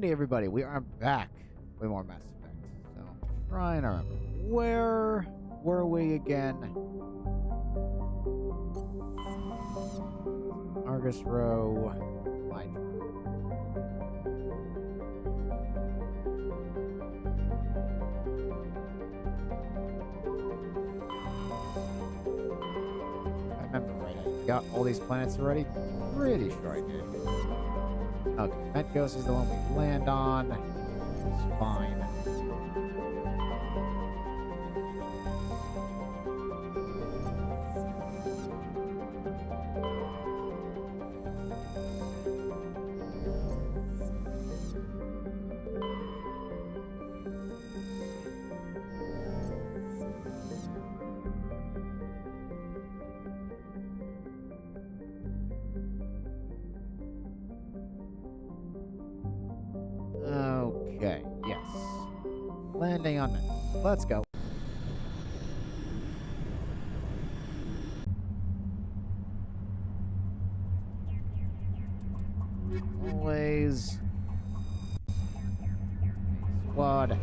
Alrighty, everybody, we are back with more Mass Effect. So, trying to remember, where were we again? Argus Row, Hydra. I remember right, I got all these planets already? Pretty sure I did. Okay, Metgos is the one we land on. It's fine. Okay, yes. Landing on Metgos. Let's go. Always. Squad.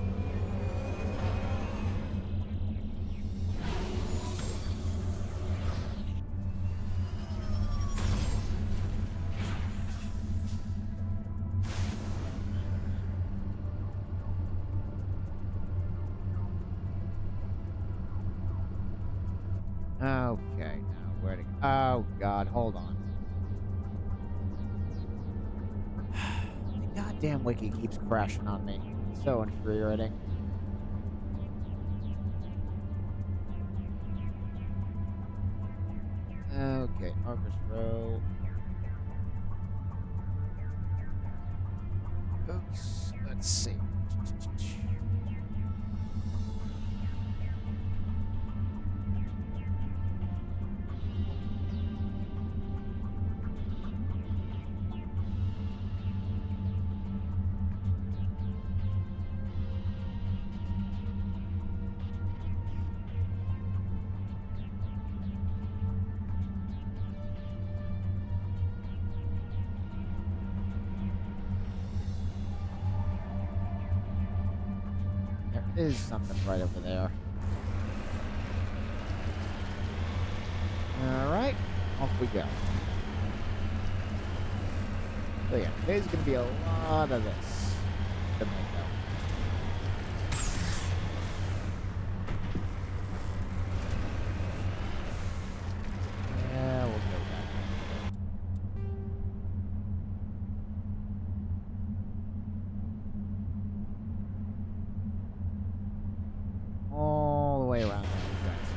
Okay, now where to go? Oh god, hold on. The goddamn wiki keeps crashing on me. So infuriating. Okay, Argus Row. Oops, let's see. There is something right over there. Alright, off we go. So yeah, today's gonna be a lot of this to make out. Yeah, we'll go back. All the way around there, guys.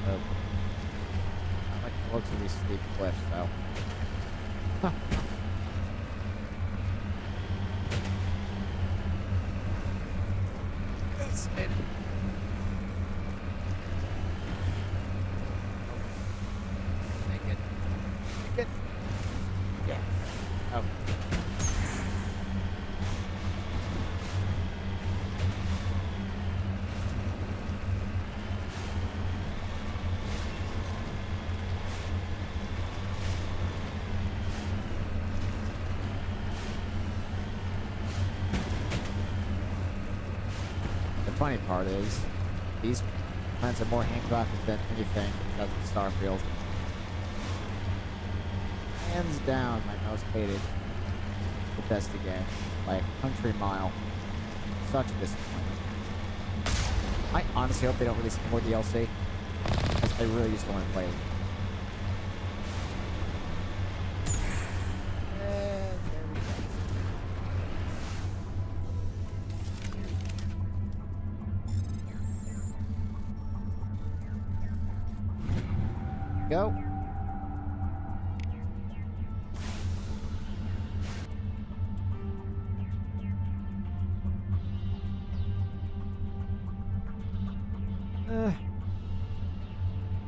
Oh. I like the looks of these steep cliffs, though. Yes, it. Make it. Make it. Yeah. Oh. The funny part is, these plants are more handcrafted than anything because of Starfield. Hands down, my most hated Bethesda game by a country mile. Such a disappointment. I honestly hope they don't release more DLC, because I really just want to play it. And there we go. Go.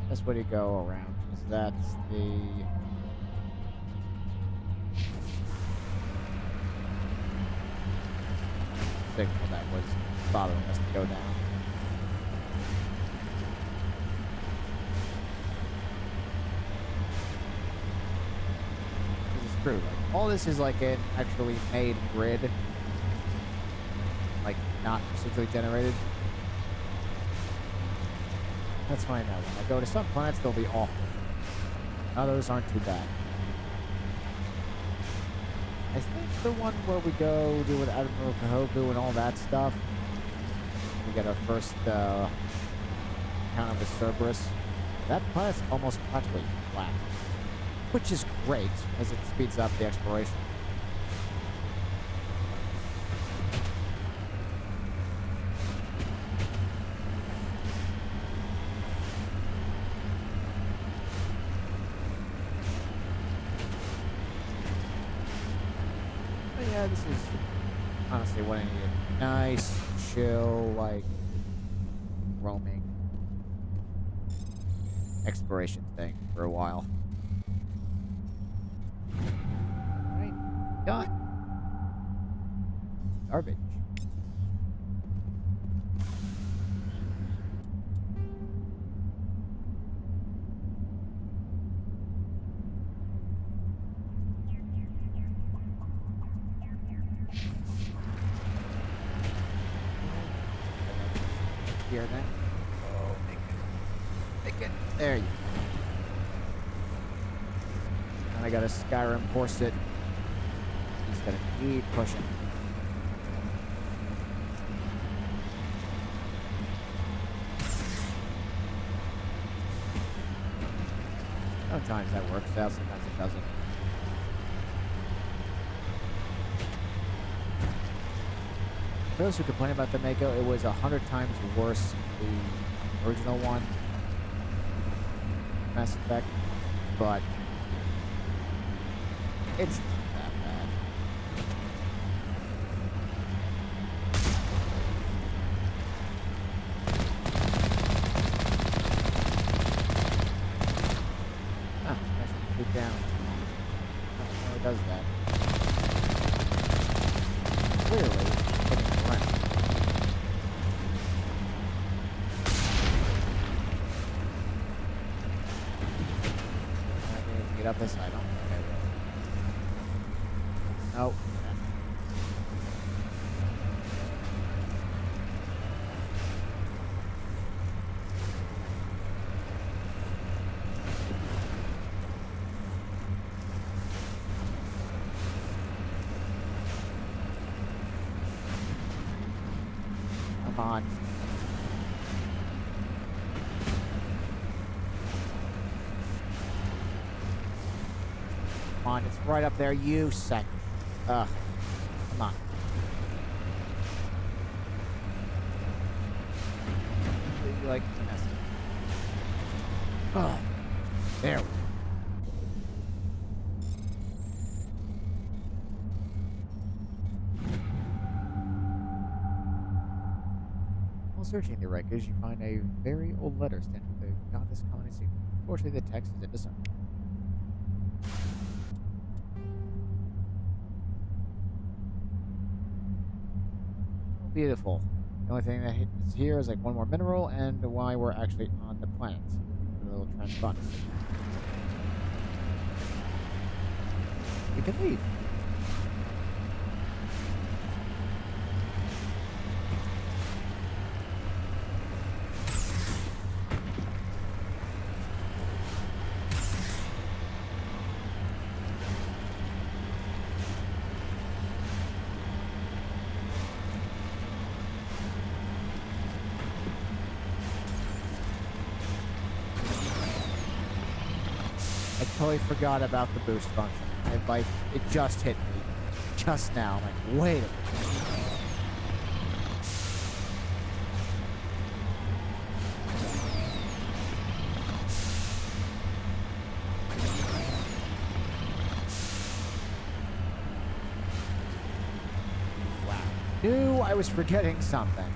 That's where you go around, because that's the signal that was bothering us to go down. This is true. Like, all this is like an actually made grid, like not procedurally generated. That's fine now. When I go to some planets, they'll be awful. Others aren't too bad. I think the one where we go do with Admiral Kahoku and all that stuff, we get our first encounter with Cerberus. That planet's almost practically flat, which is great as it speeds up the exploration. Yeah, this is honestly what I needed. Nice, chill, like, roaming exploration thing for a while. Alright, done. Garbage. Here then. Oh, make it. There you go. And I got a Skyrim horse it. He's gonna keep pushing. Sometimes that works out, sometimes it doesn't. For those who complain about the Mako, it was 100 times worse than the original one, Mass Effect, but it's not that bad. Ah, actually, shoot down. No, it does that. Clearly. Get up this side. I don't think I will. Nope. Come on. Come on, it's right up there, you sack. Ugh. Come on. You like finesse. Oh. There we go. While searching the wreckage, you find a very old letter stamped with the Goddess Colony secret. Unfortunately, the text is indecipherable. Beautiful. The only thing that is here is like one more mineral and why we're actually on the planet. A little transponder. We can leave. I totally forgot about the boost function. It just hit me. Just now. I'm like, wait a minute. Wow. Knew I was forgetting something.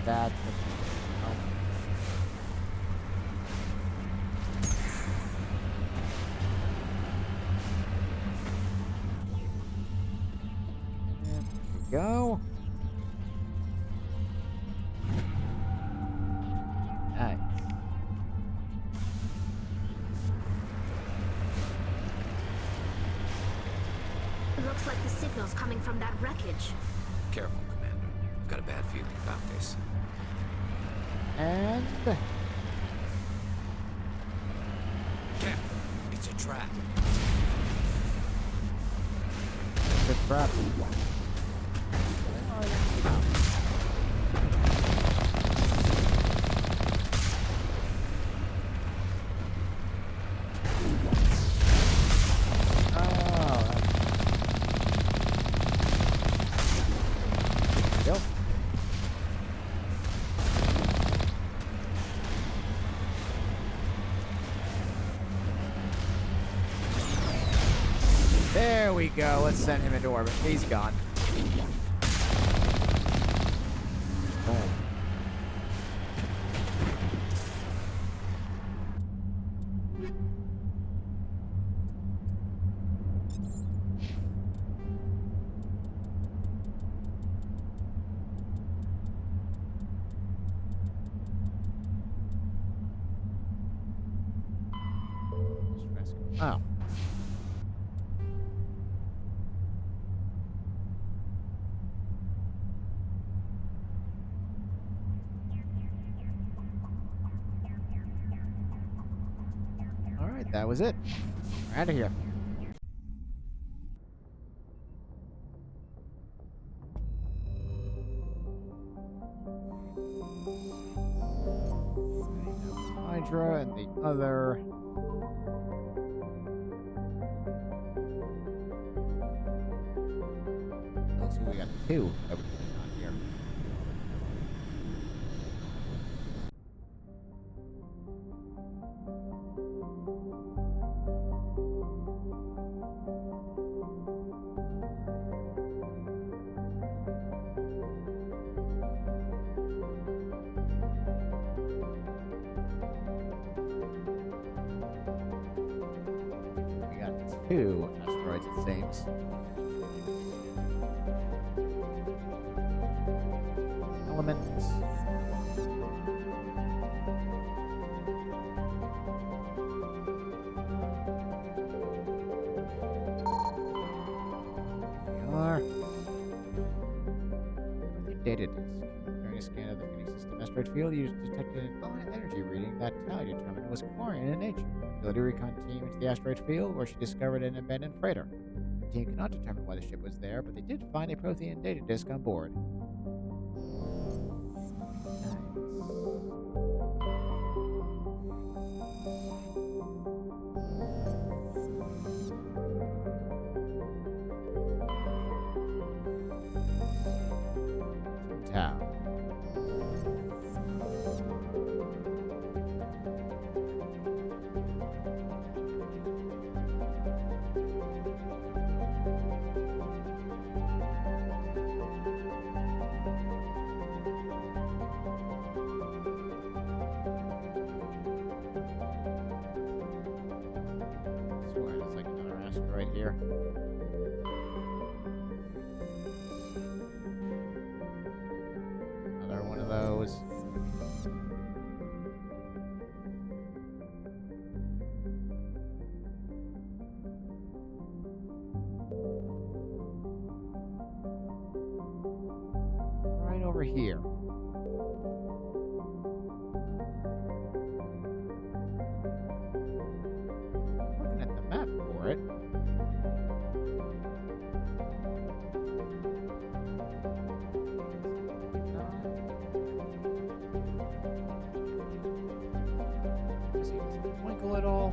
That's go. Nice. Looks like the signal's coming from that wreckage. Careful, Commander. I've got a bad feeling about this. And Cap, it's a trap. the trap. There we go. Let's send him into orbit. He's gone. Boom. Oh. Alright, that was it. We're out of here. Hydra and the other. Looks like we got two that we're putting on here. We got two asteroids, it seems. Elements. There we are. With the data disk. During a scan of the Phoenix system asteroid field, you detected an energy reading that Tally determined was chlorine in nature. The recon team into the asteroid field where she discovered an abandoned freighter. The team cannot determine why the ship was there, but they did find a Prothean data disk on board. Tau. Swear there's like another asteroid here. Another one of those. Right over here. Looking at the map for it. Does it twinkle at all?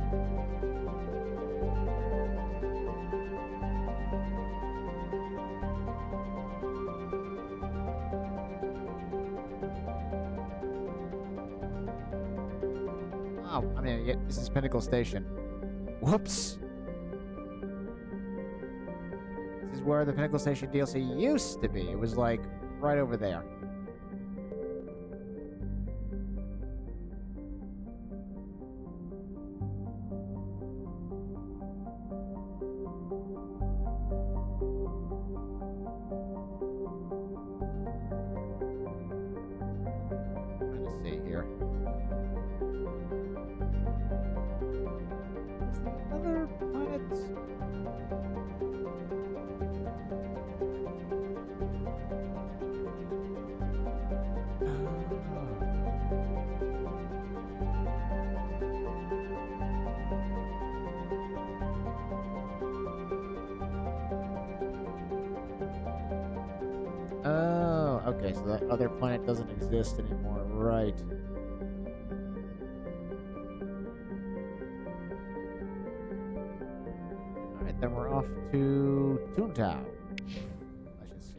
Oh, I mean, yeah, this is Pinnacle Station. Whoops. This is where the Pinnacle Station DLC used to be. It was like right over there. other planet doesn't exist anymore, right? Alright, then we're off to Toontown. Let's just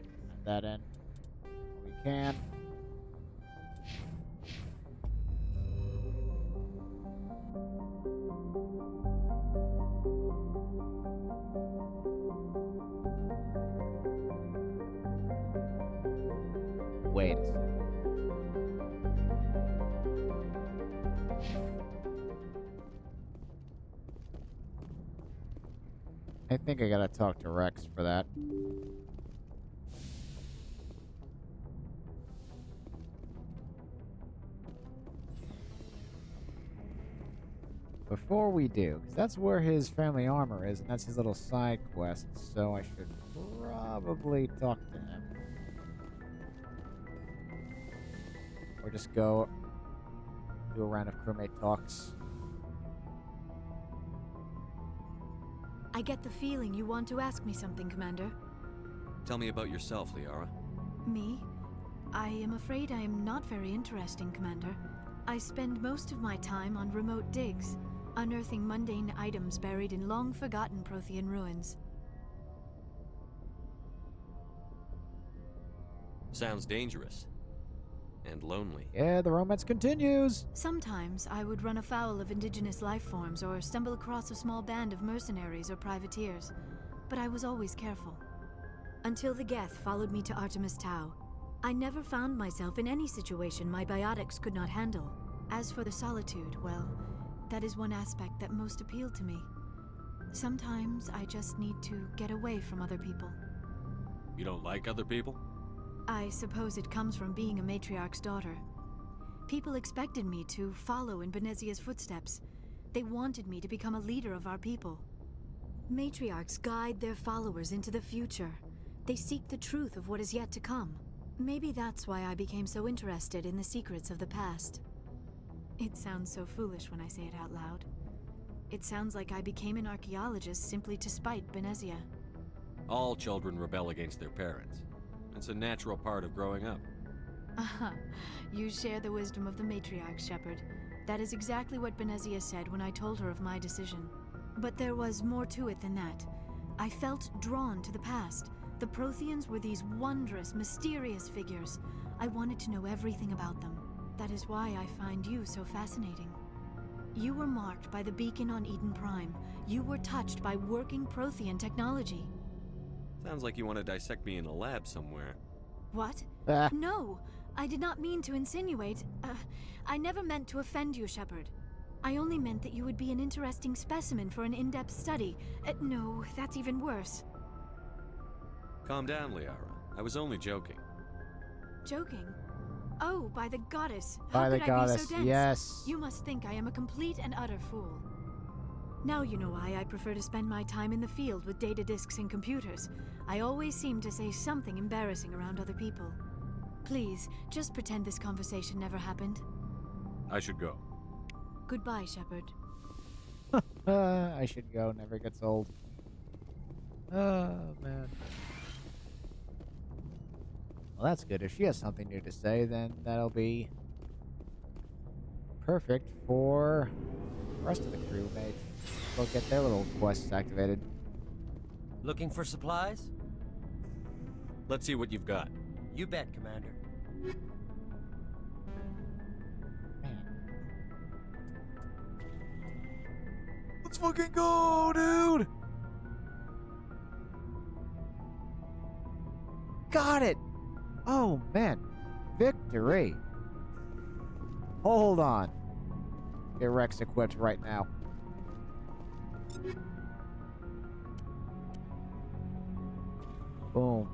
add that in when we can. Wait a second. I think I gotta talk to Rex for that. Before we do, because that's where his family armor is, and that's his little side quest, so I should probably talk to him. Or just go do a round of crewmate talks. I get the feeling you want to ask me something, Commander. Tell me about yourself, Liara. Me? I am afraid I am not very interesting, Commander. I spend most of my time on remote digs, unearthing mundane items buried in long-forgotten Prothean ruins. Sounds dangerous. And lonely. Yeah, the romance continues! Sometimes I would run afoul of indigenous life forms or stumble across a small band of mercenaries or privateers, but I was always careful. Until the Geth followed me to Artemis Tau, I never found myself in any situation my biotics could not handle. As for the solitude, well, that is one aspect that most appealed to me. Sometimes I just need to get away from other people. You don't like other people? I suppose it comes from being a matriarch's daughter. People expected me to follow in Benezia's footsteps. They wanted me to become a leader of our people. Matriarchs guide their followers into the future. They seek the truth of what is yet to come. Maybe that's why I became so interested in the secrets of the past. It sounds so foolish when I say it out loud. It sounds like I became an archaeologist simply to spite Benezia. All children rebel against their parents. It's a natural part of growing up. Aha, you share the wisdom of the matriarch, Shepard. That is exactly what Benezia said when I told her of my decision. But there was more to it than that. I felt drawn to the past. The Protheans were these wondrous, mysterious figures. I wanted to know everything about them. That is why I find you so fascinating. You were marked by the beacon on Eden Prime. You were touched by working Prothean technology. Sounds like you want to dissect me in a lab somewhere. What? Ah. No, I did not mean to insinuate. I never meant to offend you, Shepard. I only meant that you would be an interesting specimen for an in-depth study. No, that's even worse. Calm down, Liara. I was only joking. Joking? Oh, by the goddess. By How the could I goddess, be so dense? yes. You must think I am a complete and utter fool. Now you know why I prefer to spend my time in the field with data disks and computers. I always seem to say something embarrassing around other people. Please, just pretend this conversation never happened. I should go. Goodbye, Shepard. I should go, never gets old. Oh, man. Well, that's good. If she has something new to say, then that'll be perfect for the rest of the crewmates. They'll get their little quests activated. Looking for supplies? Let's see what you've got. You bet, Commander. Let's fucking go, dude! Got it! Oh, man. Victory! Hold on. Get Rex equipped right now. Boom.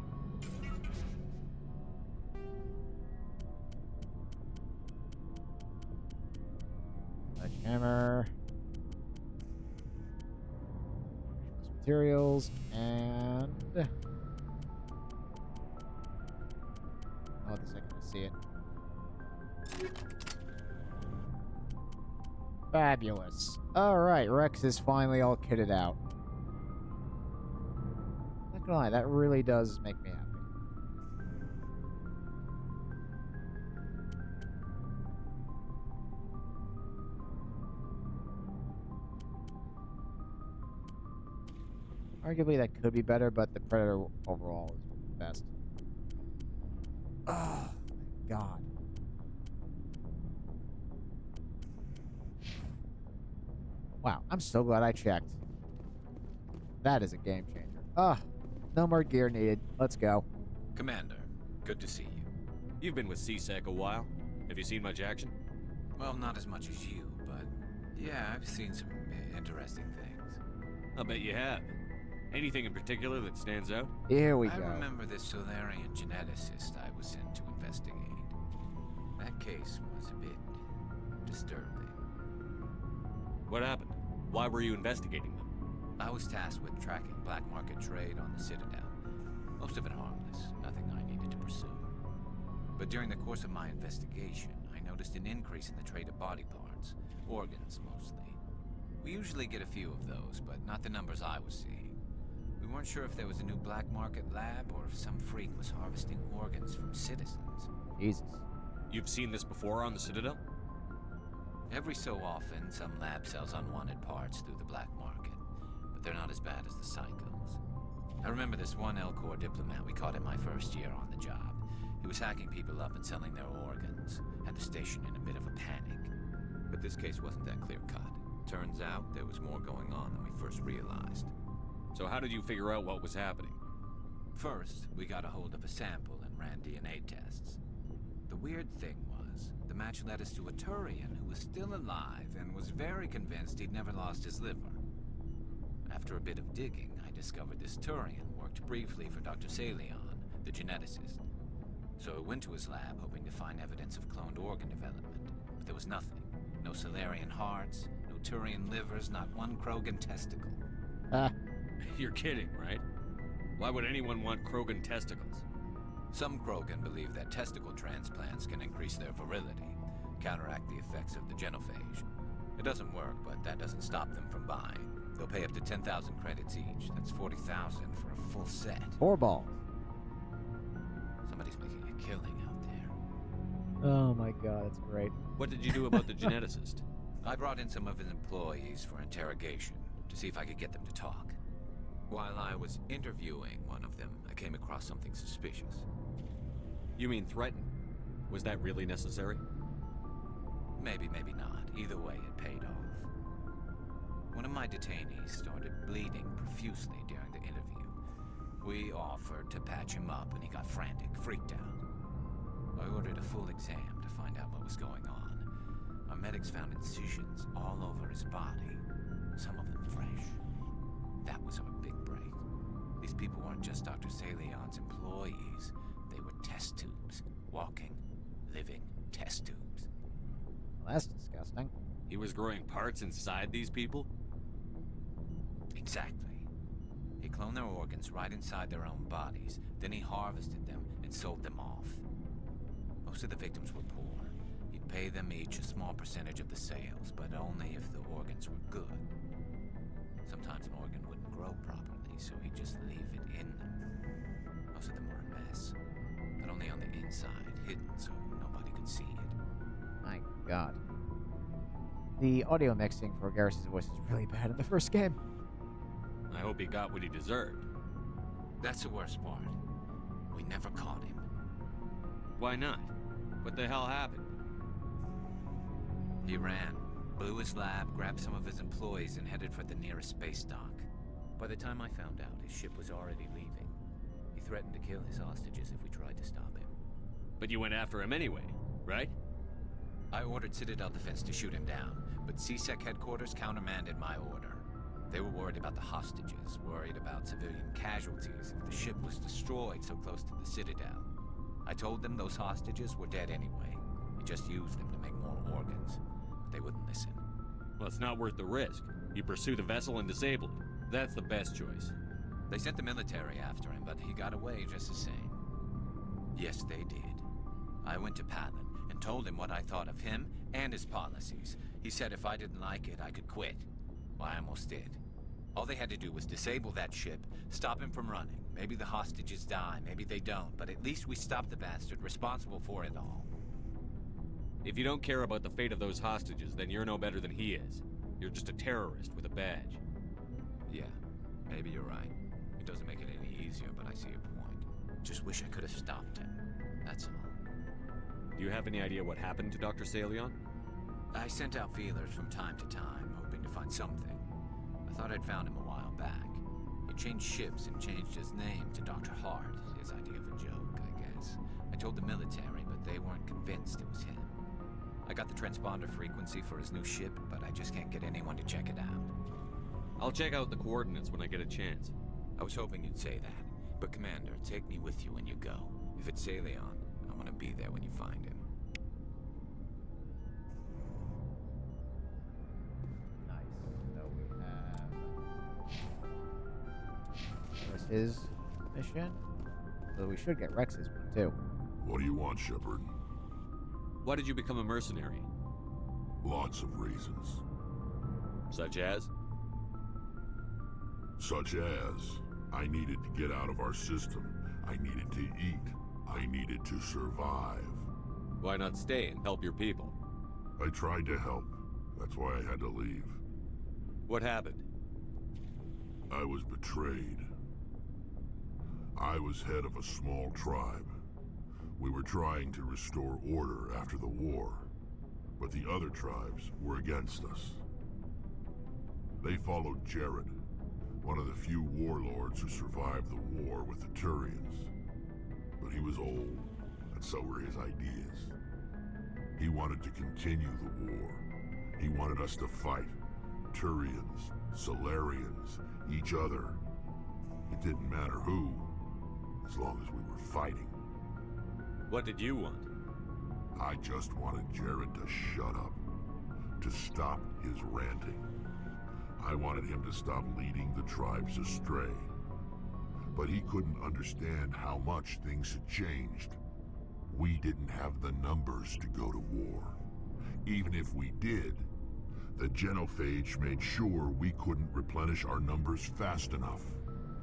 Sledgehammer. Materials and... Oh, the second I see it. Fabulous. Alright, Rex is finally all kitted out. Not gonna lie, that really does make me happy. Arguably, that could be better, but the Predator overall is the best. Oh, my God. Wow, I'm so glad I checked. That is a game changer. No more gear needed. Let's go. Commander, good to see you. You've been with CSEC a while. Have you seen much action? Well, not as much as you, but yeah, I've seen some interesting things. I'll bet you have. Anything in particular that stands out? Here we I go. remember this Solarian geneticist I was sent to investigate. That case was a bit disturbing. What happened? Why were you investigating them? I was tasked with tracking black market trade on the Citadel. Most of it harmless, nothing I needed to pursue. But during the course of my investigation, I noticed an increase in the trade of body parts, organs mostly. We usually get a few of those, but not the numbers I was seeing. We weren't sure if there was a new black market lab or if some freak was harvesting organs from citizens. Jesus. You've seen this before on the Citadel? Every so often, some lab sells unwanted parts through the black market, but they're not as bad as the cycles. I remember this one L-Corps diplomat we caught in my first year on the job. He was hacking people up and selling their organs, had the station in a bit of a panic. But this case wasn't that clear-cut. Turns out there was more going on than we first realized. So how did you figure out what was happening? First, we got a hold of a sample and ran DNA tests. The weird thing was, the match led us to a Turian who was still alive and was very convinced he'd never lost his liver. After a bit of digging, I discovered this Turian worked briefly for Dr. Salion, the geneticist. So I went to his lab hoping to find evidence of cloned organ development, but there was nothing. No Solarian hearts, no Turian livers, not one Krogan testicle. You're kidding, right? Why would anyone want Krogan testicles? Some Krogan believe that testicle transplants can increase their virility, counteract the effects of the genophage. It doesn't work, but that doesn't stop them from buying. They'll pay up to 10,000 credits each. That's 40,000 for a full set. 4 balls. Somebody's making a killing out there. Oh my God, that's great. What did you do about the geneticist? I brought in some of his employees for interrogation to see if I could get them to talk. While I was interviewing one of them, I came across something suspicious. You mean threaten? Was that really necessary? Maybe, maybe not. Either way, it paid off. One of my detainees started bleeding profusely during the interview. We offered to patch him up and he got frantic, freaked out. I ordered a full exam to find out what was going on. Our medics found incisions all over his body, some of them fresh. That was our big break. These people weren't just Dr. Salion's employees. They were test tubes. Walking, living test tubes. Well, that's disgusting. He was growing parts inside these people? Exactly. He cloned their organs right inside their own bodies. Then he harvested them and sold them off. Most of the victims were poor. He'd pay them each a small percentage of the sales, but only if the organs were good. Sometimes an organ wouldn't grow properly, so he'd just leave it in them. Most of them were a mess, but only on the inside, hidden so nobody could see it. My God. The audio mixing for Garrus's voice is really bad in the first game. I hope he got what he deserved. That's the worst part. We never caught him. Why not? What the hell happened? He ran, blew his lab, grabbed some of his employees, and headed for the nearest space dock. By the time I found out, his ship was already leaving. He threatened to kill his hostages if we tried to stop him. But you went after him anyway, right? I ordered Citadel Defense to shoot him down, but CSEC headquarters countermanded my order. They were worried about the hostages, worried about civilian casualties if the ship was destroyed so close to the Citadel. I told them those hostages were dead anyway. We just used them to make more organs. But they wouldn't listen. Well, it's not worth the risk. You pursue the vessel and disable it. That's the best choice. They sent the military after him, but he got away just the same. Yes, they did. I went to Palin and told him what I thought of him and his policies. He said if I didn't like it, I could quit. Well, I almost did. All they had to do was disable that ship, stop him from running. Maybe the hostages die, maybe they don't, but at least we stopped the bastard responsible for it all. If you don't care about the fate of those hostages, then you're no better than he is. You're just a terrorist with a badge. Yeah, maybe you're right. doesn't make it any easier, but I see your point. Just wish I could have stopped him. That's all. Do you have any idea what happened to Dr. Salion? I sent out feelers from time to time, hoping to find something. I thought I'd found him a while back. He changed ships and changed his name to Dr. Hart, his idea of a joke, I guess. I told the military, but they weren't convinced it was him. I got the transponder frequency for his new ship, but I just can't get anyone to check it out. I'll check out the coordinates when I get a chance. I was hoping you'd say that. But Commander, take me with you when you go. If it's Salion, I want to be there when you find him. Nice. So we have... There's his mission. So we should get Rex's one, too. What do you want, Shepard? Why did you become a mercenary? Lots of reasons. Such as? Such as, I needed to get out of our system. I needed to eat. I needed to survive. Why not stay and help your people? I tried to help. That's why I had to leave. What happened? I was betrayed. I was head of a small tribe. We were trying to restore order after the war, but the other tribes were against us. They followed Jared, one of the few warlords who survived the war with the Turians. But he was old, and so were his ideas. He wanted to continue the war. He wanted us to fight. Turians, Solarians, each other. It didn't matter who, as long as we were fighting. What did you want? I just wanted Jared to shut up, to stop his ranting. I wanted him to stop leading the tribes astray. But he couldn't understand how much things had changed. We didn't have the numbers to go to war. Even if we did, the genophage made sure we couldn't replenish our numbers fast enough.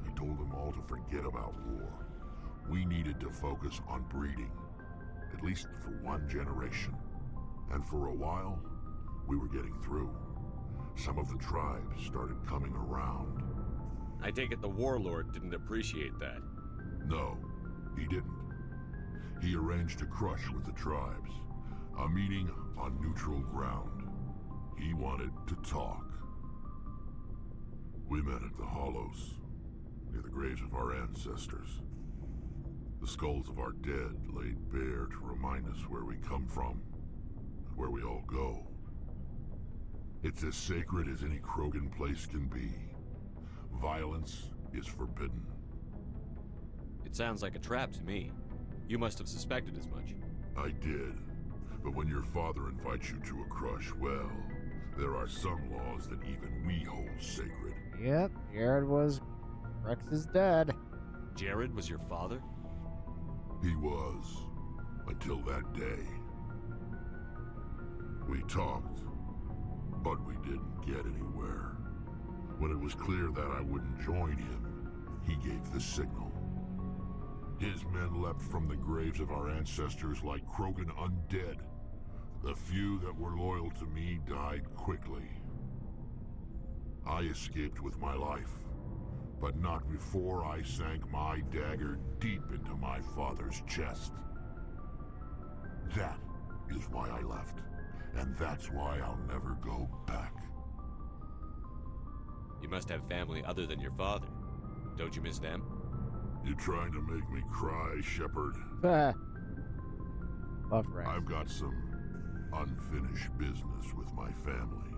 I told them all to forget about war. We needed to focus on breeding, at least for one generation. And for a while, we were getting through. Some of the tribes started coming around. I take it the warlord didn't appreciate that. No, he didn't. He arranged a crush with the tribes, a meeting on neutral ground. He wanted to talk. We met at the Hollows, near the graves of our ancestors. The skulls of our dead laid bare to remind us where we come from, and where we all go. It's as sacred as any Krogan place can be. Violence is forbidden. It sounds like a trap to me. You must have suspected as much. I did. But when your father invites you to a crush, well, there are some laws that even we hold sacred. Yep, Jared was... Rex is dead. Jared was your father? He was, until that day. We talked, but we didn't get anywhere. When it was clear that I wouldn't join him, he gave the signal. His men leapt from the graves of our ancestors like Krogan undead. The few that were loyal to me died quickly. I escaped with my life, but not before I sank my dagger deep into my father's chest. That is why I left, and that's why I'll never go back. You must have family other than your father. Don't you miss them? You trying to make me cry, Shepard? Love Rex. I've got some unfinished business with my family,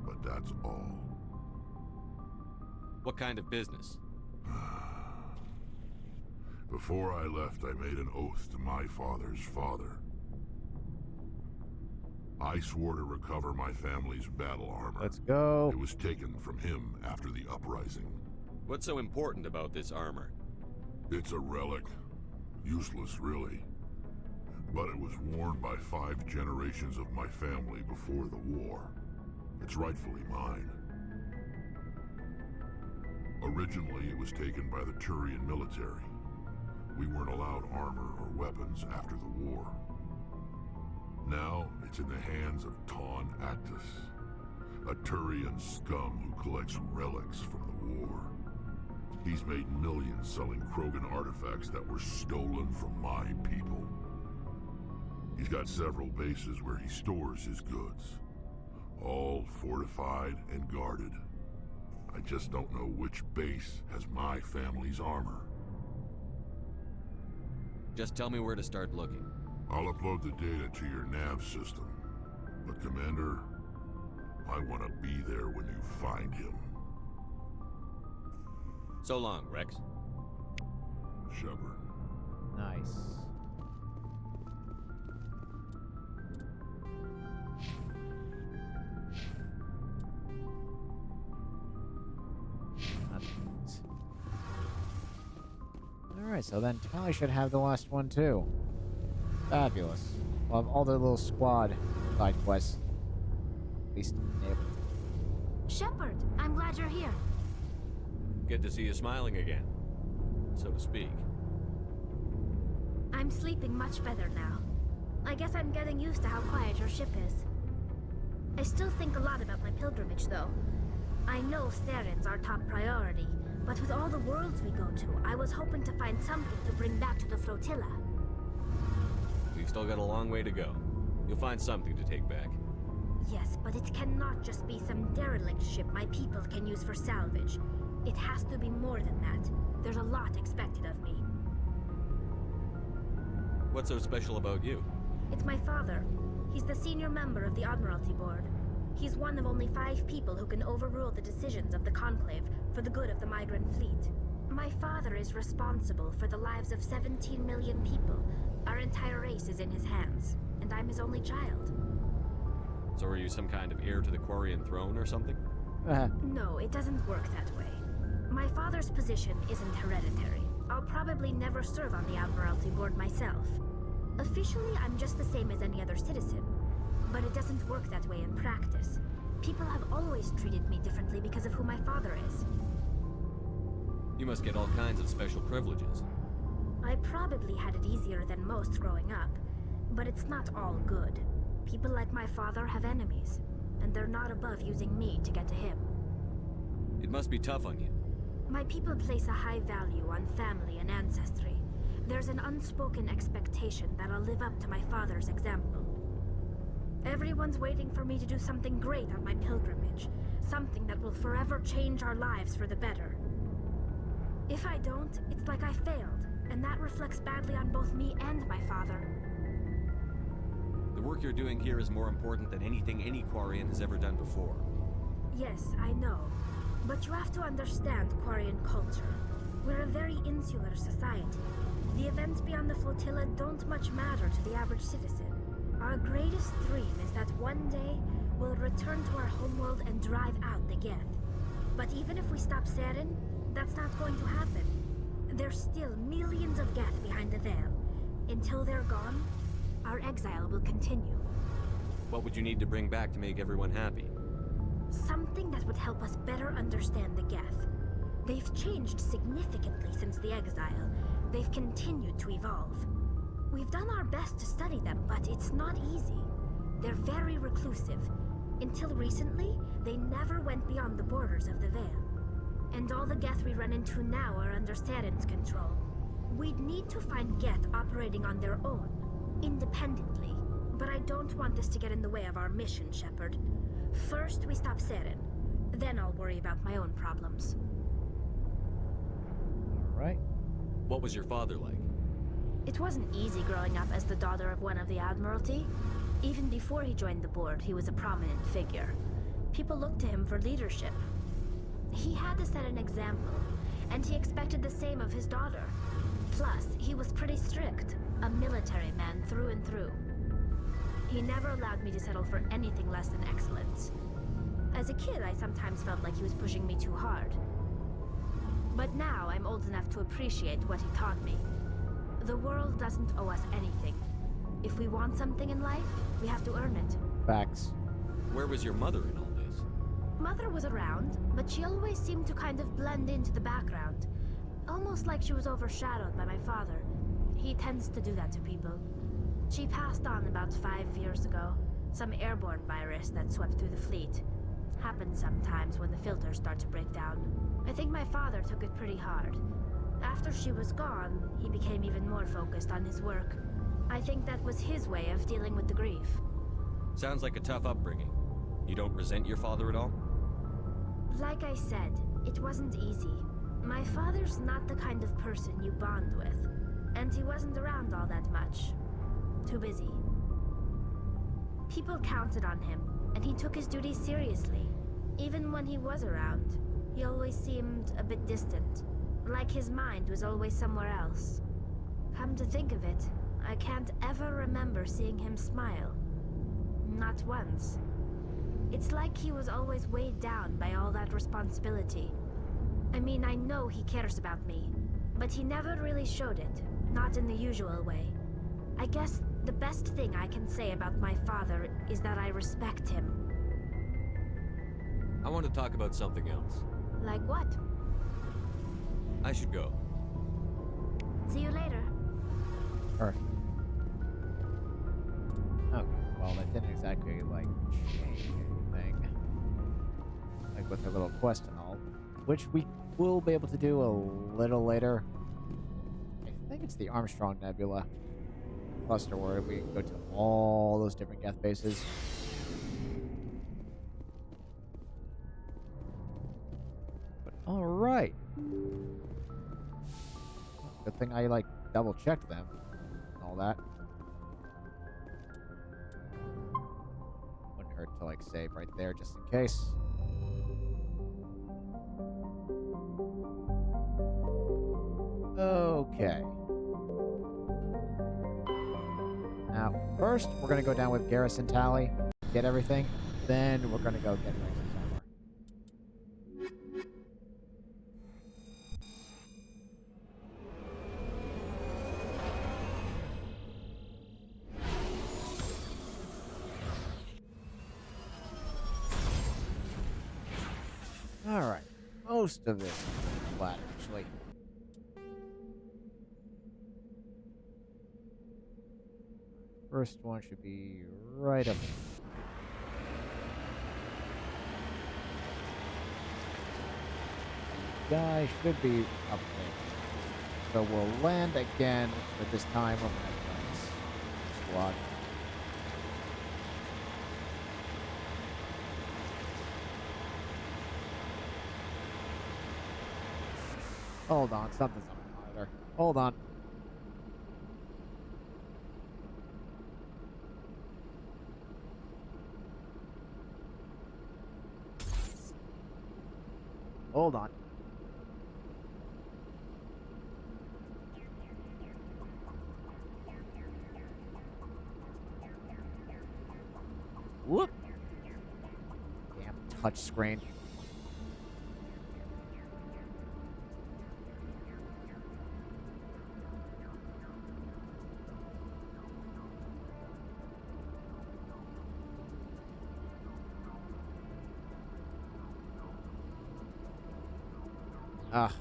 but that's all. What kind of business? Before I left, I made an oath to my father's father. I swore to recover my family's battle armor. Let's go. It was taken from him after the uprising. What's so important about this armor? It's a relic. Useless, really. But it was worn by 5 generations of my family before the war. It's rightfully mine. Originally, it was taken by the Turian military. We weren't allowed armor or weapons after the war. Now, it's in the hands of Taun Actus, a Turian scum who collects relics from the war. He's made millions selling Krogan artifacts that were stolen from my people. He's got several bases where he stores his goods, all fortified and guarded. I just don't know which base has my family's armor. Just tell me where to start looking. I'll upload the data to your nav system. But Commander, I want to be there when you find him. So long, Rex. Shepard. Nice. Alright, so then Tally should have the last one too. Fabulous. We'll have all the little squad side quests. At least enabled. Shepard, I'm glad you're here. Good to see you smiling again, so to speak. I'm sleeping much better now. I guess I'm getting used to how quiet your ship is. I still think a lot about my pilgrimage, though. I know Saren's our top priority, but with all the worlds we go to, I was hoping to find something to bring back to the flotilla. We've still got a long way to go. You'll find something to take back. Yes, but it cannot just be some derelict ship my people can use for salvage. It has to be more than that. There's a lot expected of me. What's so special about you? It's my father. He's the senior member of the Admiralty Board. He's one of only 5 people who can overrule the decisions of the Conclave for the good of the migrant fleet. My father is responsible for the lives of 17 million people. Our entire race is in his hands, and I'm his only child. So are you some kind of heir to the Quarian throne or something? No, it doesn't work that way. My father's position isn't hereditary. I'll probably never serve on the Admiralty Board myself. Officially, I'm just the same as any other citizen. But it doesn't work that way in practice. People have always treated me differently because of who my father is. You must get all kinds of special privileges. I probably had it easier than most growing up, but it's not all good. People like my father have enemies, and they're not above using me to get to him. It must be tough on you. My people place a high value on family and ancestry. There's an unspoken expectation that I'll live up to my father's example. Everyone's waiting for me to do something great on my pilgrimage, something that will forever change our lives for the better. If I don't, it's like I failed, and that reflects badly on both me and my father. The work you're doing here is more important than anything any Quarian has ever done before. Yes, I know. But you have to understand Quarian culture. We're a very insular society. The events beyond the flotilla don't much matter to the average citizen. Our greatest dream is that one day we'll return to our homeworld and drive out the Geth. But even if we stop Saren, that's not going to happen. There's still millions of Geth behind the veil. Until they're gone, our exile will continue. What would you need to bring back to make everyone happy? Something that would help us better understand the Geth. They've changed significantly since the exile. They've continued to evolve. We've done our best to study them, but it's not easy. They're very reclusive. Until recently, they never went beyond the borders of the Veil. And all the Geth we run into now are under Saren's control. We'd need to find Geth operating on their own, independently. But I don't want this to get in the way of our mission, Shepard. First, we stop Saren. Then I'll worry about my own problems. Alright. What was your father like? It wasn't easy growing up as the daughter of one of the Admiralty. Even before he joined the board, he was a prominent figure. People looked to him for leadership. He had to set an example, and he expected the same of his daughter. Plus, he was pretty strict, a military man through and through. He never allowed me to settle for anything less than excellence. As a kid, I sometimes felt like he was pushing me too hard. But now I'm old enough to appreciate what he taught me. The world doesn't owe us anything. If we want something in life, we have to earn it. Facts. Where was your mother in all this? Mother was around, but she always seemed to kind of blend into the background. Almost like she was overshadowed by my father. He tends to do that to people. She passed on about 5 years ago. Some airborne virus that swept through the fleet. Happens sometimes when the filters start to break down. I think my father took it pretty hard. After she was gone, he became even more focused on his work. I think that was his way of dealing with the grief. Sounds like a tough upbringing. You don't resent your father at all? Like I said, it wasn't easy. My father's not the kind of person you bond with, and he wasn't around all that much. Too busy. People counted on him, and he took his duties seriously. Even when he was around, he always seemed a bit distant, like his mind was always somewhere else. Come to think of it, I can't ever remember seeing him smile. Not once. It's like he was always weighed down by all that responsibility. I mean, I know he cares about me, but he never really showed it, not in the usual way. I guess the best thing I can say about my father is that I respect him. I want to talk about something else. Like what? I should go. See you later. Perfect. Okay, well, that didn't exactly, like, change anything. Like, with her little quest and all. Which we will be able to do a little later. I think it's the Armstrong Nebula cluster where we go to all those different Geth bases. But, alright. Good thing I, like, double-checked them and all that. Wouldn't hurt to, like, save right there just in case. Okay. Now, first, we're going to go down with Garrison Tally, get everything. Then we're going to go get Rex's armor. Alright. Most of this is flat, actually. First one should be right up there. Guy should be up there. So we'll land again, but this time we're going to squad. Hold on, something's on the monitor. Hold on. Hold on. Whoop. Damn touch screen.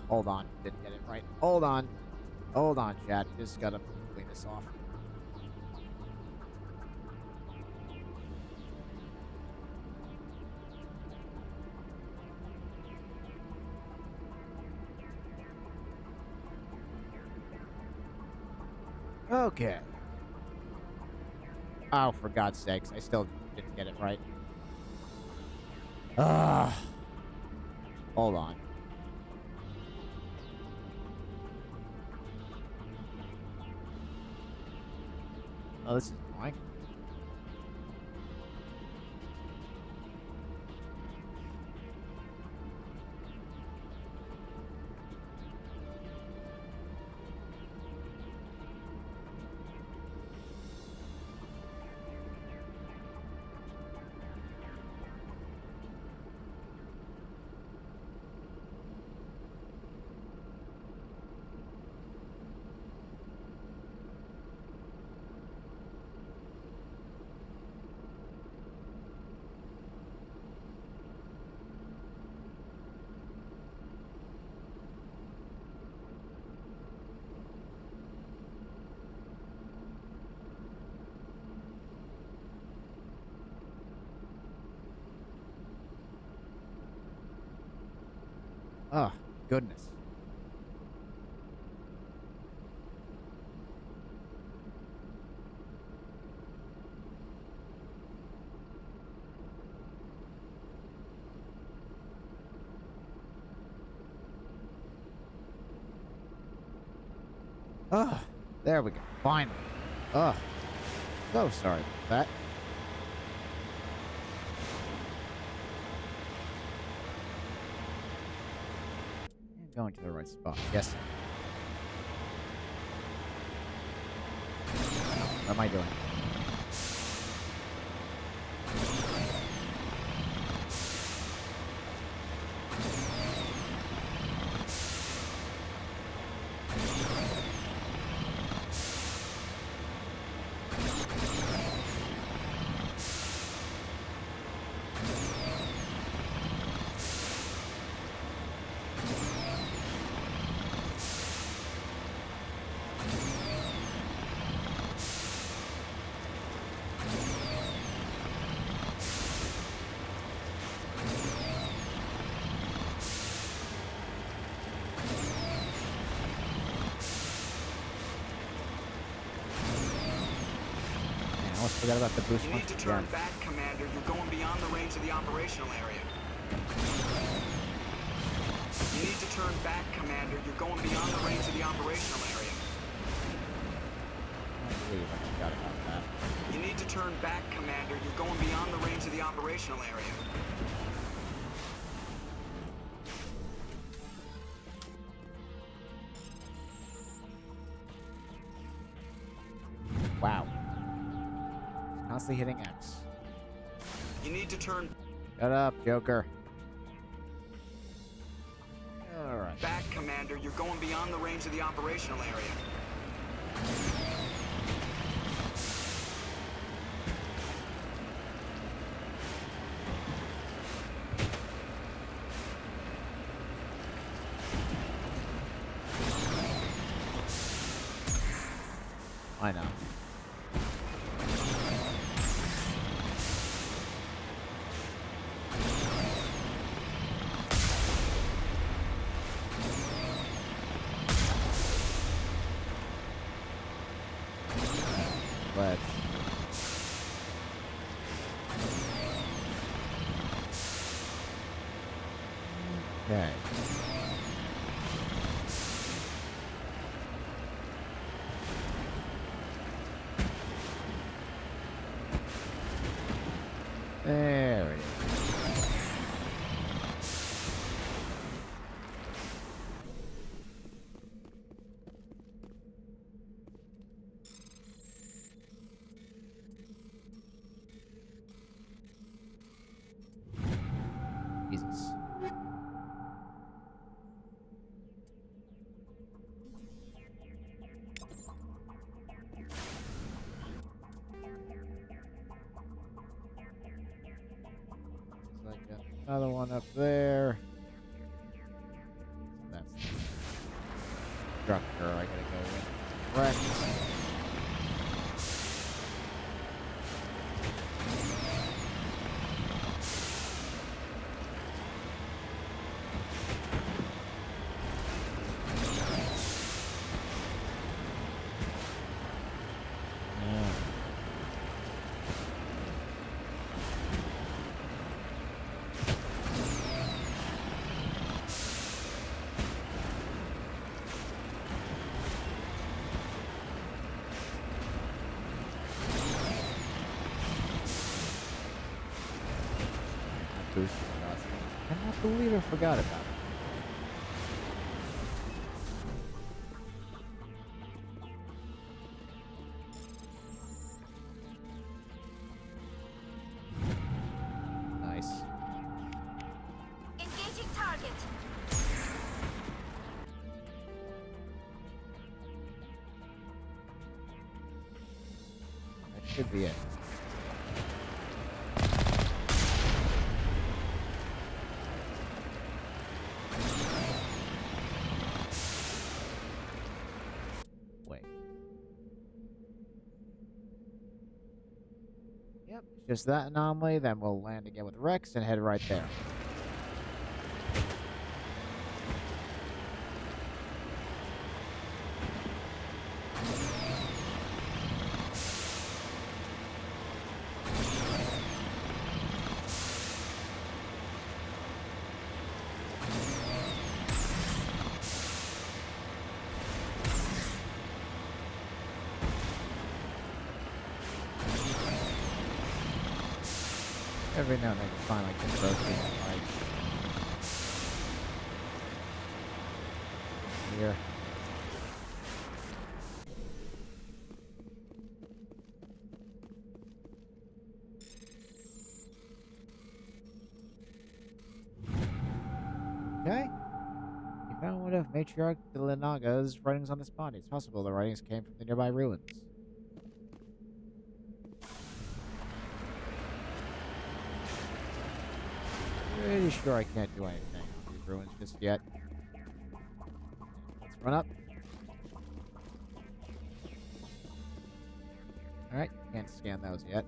Hold on. Didn't get it right. Hold on. Hold on, chat. Just gotta clean this off. Okay. Oh, for God's sakes. I still didn't get it right. Hold on. Oh, this is fine. Oh, goodness. Oh, there we go. Finally. Oh, so sorry about that. And going to the right spot. Yes. What am I doing? I almost forgot about the boost You once need to turn again. back, Commander. You're going beyond the range of the operational area. You need to turn back, Commander. You're going beyond the range of the operational area. I believe I forgot about that. You need to turn back, Commander. You're going beyond the range of the operational area. Wow. Constantly hitting X. You need to turn Shut up, Joker. Alright. back, Commander. You're going beyond the range of the operational area. I know. Let's... Okay. There it is. Jesus. There's like another one up there. That's the structure. I gotta go in. Correct. Yeah. Boost velocity. I cannot believe I forgot about it. Nice. Engaging target. That should be it. Wait. Yep, it's just that anomaly, then we'll land again with Rex and head right there. Every now and then you find like the trophy like here. Okay. You found one of Matriarch Delenaga's writings on this body. It's possible the writings came from the nearby ruins. Pretty sure I can't do anything on these ruins just yet. Let's run up. Alright, can't scan those yet.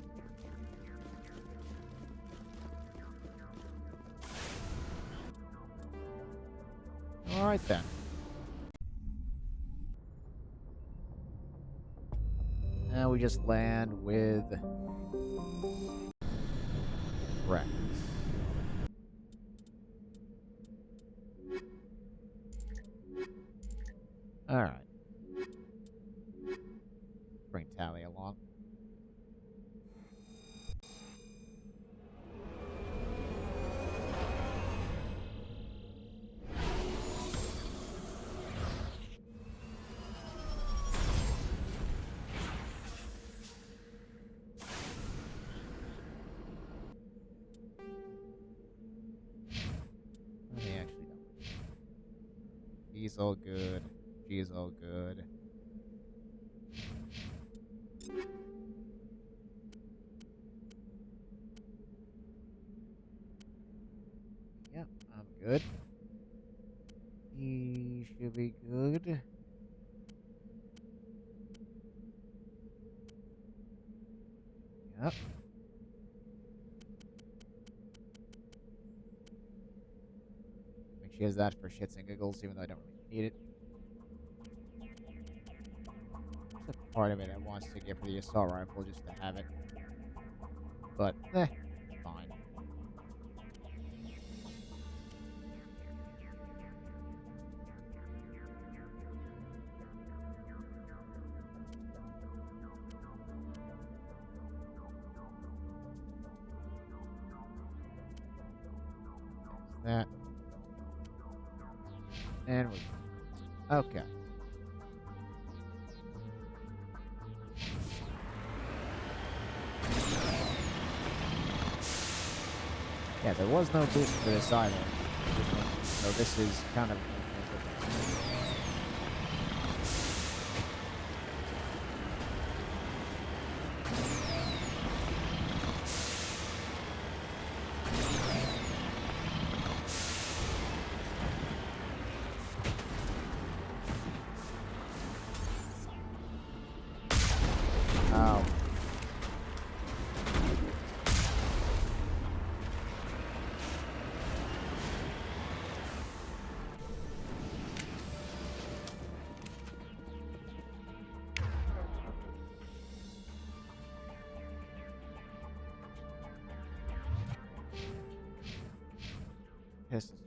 Alright then. Now we just land with Rex. Alright. Bring Tally along. They actually don't. He's all good. She's all good. Yep, I'm good. He should be good. Yep. Make sure he has that for shits and giggles, even though I don't really need it. There's a part of me that wants to get for the assault rifle just to have it. But, fine. There's that. And we're okay. Yeah, there was no boost for this either. So this is kind of... Oh. Pistols.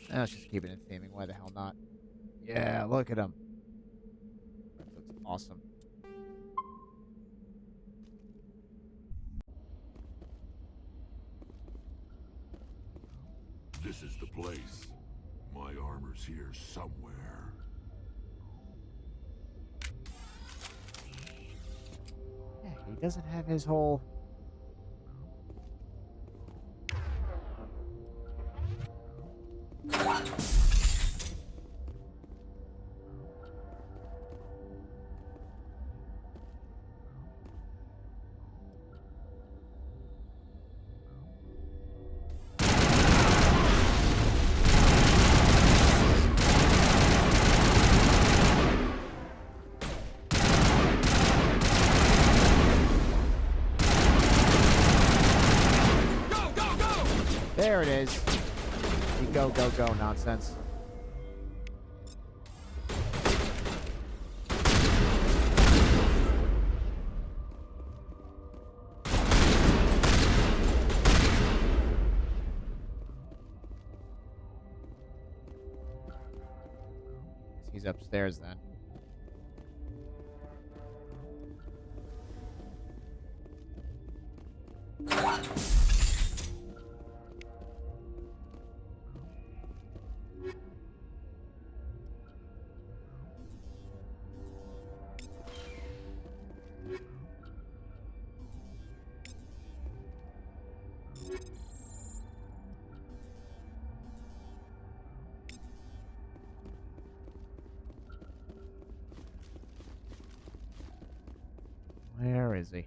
I was just keeping it theming. Why the hell not? Yeah, look at him. That looks awesome. This is the place. My armor's here somewhere. Yeah, he doesn't have his whole... There it is. The go, go, go nonsense. upstairs then. Where is he?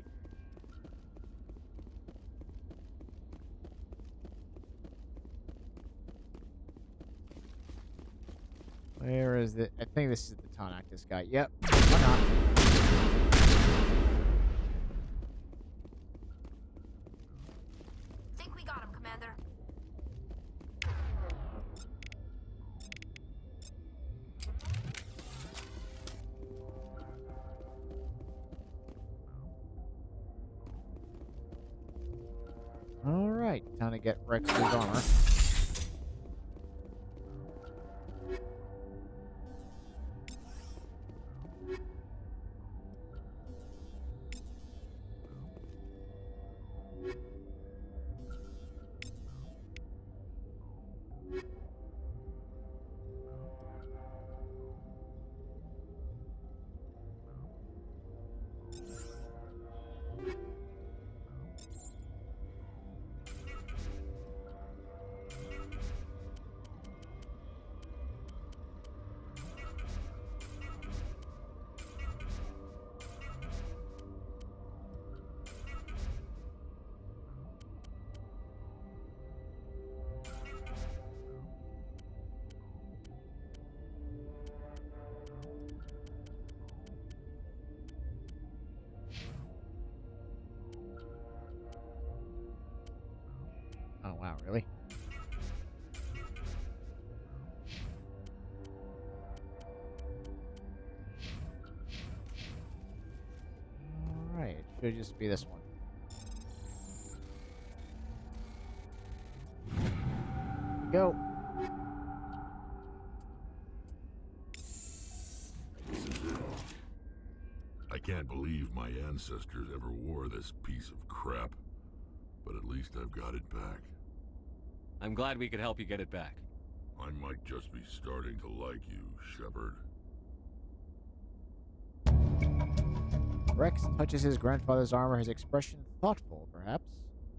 Where is the... I think this is the Tonactus guy. Yep. Why not? Think we got him, Commander. Alright, time to get Rex's armor. Oh, wow, really? Alright, it should just be this one. Here we go. I can't believe my ancestors ever wore this piece of crap, but at least I've got it back. I'm glad we could help you get it back. I might just be starting to like you, Shepard. Rex touches his grandfather's armor, his expression thoughtful, perhaps.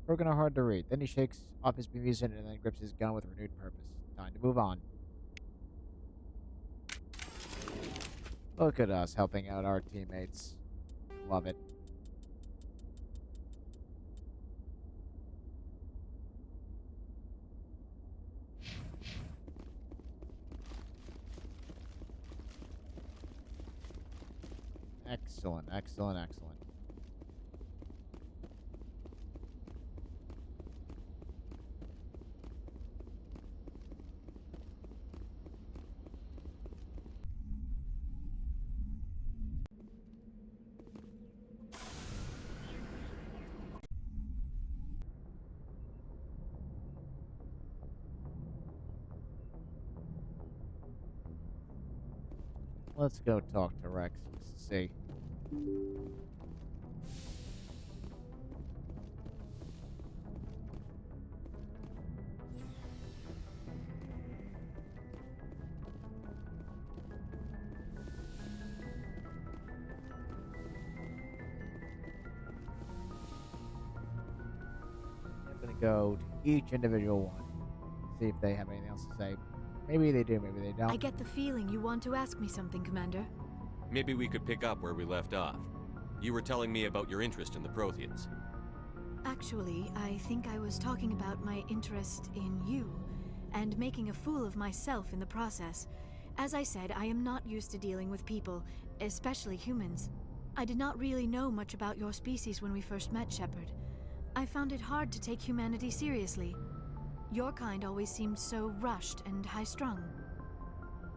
Broken or hard to read. Then he shakes off his bemusement and then grips his gun with renewed purpose. Time to move on. Look at us helping out our teammates. Love it. Excellent, excellent, excellent. Let's go talk to Rex. Let's see. I'm gonna go to each individual one. See if they have anything else to say. Maybe they do, maybe they don't. I get the feeling you want to ask me something, Commander. Maybe we could pick up where we left off. You were telling me about your interest in the Protheans. Actually, I think I was talking about my interest in you, and making a fool of myself in the process. As I said, I am not used to dealing with people, especially humans. I did not really know much about your species when we first met, Shepard. I found it hard to take humanity seriously. Your kind always seemed so rushed and high-strung.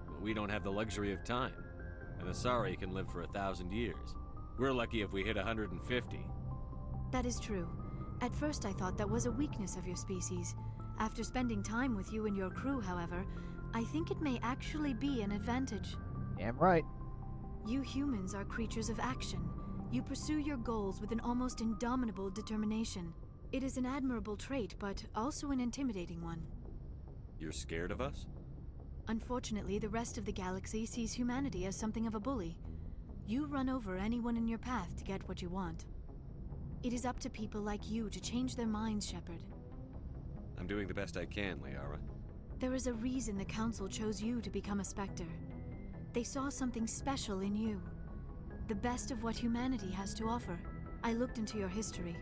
But we don't have the luxury of time. An Asari can live for 1,000 years. We're lucky if we hit 150. That is true. At first I thought that was a weakness of your species. After spending time with you and your crew, however, I think it may actually be an advantage. Damn right. You humans are creatures of action. You pursue your goals with an almost indomitable determination. It is an admirable trait, but also an intimidating one. You're scared of us? Unfortunately, the rest of the galaxy sees humanity as something of a bully. You run over anyone in your path to get what you want. It is up to people like you to change their minds, Shepard. I'm doing the best I can, Liara. There is a reason the Council chose you to become a Spectre. They saw something special in you. The best of what humanity has to offer. I looked into your history.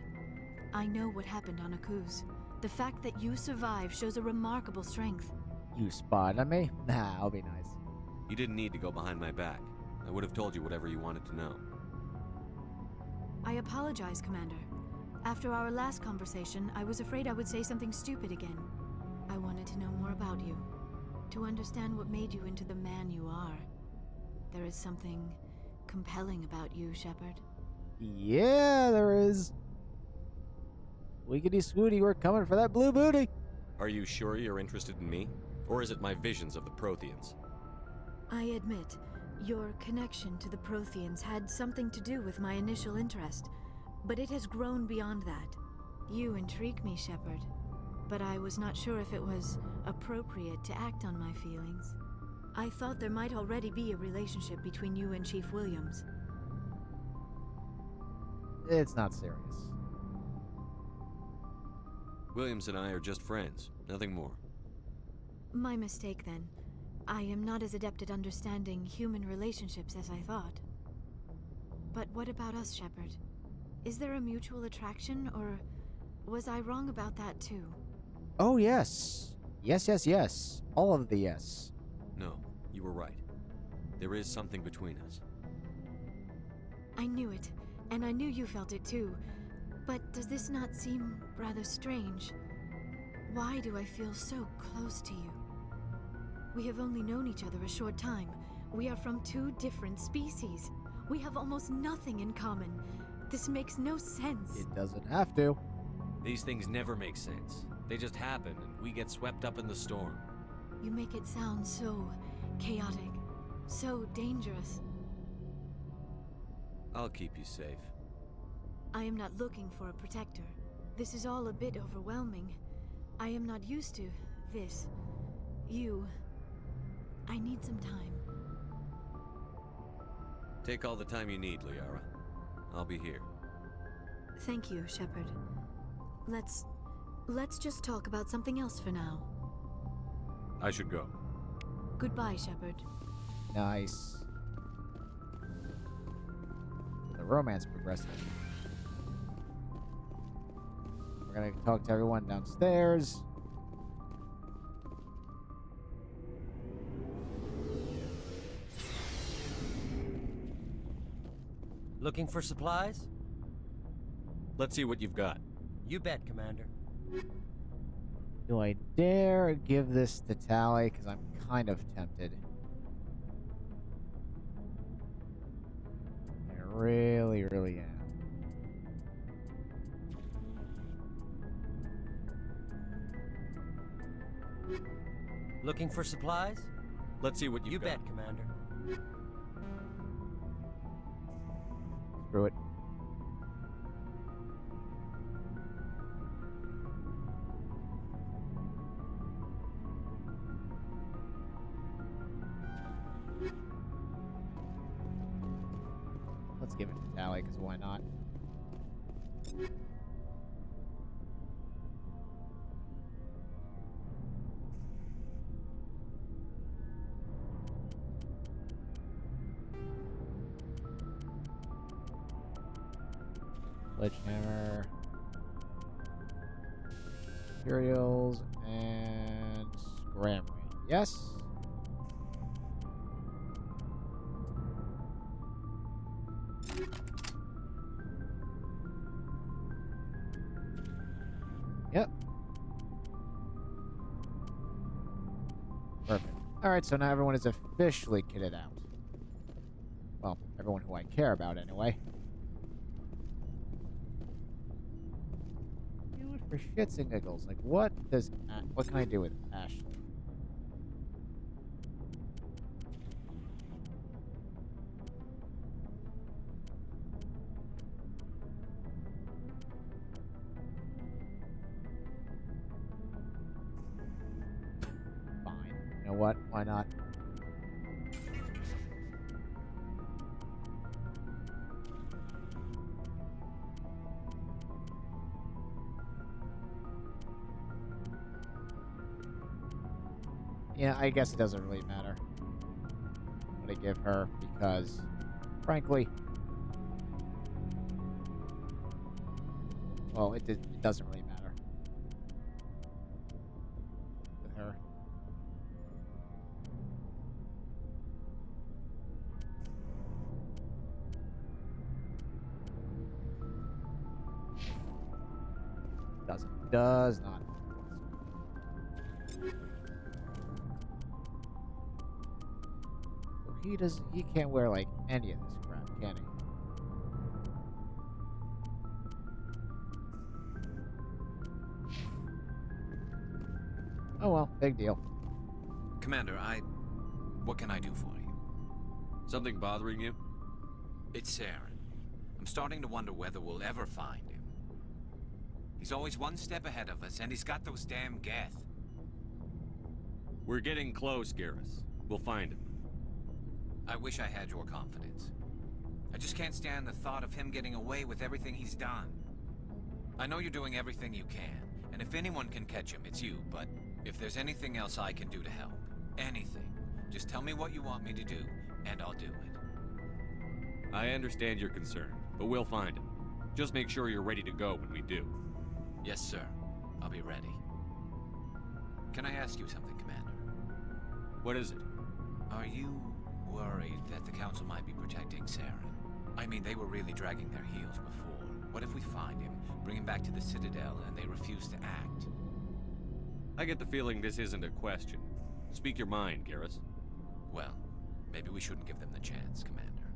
I know what happened on Akuz. The fact that you survived shows a remarkable strength. You spied on me? Nah, I'll be nice. You didn't need to go behind my back. I would have told you whatever you wanted to know. I apologize, Commander. After our last conversation, I was afraid I would say something stupid again. I wanted to know more about you. To understand what made you into the man you are. There is something compelling about you, Shepard. Yeah, there is. Wiggity swooty, we're coming for that blue booty. Are you sure you're interested in me? Or is it my visions of the Protheans? I admit, your connection to the Protheans had something to do with my initial interest, but it has grown beyond that. You intrigue me, Shepard, but I was not sure if it was appropriate to act on my feelings. I thought there might already be a relationship between you and Chief Williams. It's not serious. Williams and I are just friends, nothing more. My mistake, then. I am not as adept at understanding human relationships as I thought. But what about us, Shepard? Is there a mutual attraction, or was I wrong about that too? Oh, yes. Yes, yes, yes. All of the yes. No, you were right. There is something between us. I knew it, and I knew you felt it too. But does this not seem rather strange? Why do I feel so close to you? We have only known each other a short time. We are from two different species. We have almost nothing in common. This makes no sense. It doesn't have to. These things never make sense. They just happen, and we get swept up in the storm. You make it sound so chaotic, so dangerous. I'll keep you safe. I am not looking for a protector. This is all a bit overwhelming. I am not used to this. You. I need some time. Take all the time you need, Liara. I'll be here. Thank you, Shepard. Let's just talk about something else for now. I should go. Goodbye, Shepard. Nice. The romance progresses. We're gonna talk to everyone downstairs. Looking for supplies? Let's see what you've got. You bet, Commander. Do I dare give this to Tally? Because I'm kind of tempted. I really, really am. Looking for supplies? Let's see what you've You got. bet, Commander. Screw it. Let's give it to Tally, because why not? Sledgehammer. Materials and scram wheel. Yes? Yep. Perfect. Alright, so now everyone is officially kitted out. Well, everyone who I care about, anyway. Do it for shits and giggles. Like, what can I do with Ashley? what? Why not? Yeah, I guess it doesn't really matter what I give her because, frankly, well, it doesn't really matter with her. Does not. So he can't wear like any of this crap, can he? Oh well, big deal. Commander, what can I do for you? Something bothering you? It's Saren. I'm starting to wonder whether we'll ever find him. He's always one step ahead of us, and he's got those damn Geth. We're getting close, Garrus. We'll find him. I wish I had your confidence. I just can't stand the thought of him getting away with everything he's done. I know you're doing everything you can, and if anyone can catch him, it's you, but if there's anything else I can do to help, anything, just tell me what you want me to do, and I'll do it. I understand your concern, but we'll find him. Just make sure you're ready to go when we do. Yes, sir. I'll be ready. Can I ask you something, Commander? What is it? Are you worried that the Council might be protecting Saren? I mean, they were really dragging their heels before. What if we find him, bring him back to the Citadel, and they refuse to act? I get the feeling this isn't a question. Speak your mind, Garrus. Well, maybe we shouldn't give them the chance, Commander.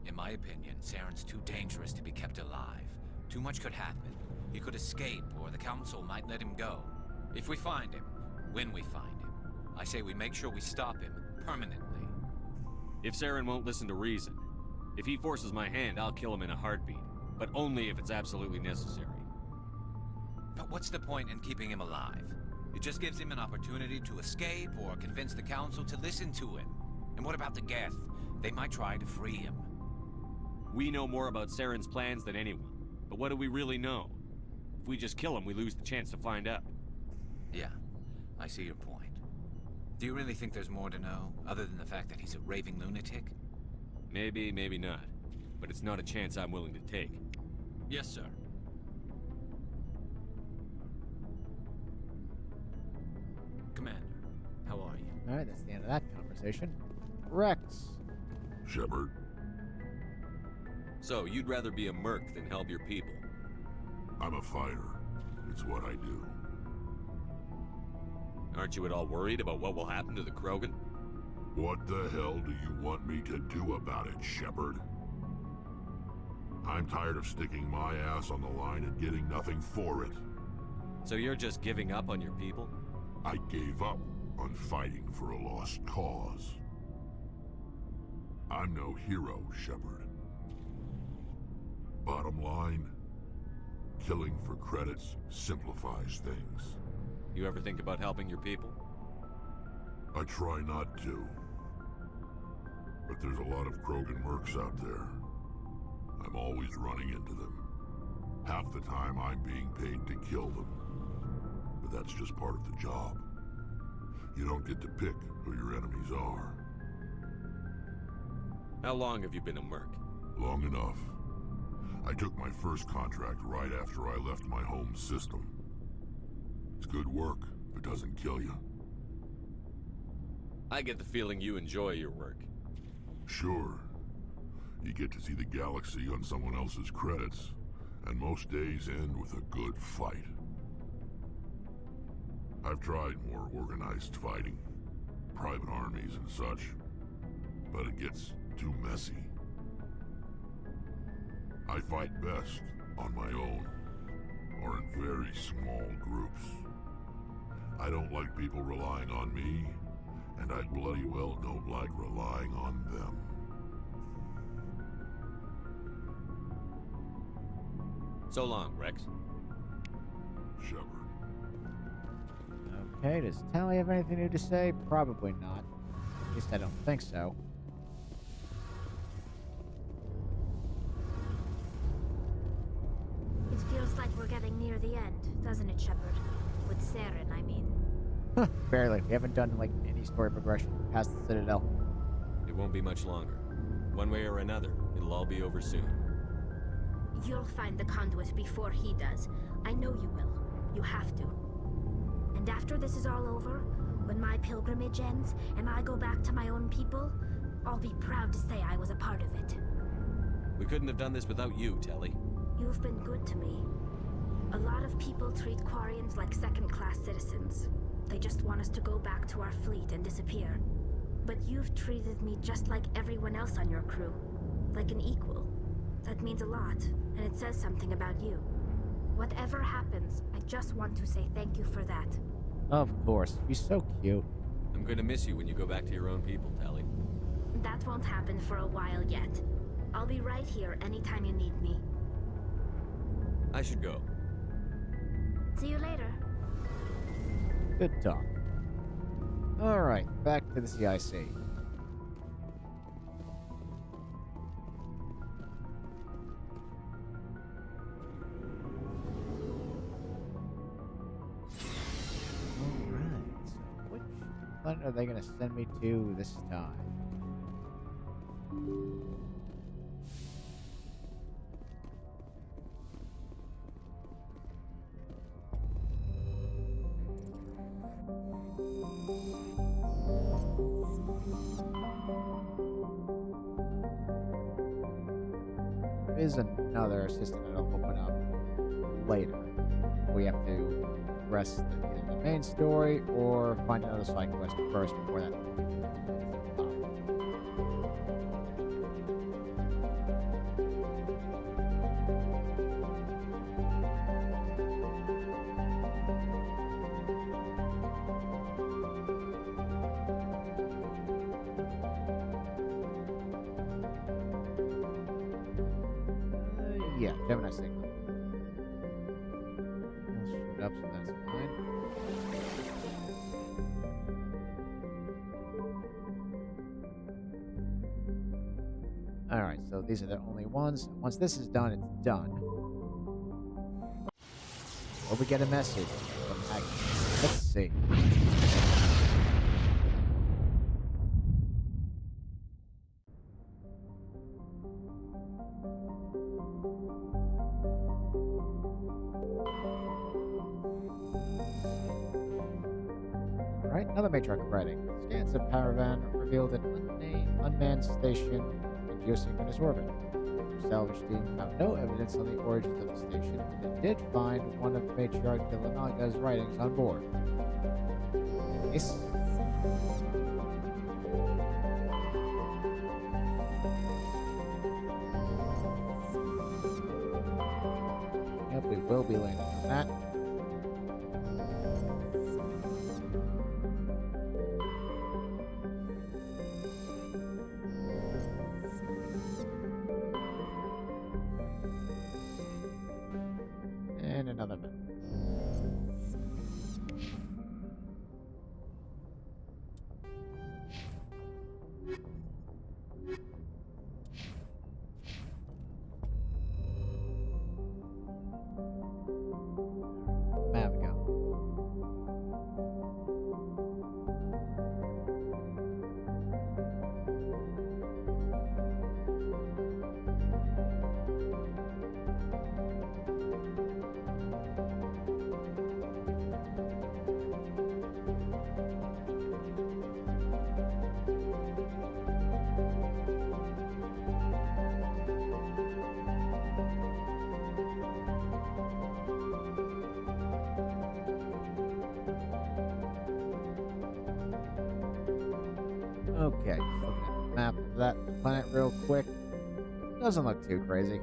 In my opinion, Saren's too dangerous to be kept alive. Too much could happen. He could escape, or the Council might let him go. If we find him, when we find him, I say we make sure we stop him permanently. If Saren won't listen to reason, if he forces my hand, I'll kill him in a heartbeat. But only if it's absolutely necessary. But what's the point in keeping him alive? It just gives him an opportunity to escape or convince the Council to listen to him. And what about the Geth? They might try to free him. We know more about Saren's plans than anyone. But what do we really know? If we just kill him, we lose the chance to find out. Yeah, I see your point. Do you really think there's more to know, other than the fact that he's a raving lunatic? Maybe, maybe not. But it's not a chance I'm willing to take. Yes, sir. Commander, how are you? Alright, that's the end of that conversation. Rex. Shepard, So, you'd rather be a merc than help your people? I'm a fighter. It's what I do. Aren't you at all worried about what will happen to the Krogan? What the hell do you want me to do about it, Shepard? I'm tired of sticking my ass on the line and getting nothing for it. So you're just giving up on your people? I gave up on fighting for a lost cause. I'm no hero, Shepard. Bottom line, killing for credits simplifies things. You ever think about helping your people? I try not to. But there's a lot of Krogan mercs out there. I'm always running into them. Half the time I'm being paid to kill them. But that's just part of the job. You don't get to pick who your enemies are. How long have you been a merc? Long enough. I took my first contract right after I left my home system. It's good work if it doesn't kill you. I get the feeling you enjoy your work. Sure. You get to see the galaxy on someone else's credits, and most days end with a good fight. I've tried more organized fighting, private armies and such, but it gets too messy. I fight best on my own, or in very small groups. I don't like people relying on me, and I bloody well don't like relying on them. So long, Rex. Shepard. Okay, does Tally have anything new to say? Probably not. At least I don't think so. It feels like we're getting near the end, doesn't it, Shepard? With Saren, I mean. Barely. We haven't done, like, any story progression past the Citadel. It won't be much longer. One way or another, it'll all be over soon. You'll find the conduit before he does. I know you will. You have to. And after this is all over, when my pilgrimage ends and I go back to my own people, I'll be proud to say I was a part of it. We couldn't have done this without you, Tally. You've been good to me. A lot of people treat Quarians like second-class citizens. They just want us to go back to our fleet and disappear. But you've treated me just like everyone else on your crew. Like an equal. That means a lot, and it says something about you. Whatever happens, I just want to say thank you for that. Of course. She's so cute. I'm going to miss you when you go back to your own people, Tally. That won't happen for a while yet. I'll be right here anytime you need me. I should go. See you later. Good talk. Alright, back to the CIC. Alright, so which planet are they going to send me to this time? There is another system that'll open up later. We have to rest either the main story or find another side quest first before that. Yeah, Gemini signal. I'll shoot up, so that's fine. Alright, so these are the only ones. Once this is done, it's done. Or we get a message from Agnes. Let's see. Alright, another matriarch writing. Scans of Paragon revealed an unmanned station in geosynchronous orbit. The salvage team found no evidence on the origins of the station, but did find one of Matriarch Killanaga's writings on board. Nice. Yep, we will be landing on that. And another map. Paragon. Okay, just looking at the map of that planet real quick. Doesn't look too crazy.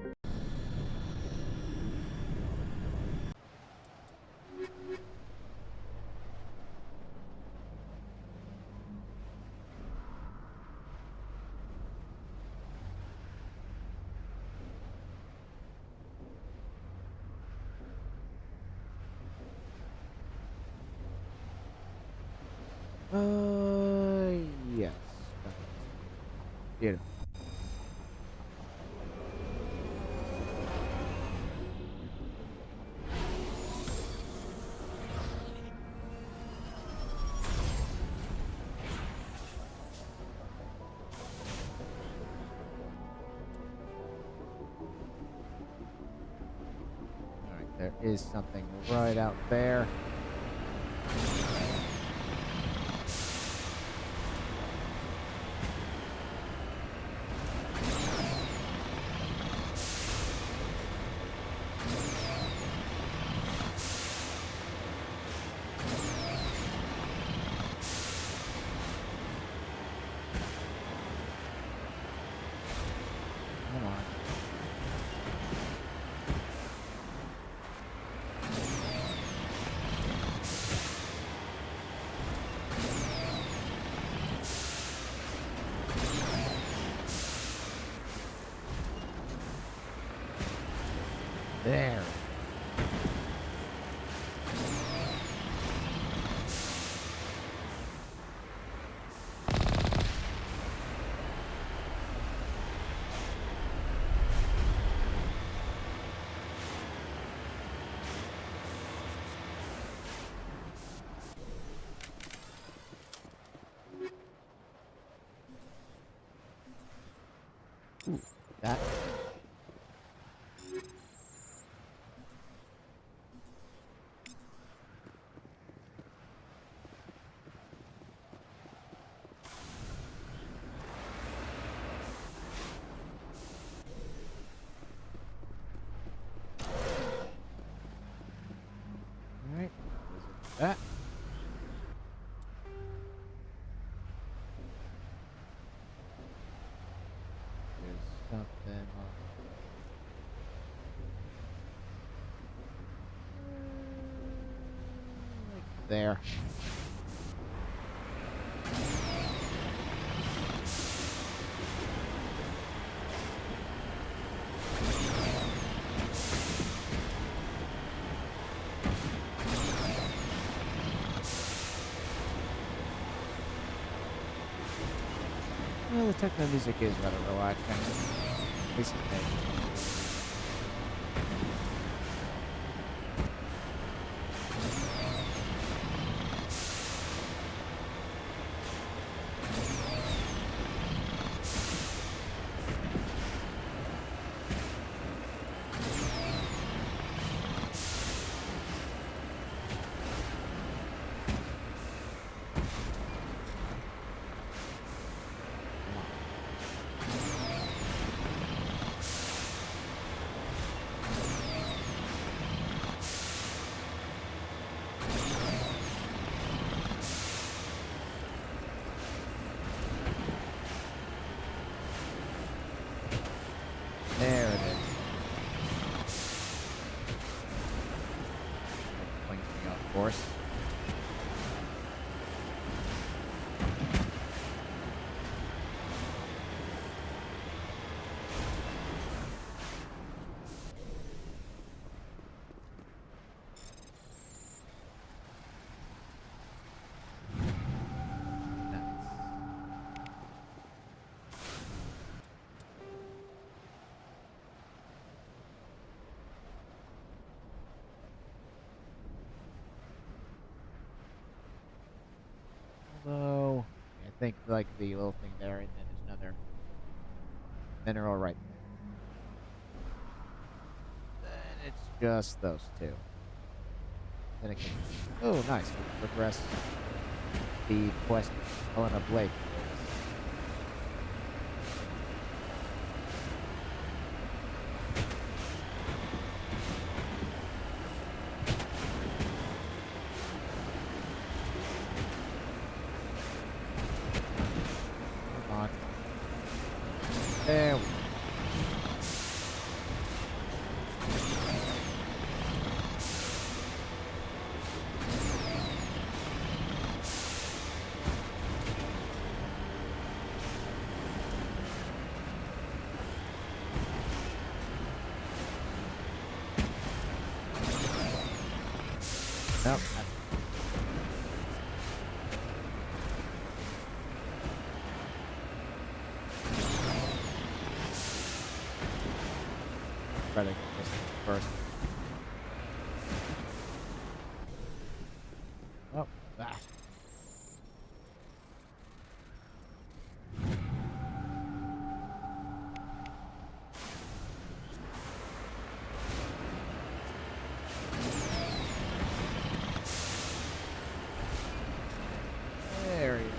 Yes. Beautiful. Alright, there is something right out there. Come on. There. Ooh, that. Alright, that. There's something like there. Well, the techno music is rather relaxing. At least for me. There it is. Blinks me, of course. Although, I think like the little thing there, and then there's another mineral right there. Then it's just those two. Then it can. Oh, nice. We progress the quest Helena Blake. Come on. There we go. Nope. first. Oh, that. There he is.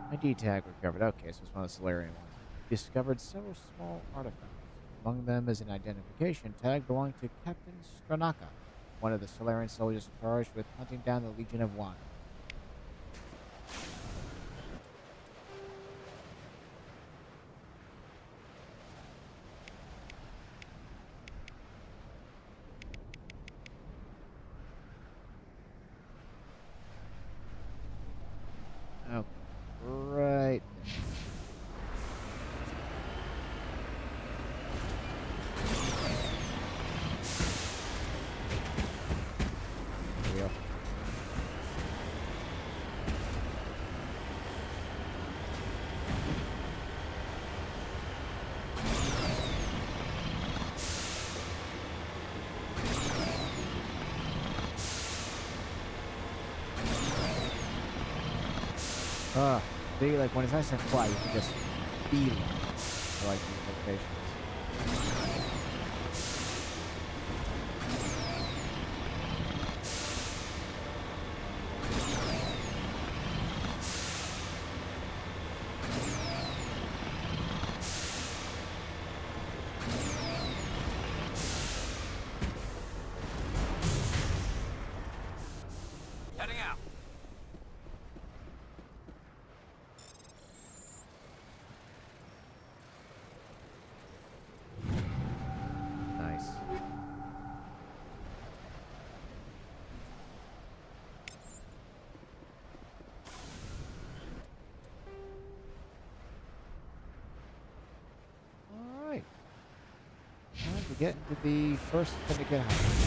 ID tag recovered. Okay, so it's one of the Solarian ones. Discovered several small artifacts. Among them is an identification tag belonging to Captain Stranaka, one of the Solarian soldiers charged with hunting down the Legion of One. Okay, right there. There we go. See, like when it's nice and quiet, you can just feel it. I like these locations. Heading out. Nice. All right. Time to get into the first syndicate house.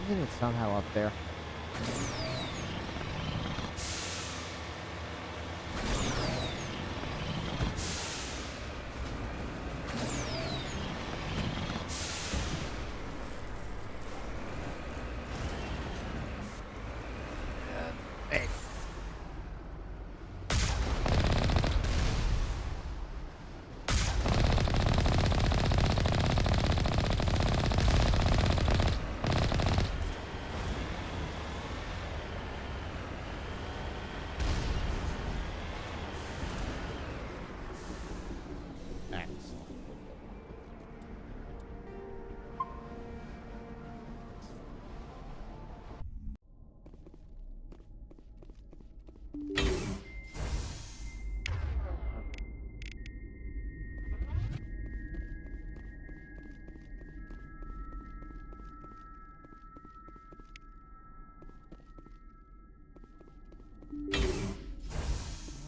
Isn't it somehow up there? Hey.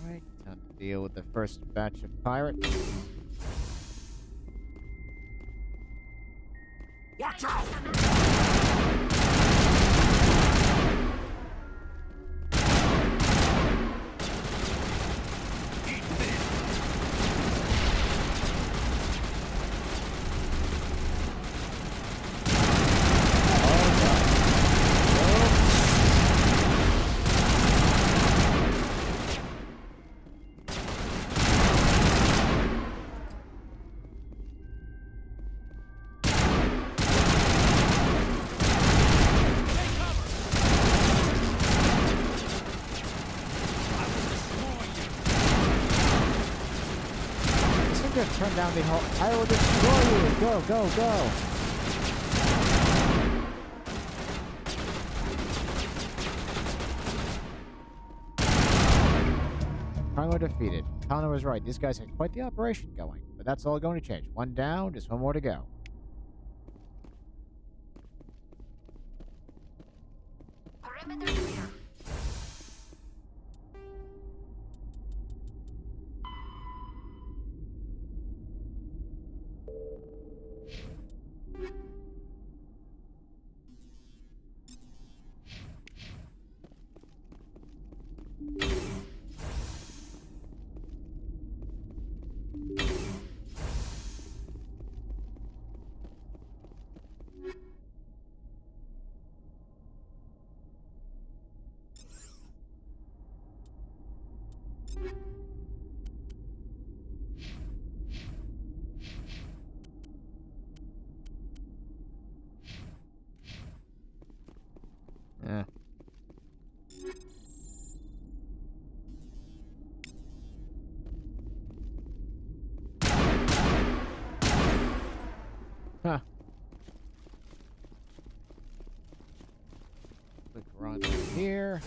Alright, time to deal with the first batch of pirates. Watch out! Turn down the whole. I will destroy you. Go, go, go. Paragon defeated. Connor was right. These guys had quite the operation going. But that's all going to change. One down, just one more to go. Perimeter clear. Yeah. Huh. Quick run here.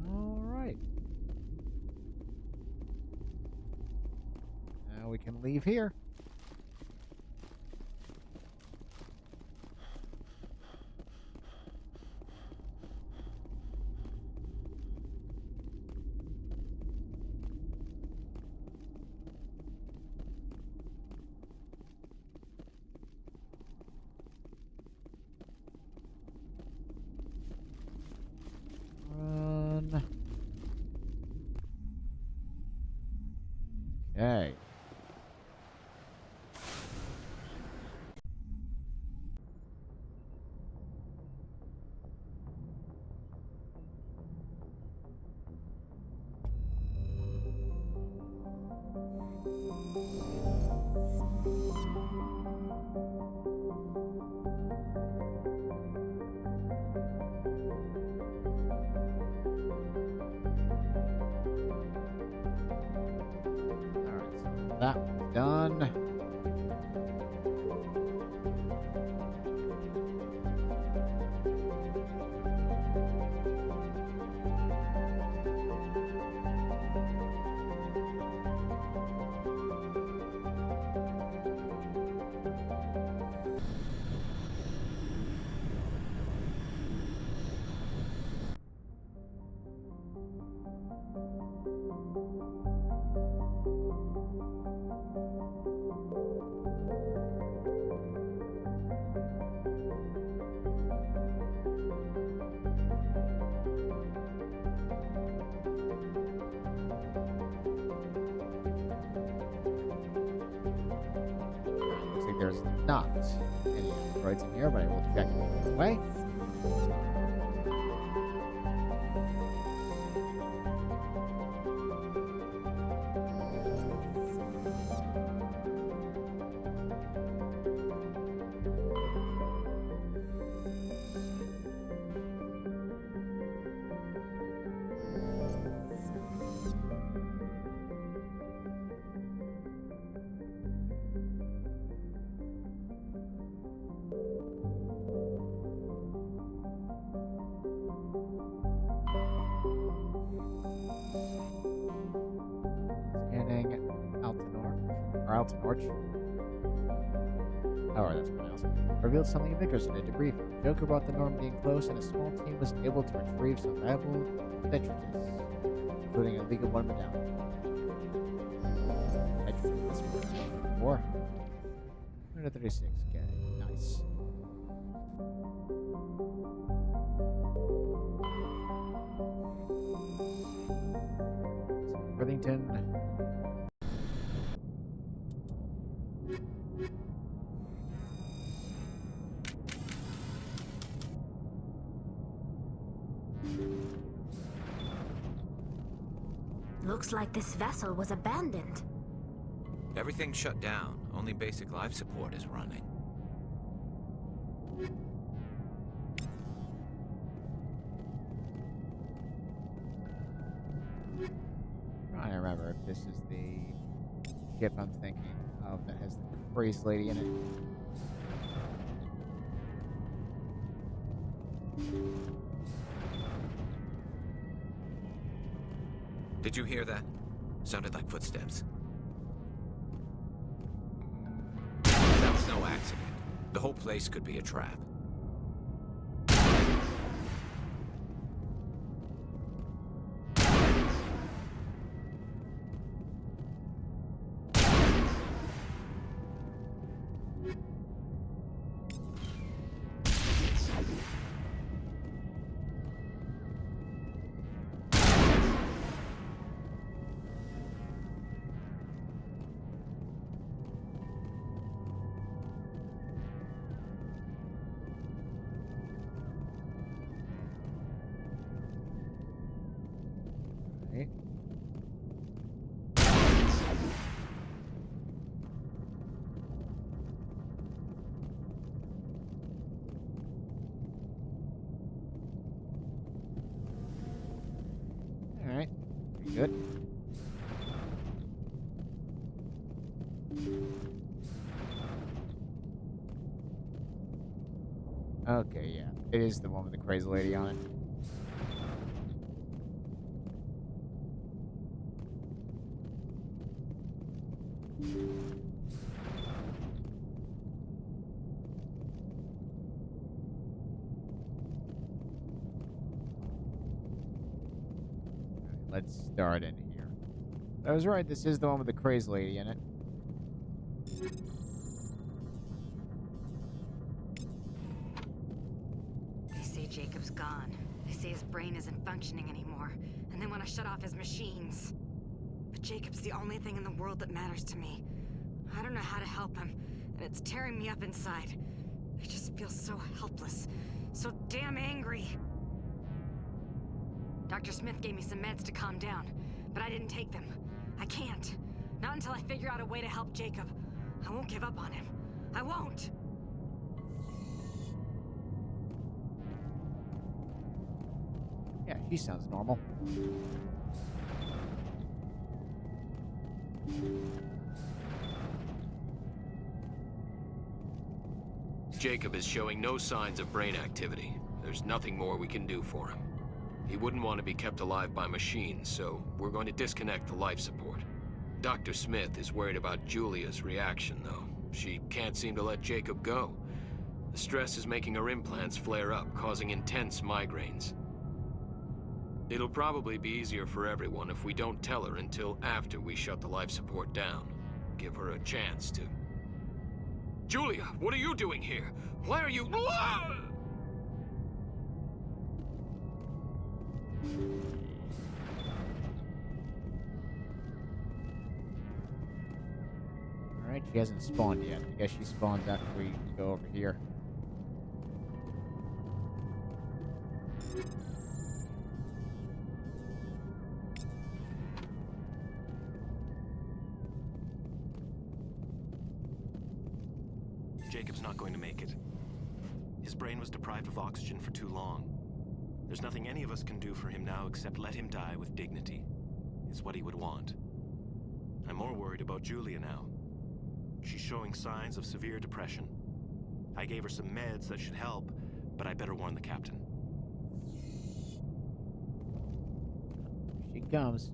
All right. Now we can leave here. Run. Okay. Alright, so that one's done. Looks like there's not any asteroids in here, but I will check it anyway. Scanning Altenort. Oh, that's pronounced. Revealed something of interest in a debris field. Joker brought the Normandy in close, and a small team was able to retrieve some valuable detritus, including a League of One medallion. Detritus for 136. Okay, nice. Worthington. Looks like this vessel was abandoned. Everything's shut down. Only basic life support is running. or if this is the ship I'm thinking of that has the crazy lady in it. Did you hear that? Sounded like footsteps. That was no accident. The whole place could be a trap. Right. All right. Pretty good. Okay, yeah. It is the one with the crazy lady on it. Let's start in here. I was right. This is the one with the crazy lady in it. They say Jacob's gone. They say his brain isn't functioning anymore, and they want to shut off his machines. But Jacob's the only thing in the world that matters to me. I don't know how to help him, and it's tearing me up inside. I just feel so helpless, so damn angry. Dr. Smith gave me some meds to calm down, but I didn't take them. I can't. Not until I figure out a way to help Jacob. I won't give up on him. I won't! Yeah, she sounds normal. Jacob is showing no signs of brain activity. There's nothing more we can do for him. He wouldn't want to be kept alive by machines, so we're going to disconnect the life support. Dr. Smith is worried about Julia's reaction, though. She can't seem to let Jacob go. The stress is making her implants flare up, causing intense migraines. It'll probably be easier for everyone if we don't tell her until after we shut the life support down. Give her a chance to... Julia, what are you doing here? Why are you... Alright, she hasn't spawned yet. I guess she spawns after we go over here. Jacob's not going to make it. His brain was deprived of oxygen for too long. There's nothing any of us can do for him now except let him die with dignity. It's what he would want. I'm more worried about Julia now. She's showing signs of severe depression. I gave her some meds that should help, but I better warn the captain. Here she comes.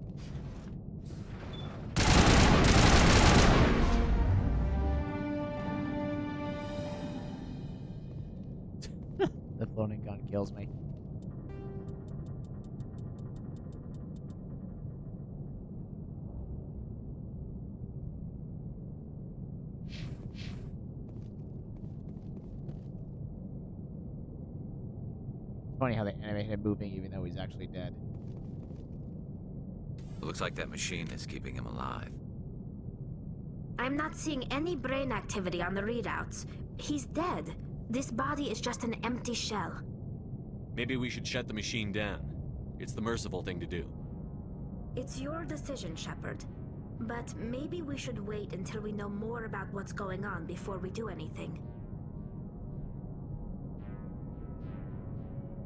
The floating gun kills me. Funny how they animated him moving even though he's actually dead. Looks like that machine is keeping him alive. I'm not seeing any brain activity on the readouts. He's dead. This body is just an empty shell. Maybe we should shut the machine down. It's the merciful thing to do. It's your decision, Shepard. But maybe we should wait until we know more about what's going on before we do anything.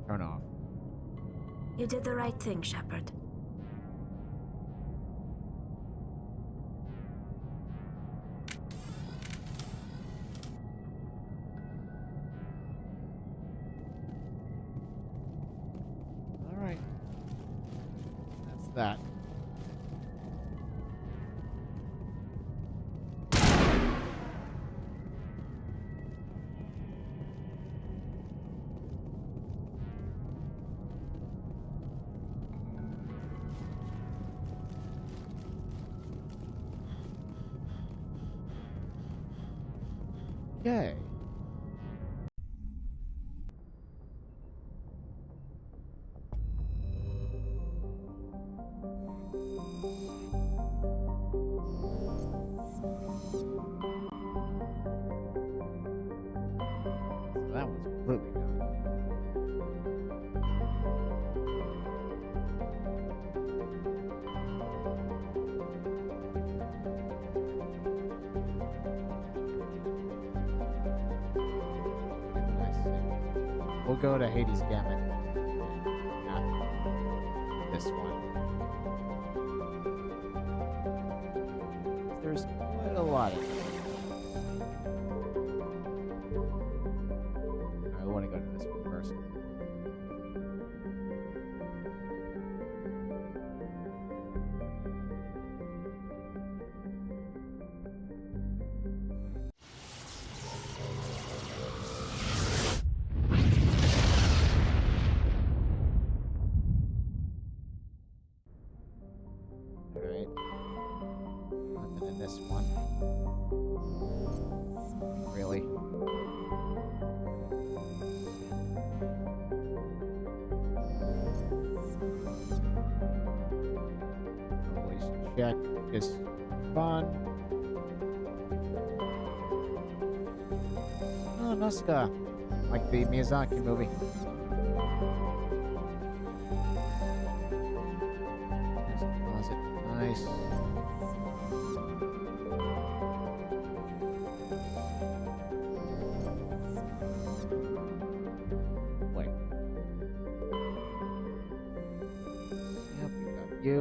Turn off. You did the right thing, Shepard. that? Okay. So that one's completely done. We'll go to Hades Gambit after this one. There's quite a lot of them. I want to go to this one first. Alright. Nothing in this one. Really? Always check. Just fun. Oh, Nazca. Like the Miyazaki movie. There's a closet. Nice. Wait. Yep, we got you.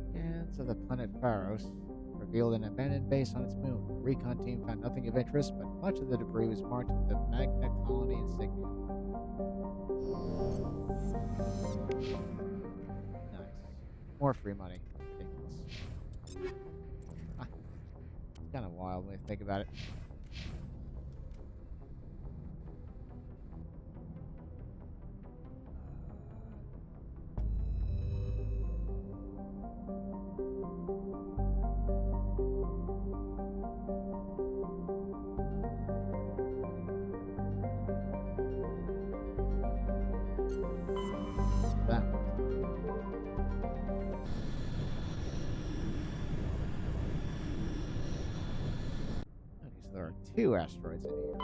Scans of the planet Pharos revealed an abandoned base on its moon. The recon team found nothing of interest, but much of the debris was marked with the Magna Colony insignia. Nice. More free money. Ridiculous. Ah, it's kind of wild when you think about it. That one. Okay, so there are 2 asteroids in here.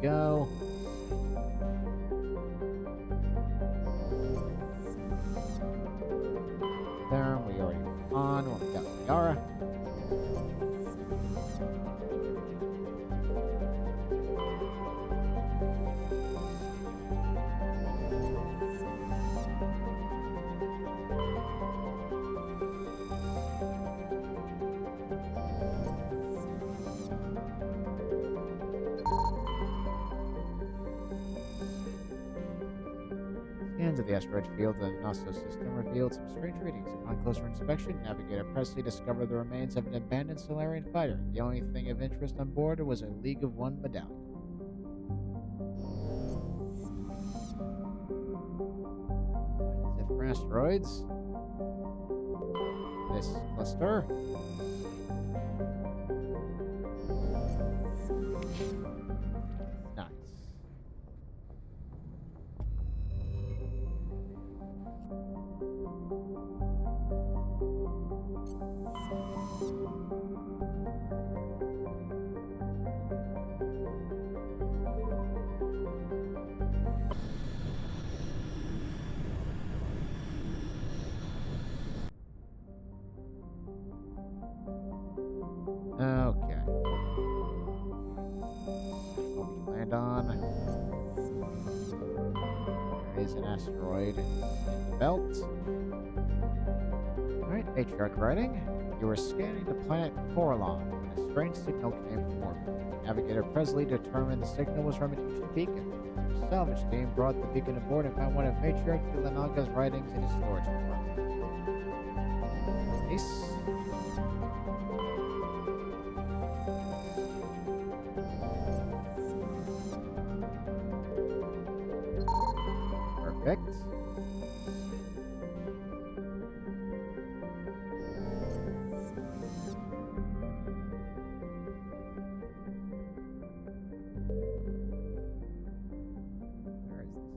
Go. There, we already went on when we got Yara. Scans of the asteroid field and the Nostos system revealed some strange readings. Upon closer inspection, Navigator Presley discovered the remains of an abandoned Solarian fighter. The only thing of interest on board was a League of One medallion. That's it for asteroids. This cluster. Nice. Okay. What we land on. There is an asteroid in the belt. Matriarch writing. You were scanning the planet Paragon when a strange signal came from orbit. Navigator Presley determined the signal was from an ancient beacon. Your salvage team brought the beacon aboard and found one of Matriarch Ilanaga's writings in his storage compartment. Nice. Perfect. Where is this?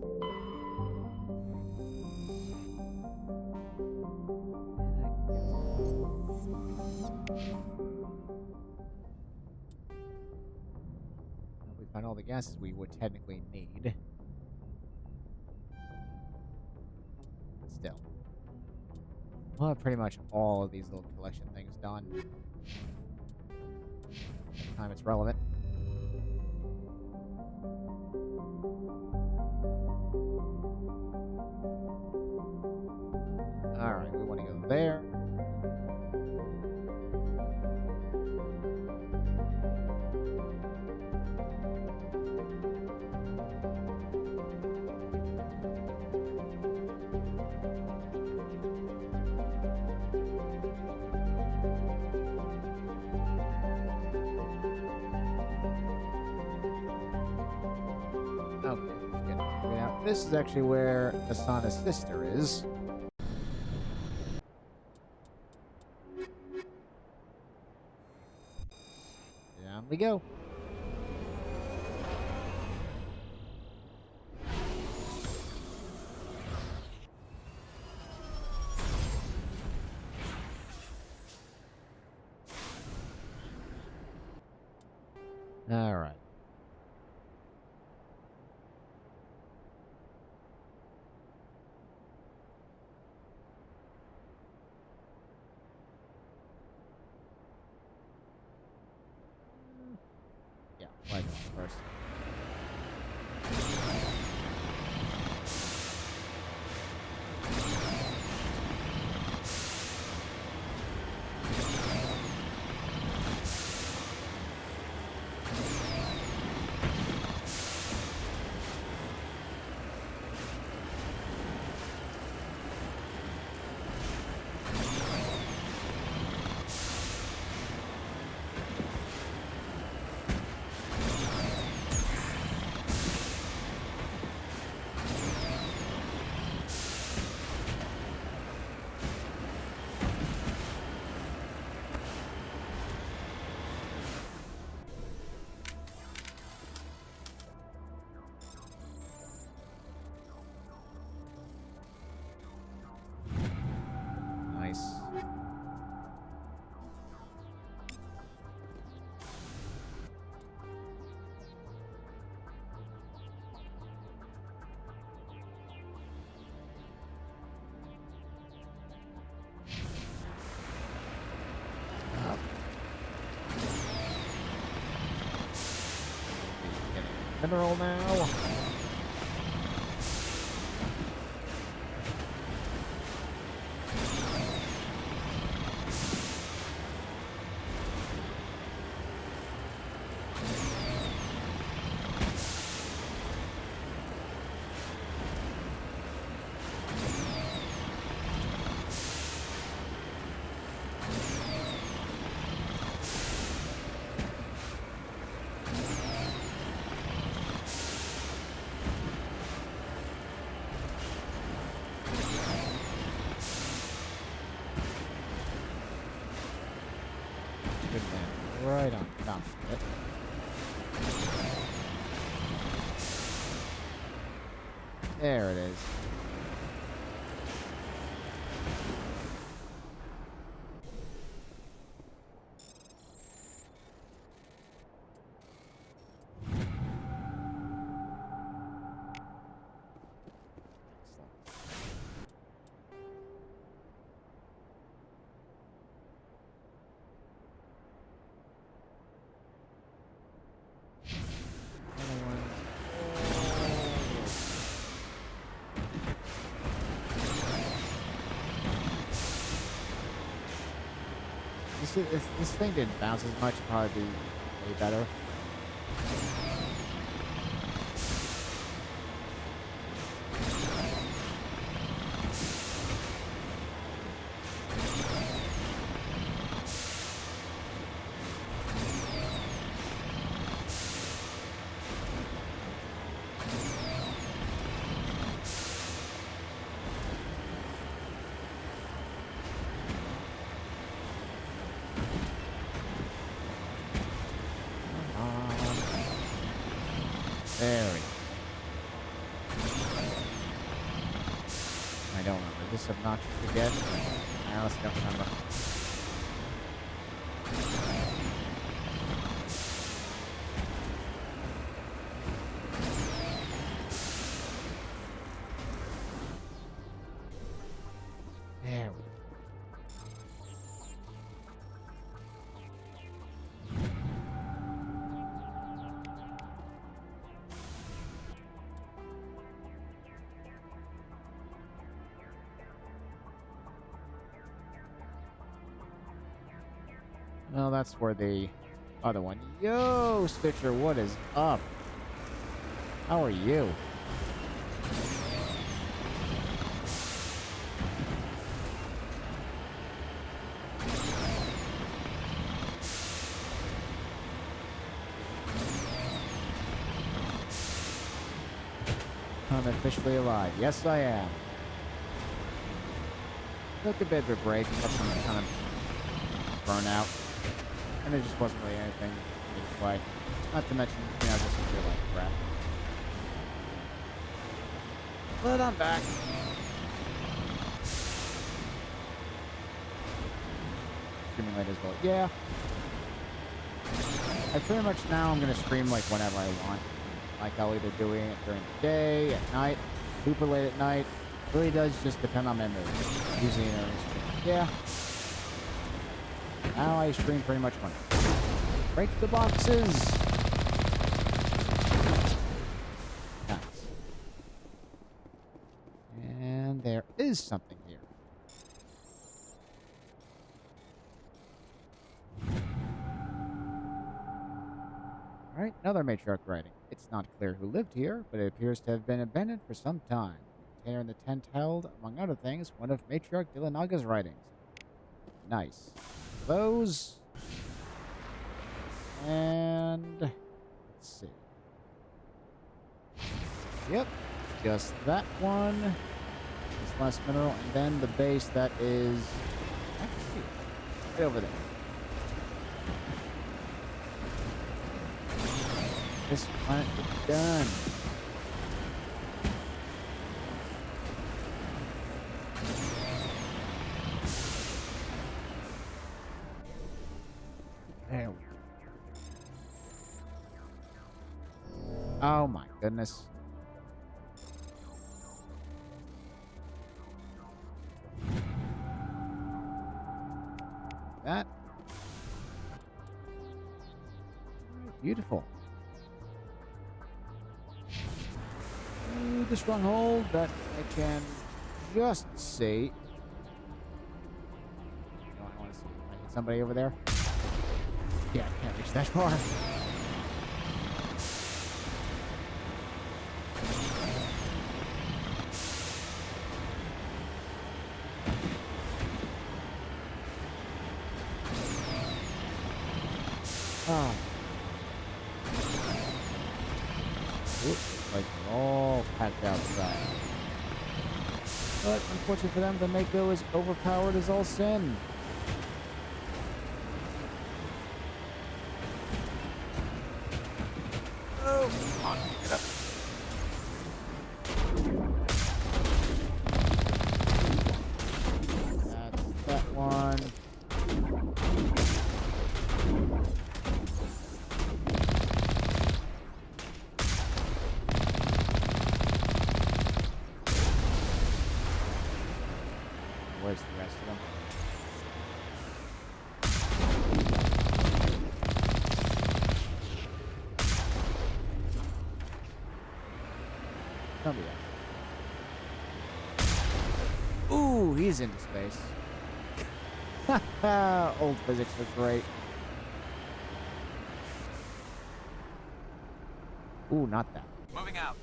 We found all the gases we would technically need. But still. We'll have pretty much all of these little collection things done. By the time it's relevant. Alright, we want to go there. Okay, let's get out. This is actually where Asana's sister is. Down we go. All right. Yeah, like first. Nice. Up. Getting mineral now. Good man. Right on top of it. There it is. if this thing didn't bounce as much, it'd probably be way better. There we go. I don't remember. This obnoxious again? I honestly don't remember. There we go. Well, that's where the other one. Yo, Stitcher, what is up? How are you? I'm officially alive. Yes, I am. Took a bit of a break. Had some kind of burnout. And there just wasn't really anything for me to play. Not to mention, you know, just feel like crap. But I'm back. Streaming late as well. Yeah. I pretty much now I'm gonna stream like whenever I want. Like I'll either do it during the day, at night, super late at night. It really does just depend on my mood. Usually in early stream. Yeah. Now I stream pretty much when. Break the boxes! Nice. And there is something here. Alright, another matriarch writing. It's not clear who lived here, but it appears to have been abandoned for some time. The container in the tent held, among other things, one of Matriarch Dillanaga's writings. Nice. Those. And let's see. Yep, just that one. This last mineral, and then the base that is actually right over there. This planet is done. There we go. Oh my goodness. That. Beautiful. The stronghold that I can just see. No, I want to see. Can I hit somebody over there? Yeah, I can't reach that far. Oh. Oops, like they're all packed outside. But unfortunately for them, the Mako is overpowered as all sin. Oh, come on, get up. That's that one. Where's the rest of them? Come here. Ooh, he's into space. Old physics are great. Ooh, not that. Moving out.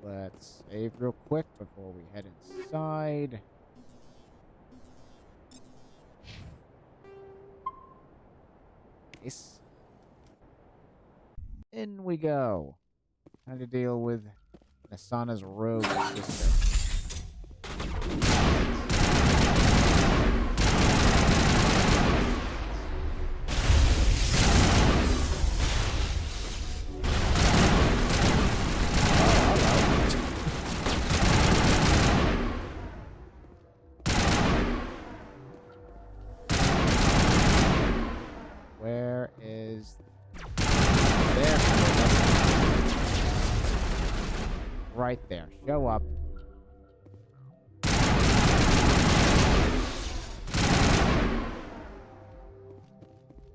Let's save real quick before we head inside. Nice. In we go. Time to deal with Nasana's rogue sister. Where is... There. Right there. Show up.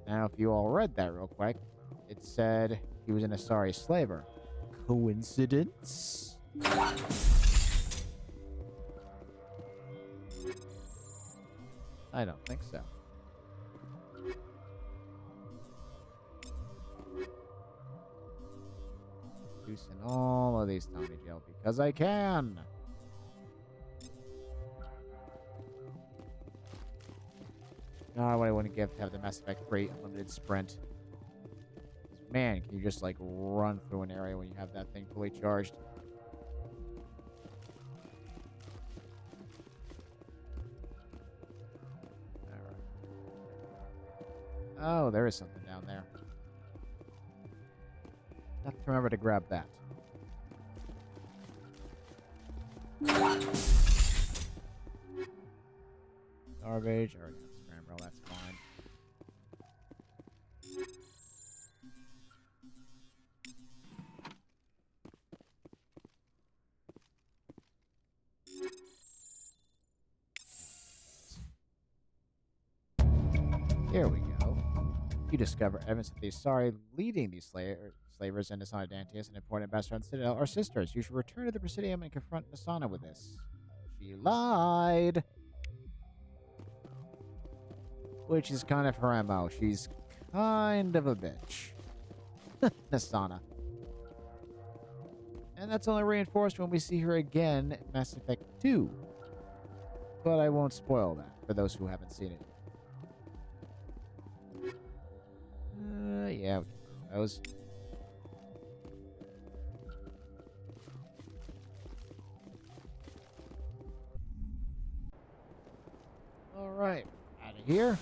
Now, if you all read that real quick, it said he was an Asari slaver. Coincidence? I don't think so. Loosen all of these Tommy Gel because I can. Not what I wouldn't give to have the Mass Effect 3 unlimited sprint. Man, can you just like run through an area when you have that thing fully charged? Alright. Oh, there is something down there. Have to remember to grab that. Garbage. I already have scramble. That's fine. Here we go. You discover evidence that the Asari leading these slavers and Nasana Dantius, an important ambassador on the Citadel, are sisters. You should return to the Presidium and confront Nasana with this. She lied! Which is kind of her MO. She's kind of a bitch. Nasana. And that's only reinforced when we see her again in Mass Effect 2. But I won't spoil that for those who haven't seen it. Yeah, we can do those. Alright, out of here.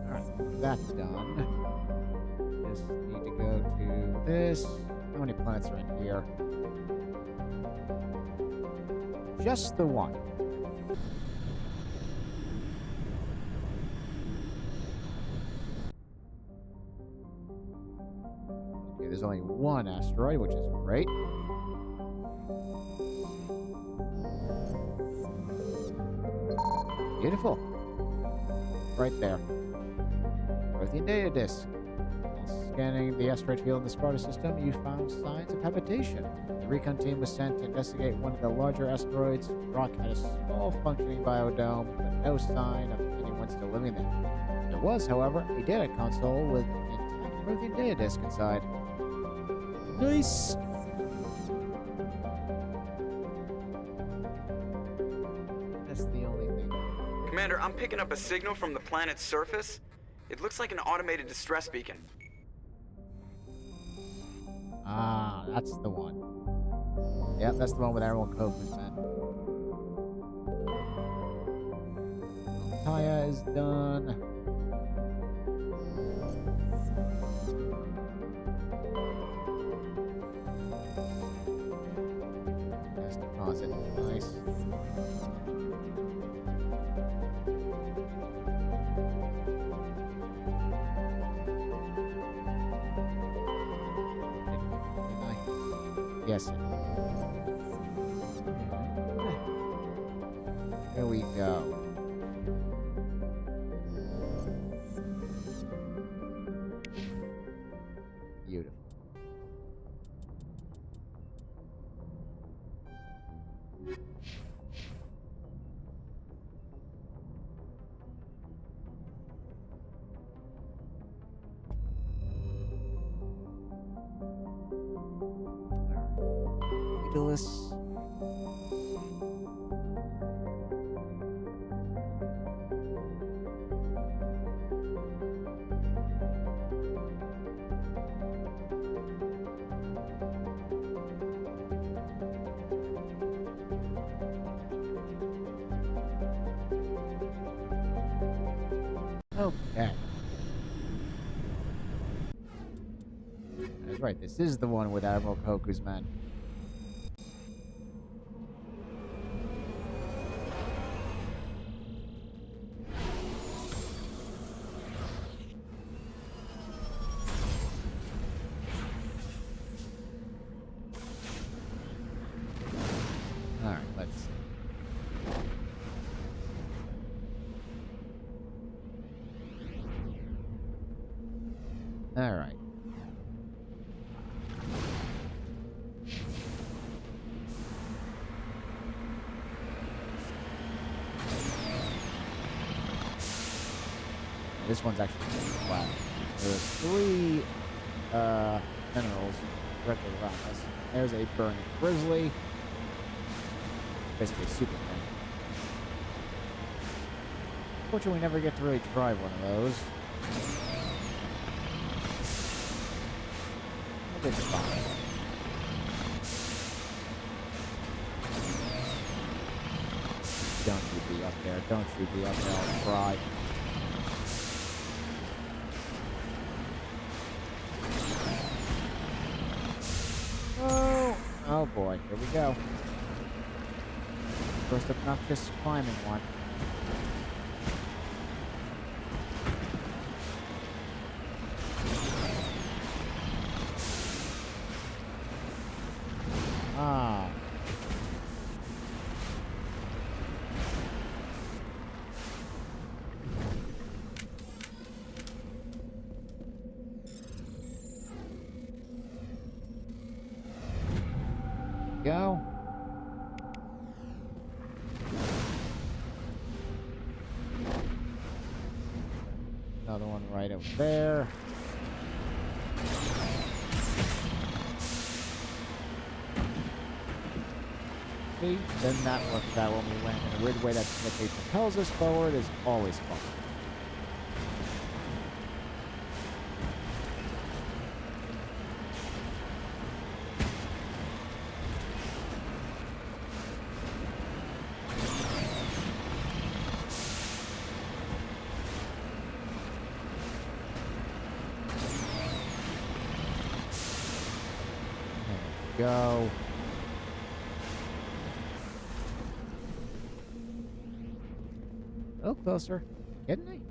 Alright, that's done. Just need to go to this. How many planets are in here? Just the one. Okay, there's only one asteroid, which is great. Beautiful. Right there. Protein data disk. While scanning the asteroid field in the Sparta system, you found signs of habitation. The recon team was sent to investigate one of the larger asteroids. Rock had a small functioning biodome, but no sign of anyone still living there. There was, however, a data console with an intact protein data disk inside. Nice! That's the only thing. Commander, I'm picking up a signal from the planet's surface. It looks like an automated distress beacon. Ah, that's the one. Yep, that's the one with everyone Cove was in. Kaya is done. Gas deposit, nice. Yes. Here we go. Beautiful. Ridiculous. Okay. That's right. This is the one with Admiral Koku's men. All right, let's see. All right. This one's actually flat. There's 3 minerals directly around us. There's a burning grizzly. Basically a super thing. Unfortunately, we never get to really try one of those. We'll get fine. Don't you be up there. Don't you be up there. I'll try. Oh boy, here we go. First obnoxious climbing one. Ah. Go. Another one right over there. See, then that works out when we land in a weird way that propels us forward is always fun. Go. Oh, closer. Kidding me?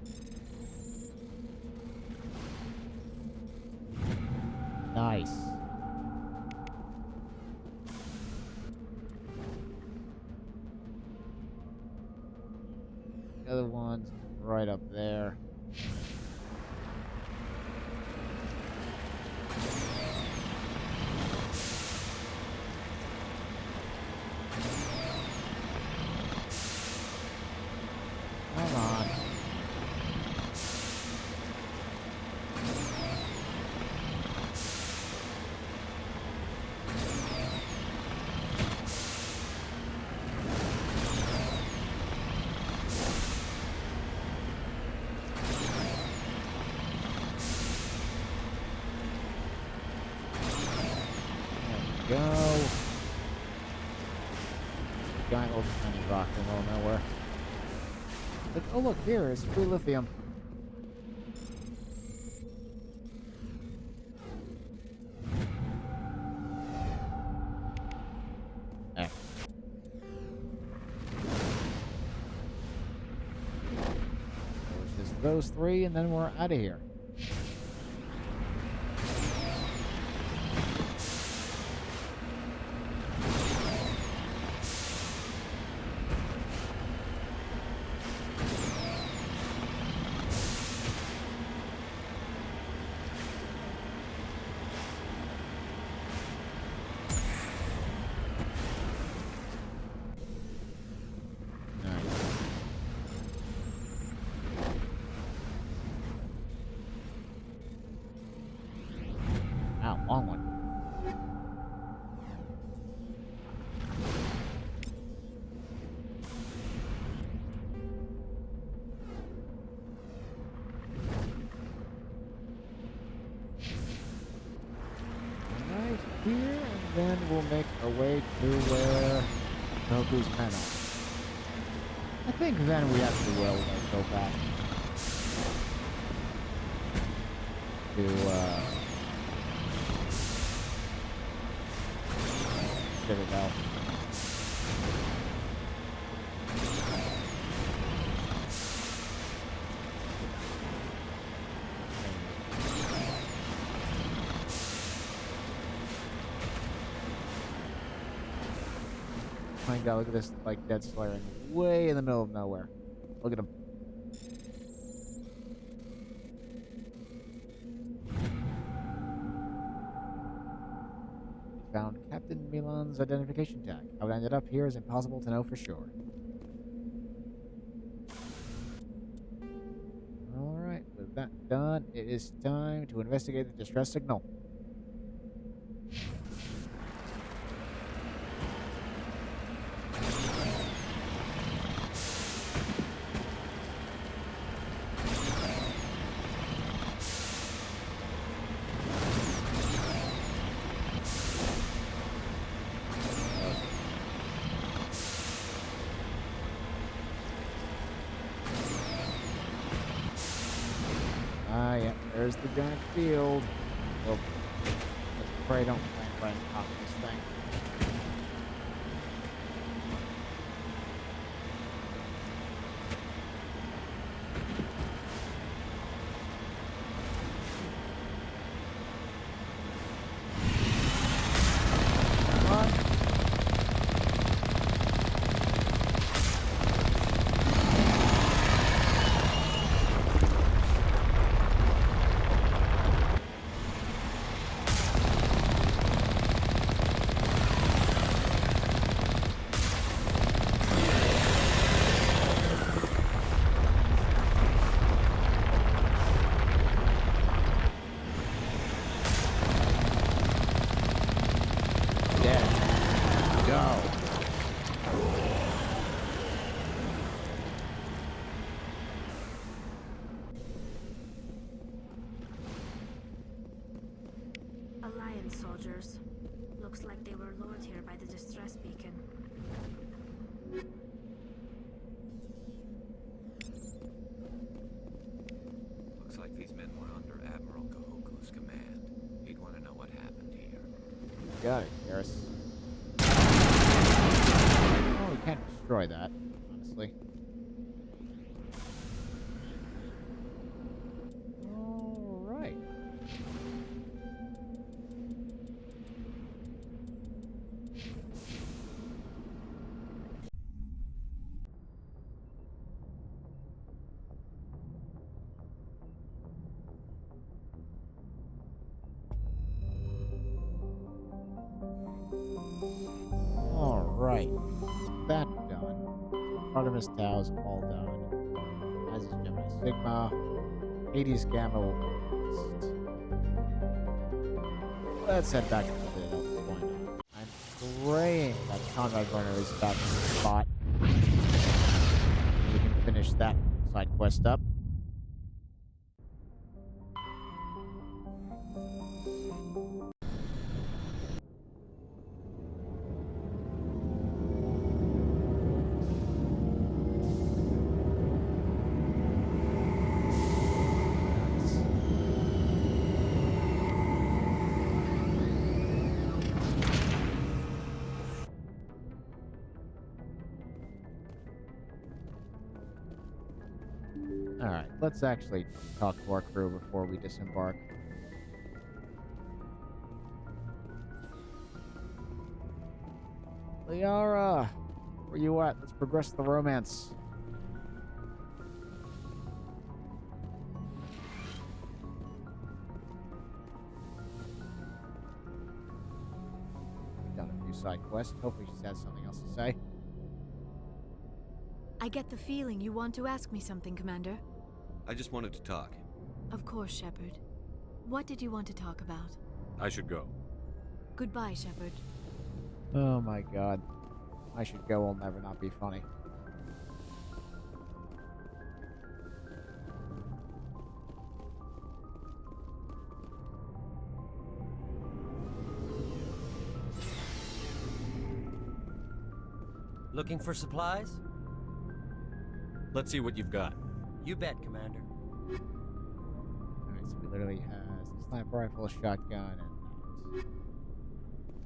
Nice. The other one's right up there. Come on. There we go. Giant old tiny rock in the middle of nowhere. Like, oh look, here is free lithium. Eh. There's just those 3, and then we're out of here. here, and then we'll make our way to where Goku's men are. I think then we actually will go back to Citadel. My God, look at this, like, dead slayer way in the middle of nowhere. Look at him. We found Captain Milan's identification tag. How it ended up here is impossible to know for sure. Alright, with that done, it is time to investigate the distress signal. Ah, yeah, there's the giant field. Well, let's pray don't land right on top of this thing. Come on. Alliance soldiers. Looks like they were lured here by the distress beacon. Looks like these men were under Admiral Kahoku's command. He'd want to know what happened here. Got it, Garrus. Oh, we can't destroy that, honestly. Alright. Alright. That done. Artemis Tau's all done. As is Gemini Sigma. Hades Gamma will be released. Let's head back to the Citadel. Why not? I'm praying that Conrad Burner is back in the spot. We can finish that side quest up. Alright, let's actually talk to our crew before we disembark. Liara, where you at? Let's progress the romance. We've done a few side quests. Hopefully she's had something else to say. I get the feeling you want to ask me something, Commander. I just wanted to talk. Of course, Shepard. What did you want to talk about? I should go. Goodbye, Shepard. Oh my God. I should go will never not be funny. Looking for supplies? Let's see what you've got. You bet, Commander. Alright, so he literally has a sniper rifle, a shotgun, and that.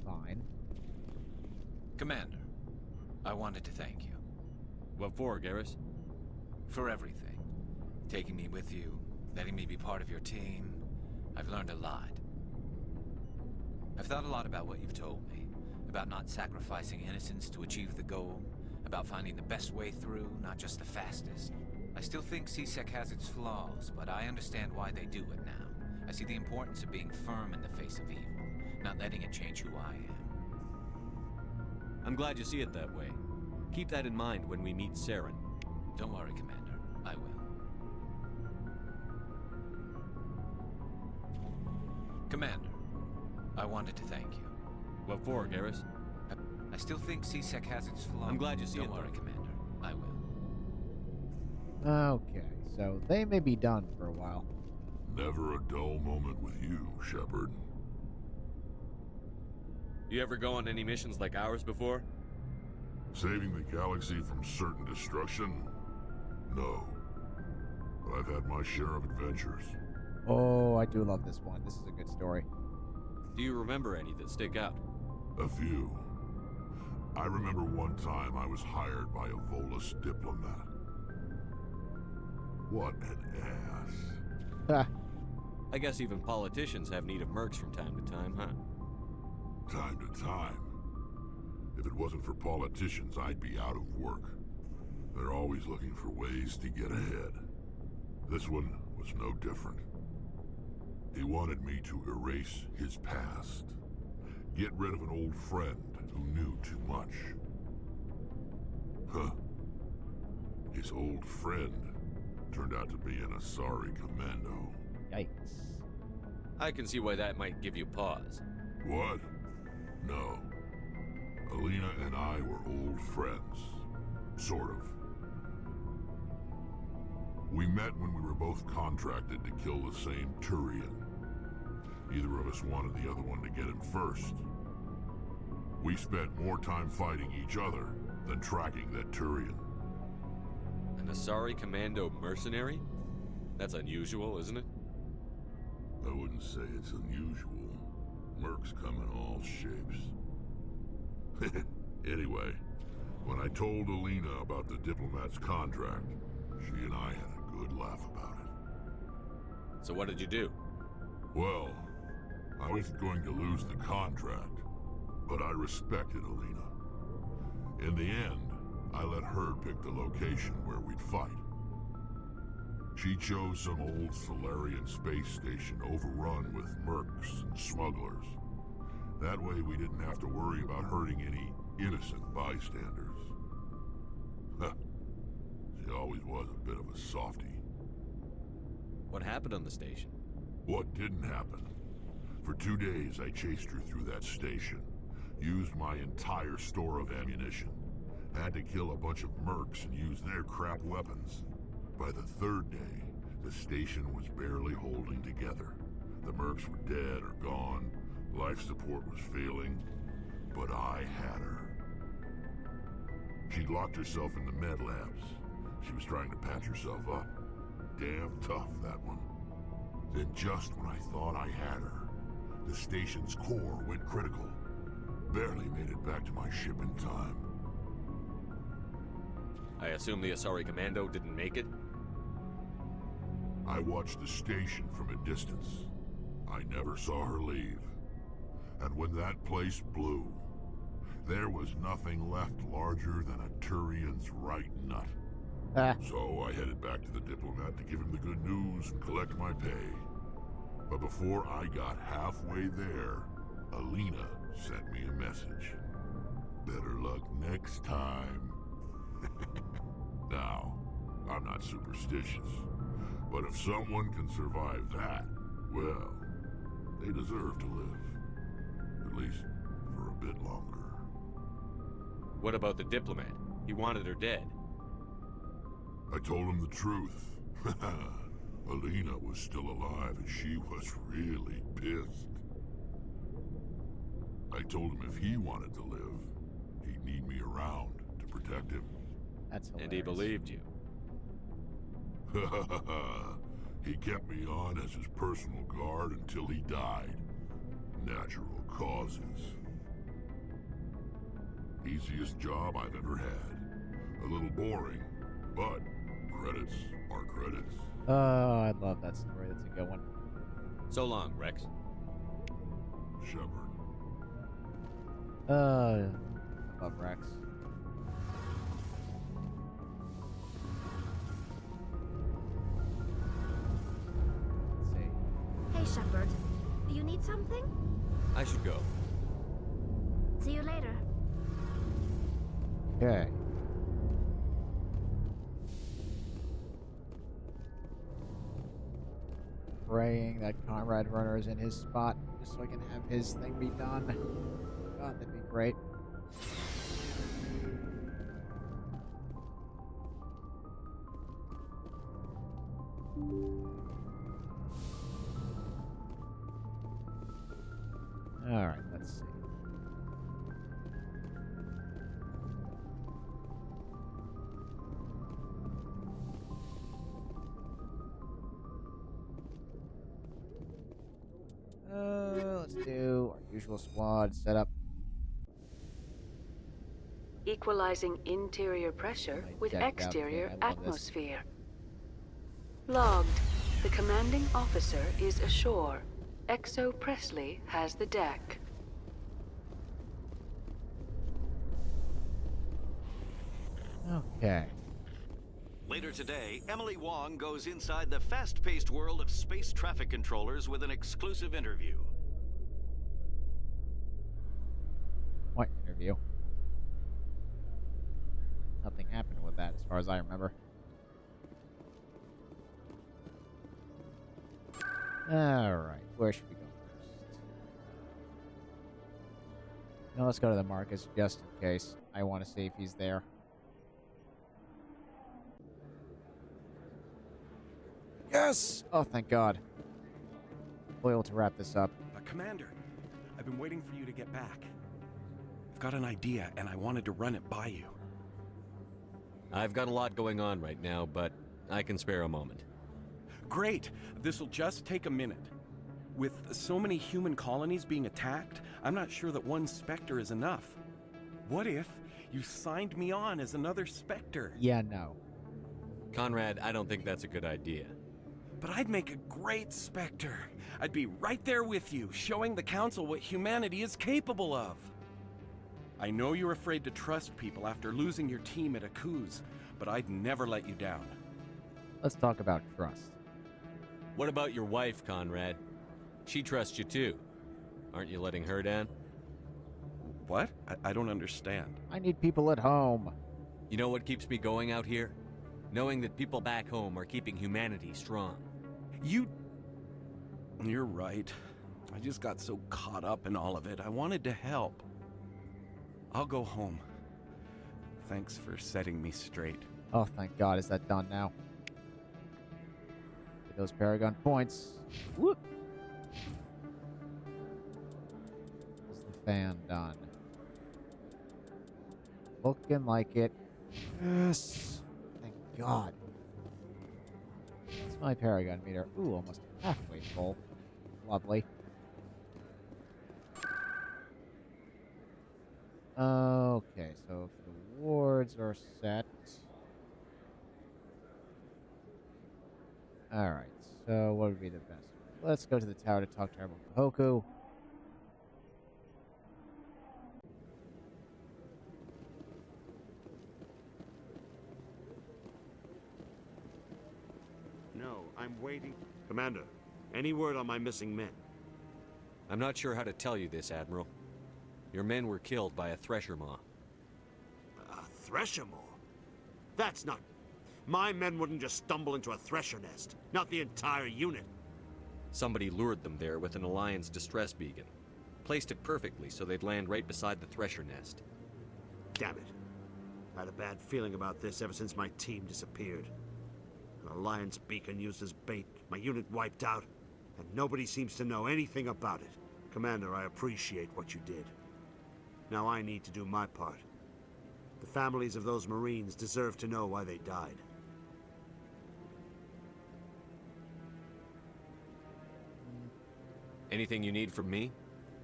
Fine. Commander, I wanted to thank you. What for, Garrus? For everything. Taking me with you, letting me be part of your team. I've learned a lot. I've thought a lot about what you've told me. About not sacrificing innocence to achieve the goal. About finding the best way through, not just the fastest. I still think CSEC has its flaws, but I understand why they do it now. I see the importance of being firm in the face of evil, not letting it change who I am. I'm glad you see it that way. Keep that in mind when we meet Saren. Don't worry, Commander. I will. Commander, I wanted to thank you. What for, Garrus? I still think CSEC has its flaws. I'm glad you see it. Don't worry, Commander. I will. Okay, so they may be done for a while. Never a dull moment with you, Shepard. You ever go on any missions like ours before? Saving the galaxy from certain destruction? No. But I've had my share of adventures. Oh, I do love this one. This is a good story. Do you remember any that stick out? A few. I remember one time I was hired by a Volus diplomat. What an ass. I guess even politicians have need of mercs from time to time, huh? Time to time. If it wasn't for politicians, I'd be out of work. They're always looking for ways to get ahead. This one was no different. He wanted me to erase his past. Get rid of an old friend who knew too much. Huh. His old friend turned out to be an Asari commando. Yikes. I can see why that might give you pause. What? No. Alina and I were old friends. Sort of. We met when we were both contracted to kill the same Turian. Neither of us wanted the other one to get him first. We spent more time fighting each other than tracking that Turian. An Asari commando mercenary? That's unusual, isn't it? I wouldn't say it's unusual. Mercs come in all shapes. Anyway, when I told Alina about the diplomat's contract, she and I had a good laugh about it. So what did you do? Well, I wasn't going to lose the contract, but I respected Alina. In the end, I let her pick the location where we'd fight. She chose some old Solarian space station overrun with mercs and smugglers. That way we didn't have to worry about hurting any innocent bystanders. She always was a bit of a softie. What happened on the station? What didn't happen? For 2 days I chased her through that station. Used my entire store of ammunition. Had to kill a bunch of mercs and use their crap weapons. By the 3rd day, the station was barely holding together. The mercs were dead or gone. Life support was failing. But I had her. She'd locked herself in the med labs. She was trying to patch herself up. Damn tough, that one. Then just when I thought I had her, the station's core went critical. Barely made it back to my ship in time. I assume the Asari commando didn't make it? I watched the station from a distance. I never saw her leave. And when that place blew, there was nothing left larger than a Turian's right nut. So I headed back to the diplomat to give him the good news and collect my pay. But before I got halfway there, Alina sent me a message. Better luck next time. Now, I'm not superstitious, but if someone can survive that, well, they deserve to live. At least for a bit longer. What about the diplomat? He wanted her dead. I told him the truth. Alina was still alive and she was really pissed. I told him if he wanted to live, he'd need me around to protect him. That's hilarious. And he believed you. He kept me on as his personal guard until he died. Natural causes. Easiest job I've ever had. A little boring, but credits are credits. Oh, I love that story. That's a good one. So long, Rex. Shepard. I love Rex. Let's see. Hey, Shepard. You need something? I should go. See you later. Okay. Praying that Conrad Runner is in his spot just so I can have his thing be done. God, that'd be great. All right, let's see. Let's do our usual squad setup. Equalizing interior pressure with checked out, exterior okay, I love this. atmosphere. Logged. The commanding officer is ashore. Exo Presley has the deck. Okay. Later today, Emily Wong goes inside the fast-paced world of space traffic controllers with an exclusive interview. What interview? Nothing happened with that as far as I remember. Alright, where should we go first? No, let's go to the Marcus just in case. I want to see if he's there. Yes! Oh, thank God. We're able to wrap this up. Commander, I've been waiting for you to get back. I've got an idea, and I wanted to run it by you. I've got a lot going on right now, but I can spare a moment. Great! This'll just take a minute. With so many human colonies being attacked, I'm not sure that one Spectre is enough. What if you signed me on as another Spectre? Yeah, no. Conrad, I don't think that's a good idea. But I'd make a great Spectre. I'd be right there with you, showing the Council what humanity is capable of. I know you're afraid to trust people after losing your team at Akuz, but I'd never let you down. Let's talk about trust. What about your wife, Conrad? She trusts you too. Aren't you letting her down? What? I don't understand. I need people at home. You know what keeps me going out here? Knowing that people back home are keeping humanity strong. You're right. I just got so caught up in all of it. I wanted to help. I'll go home. Thanks for setting me straight. Oh, thank God. Is that done now? Get those Paragon points. Whoop. Is the fan done? Looking like it. Yes. Thank God. That's my Paragon meter. Ooh, almost halfway full. Lovely. Okay, so if the wards are set. Alright, so what would be the best? Let's go to the tower to talk to Admiral Hoku. No, I'm waiting. Commander, any word on my missing men? I'm not sure how to tell you this, Admiral. Your men were killed by a Thresher Maw. A Thresher Maw? That's not... My men wouldn't just stumble into a Thresher nest. Not the entire unit. Somebody lured them there with an Alliance distress beacon. Placed it perfectly so they'd land right beside the Thresher nest. Damn it. I had a bad feeling about this ever since my team disappeared. An Alliance beacon used as bait, my unit wiped out, and nobody seems to know anything about it. Commander, I appreciate what you did. Now I need to do my part. The families of those Marines deserve to know why they died. Anything you need from me?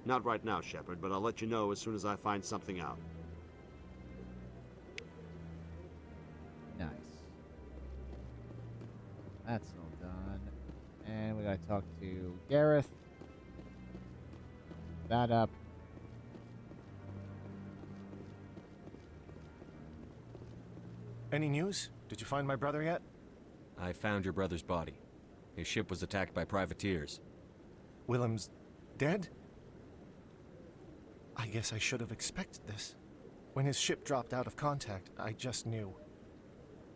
Not right now, Shepard, but I'll let you know as soon as I find something out. Nice. That's all done. And we gotta talk to Gareth. That up. Any news? Did you find my brother yet? I found your brother's body. His ship was attacked by privateers. Willem's dead? I guess I should have expected this. When his ship dropped out of contact, I just knew.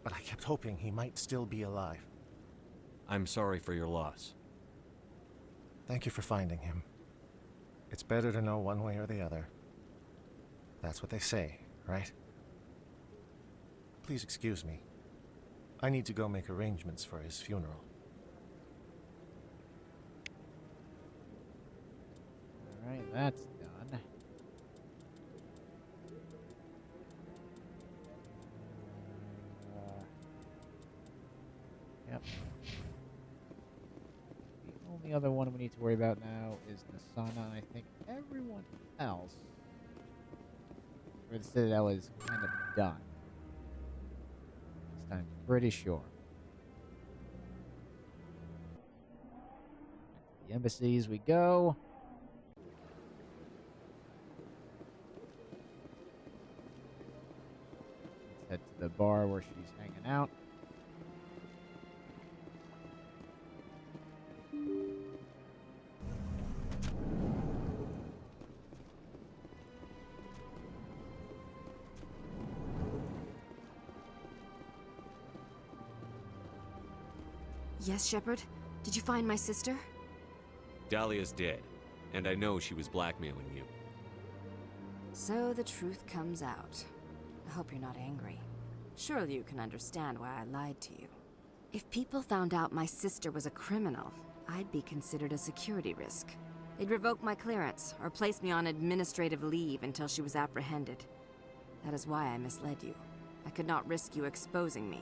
But I kept hoping he might still be alive. I'm sorry for your loss. Thank you for finding him. It's better to know one way or the other. That's what they say, right? Please excuse me. I need to go make arrangements for his funeral. Alright, that's done. Yep. The only other one we need to worry about now is Nasana, and I think everyone else for the Citadel is kind of done. This time, I'm pretty sure. Back to the embassies we go. Let's head to the bar where she's hanging out. Yes, Shepard? Did you find my sister? Dahlia's dead, and I know she was blackmailing you. So the truth comes out. I hope you're not angry. Surely you can understand why I lied to you. If people found out my sister was a criminal, I'd be considered a security risk. They'd revoke my clearance, or place me on administrative leave until she was apprehended. That is why I misled you. I could not risk you exposing me.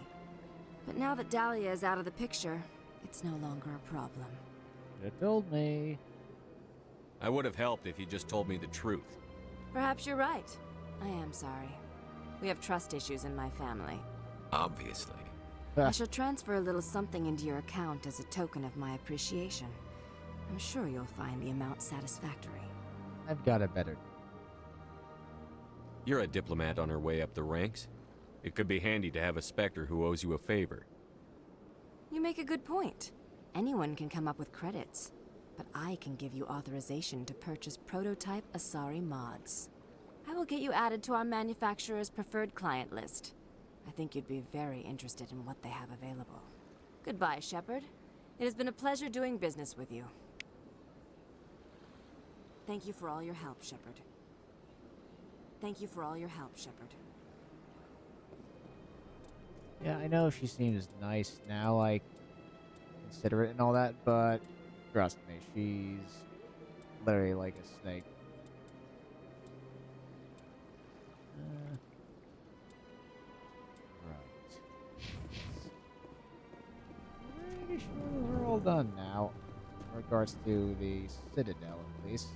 But now that Dahlia is out of the picture, it's no longer a problem. You told me. I would have helped if you just told me the truth. Perhaps you're right. I am sorry. We have trust issues in my family. Obviously. I shall transfer a little something into your account as a token of my appreciation. I'm sure you'll find the amount satisfactory. I've got a better. You're a diplomat on her way up the ranks. It could be handy to have a Spectre who owes you a favor. You make a good point. Anyone can come up with credits, but I can give you authorization to purchase prototype Asari mods. I will get you added to our manufacturer's preferred client list. I think you'd be very interested in what they have available. Goodbye, Shepard. It has been a pleasure doing business with you. Thank you for all your help, Shepard. Thank you for all your help, Shepard. Yeah, I know she seems nice now, like, considerate and all that, but trust me, she's literally like a snake. Right. Pretty sure we're all done now, in regards to the Citadel, at least.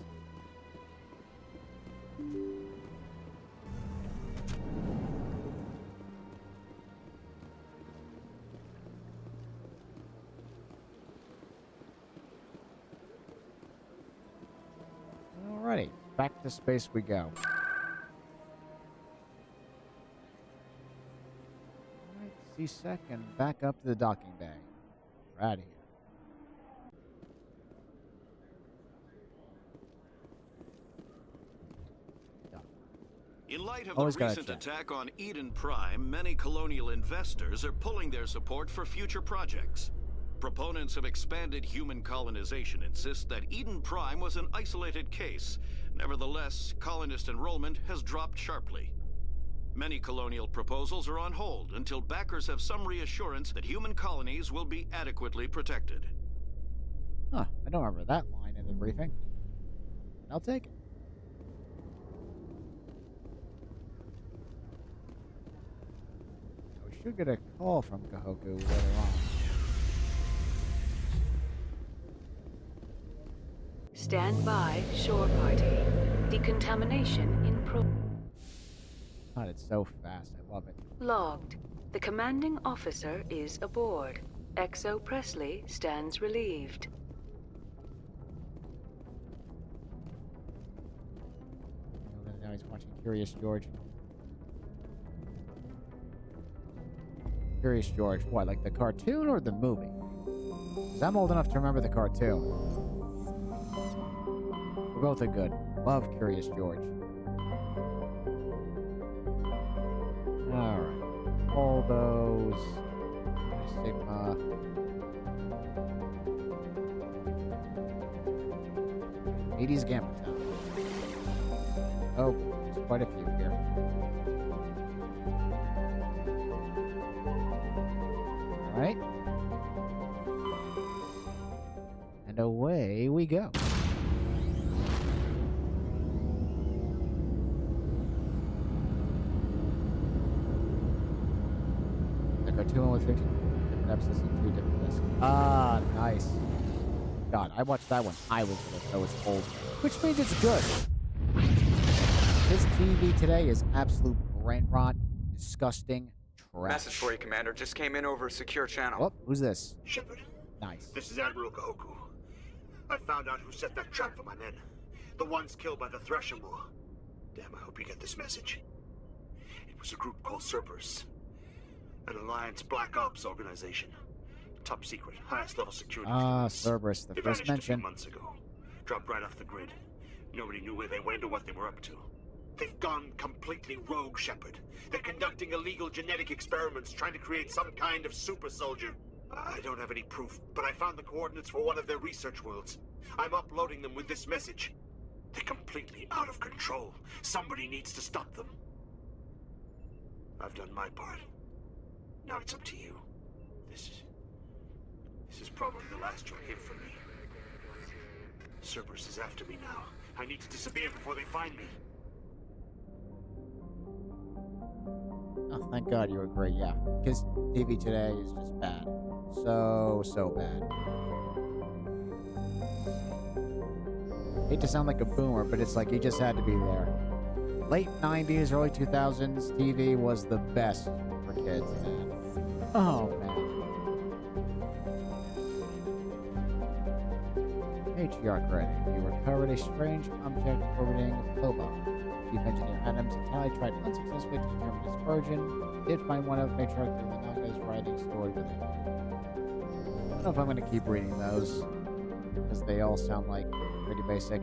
Alrighty, back to space we go. Alright, C-Sec and back up to the docking bay. We're out of here. In light of Always the gotta recent check. attack on Eden Prime, many colonial investors are pulling their support for future projects. Proponents of expanded human colonization insist that Eden Prime was an isolated case. Nevertheless, colonist enrollment has dropped sharply. Many colonial proposals are on hold until backers have some reassurance that human colonies will be adequately protected. Huh, I don't remember that line in the briefing. I'll take it. should get a call from Kahoku later on. Stand by, shore party. Decontamination in God, it's so fast. I love it. Logged. The commanding officer is aboard. XO Presley stands relieved. Now he's watching Curious George. Curious George, what, like the cartoon or the movie? Because I'm old enough to remember the cartoon. We're both are good. Love Curious George. Alright. All those. Sigma. '80s Gamma Town. Oh, there's quite a few here. Alright. And away we go. The cartoon with 15 different episodes and 2 different discs. Ah, nice. God, I watched that when I was little, so it's old. Which means it's good. This TV today is absolute brain rot, disgusting trash. Message for you, Commander. Just came in over a secure channel. Oh, who's this? Shepard. Nice. This is Admiral Kahoku. I found out who set that trap for my men. The ones killed by the Thresher War. Damn, I hope you get this message. It was a group called Cerberus. An Alliance Black Ops organization. Top secret, highest level security. Ah, Cerberus, the they first vanished a few mention. months ago. Dropped right off the grid. Nobody knew where they went or what they were up to. They've gone completely rogue, Shepard. They're conducting illegal genetic experiments, trying to create some kind of super soldier. I don't have any proof, but I found the coordinates for one of their research worlds. I'm uploading them with this message. They're completely out of control. Somebody needs to stop them. I've done my part. Now it's up to you. This is probably the last you'll hear from me. Cerberus is after me now. I need to disappear before they find me. Oh, thank God you agree, yeah. Because TV today is just bad. So bad. Hate to sound like a boomer, but it's like you just had to be there. Late 90s, early 2000s, TV was the best for kids, man. Oh, man. Matriarch ready. You recovered a strange object orbiting Plova. Chief Engineer Adams and Tally tried unsuccessfully to determine its origin. Did find one of Matriarch Iwanaga's writings stored within. I don't know if I'm going to keep reading those, because they all sound like pretty basic.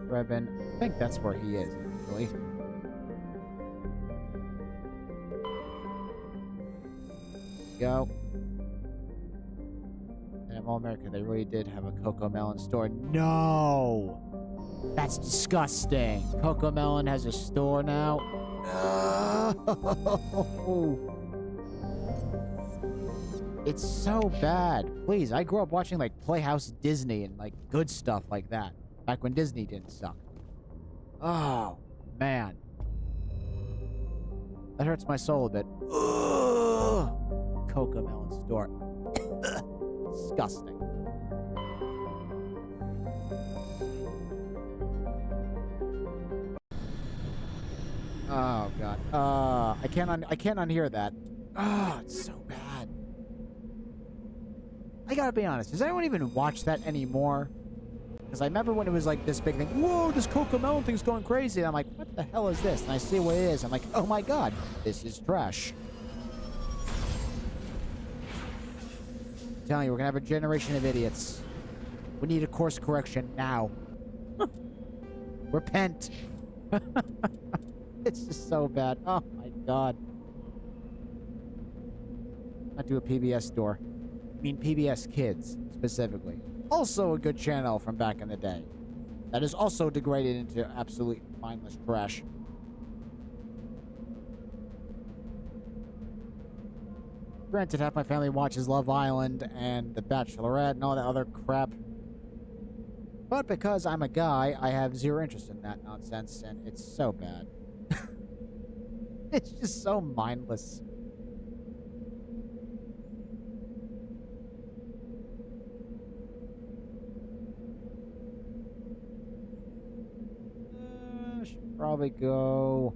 Revan. I think that's where he is, actually. Go. And in All America, they really did have a Coco Melon store. No! That's disgusting. Coco Melon has a store now. No! It's so bad. Please, I grew up watching like Playhouse Disney and like good stuff like that. Back when Disney didn't suck. Oh, man. That hurts my soul a bit. Ugh. Coco Melon store. Disgusting. Oh God. I can't unhear that. Oh, it's so bad. I gotta be honest. Does anyone even watch that anymore? Because I remember when it was like this big thing. Whoa, this Coco Melon thing's going crazy. And I'm like, what the hell is this? And I see what it is. I'm like, oh my God, this is trash. I'm telling you, we're gonna have a generation of idiots. We need a course correction now. Repent. It's just so bad. Oh my God. Not do a PBS store. I mean PBS Kids, specifically. Also a good channel from back in the day. That is also degraded into absolute mindless trash. Granted, half my family watches Love Island and The Bachelorette and all that other crap. But because I'm a guy, I have zero interest in that nonsense, and it's so bad. It's just so mindless. Should probably go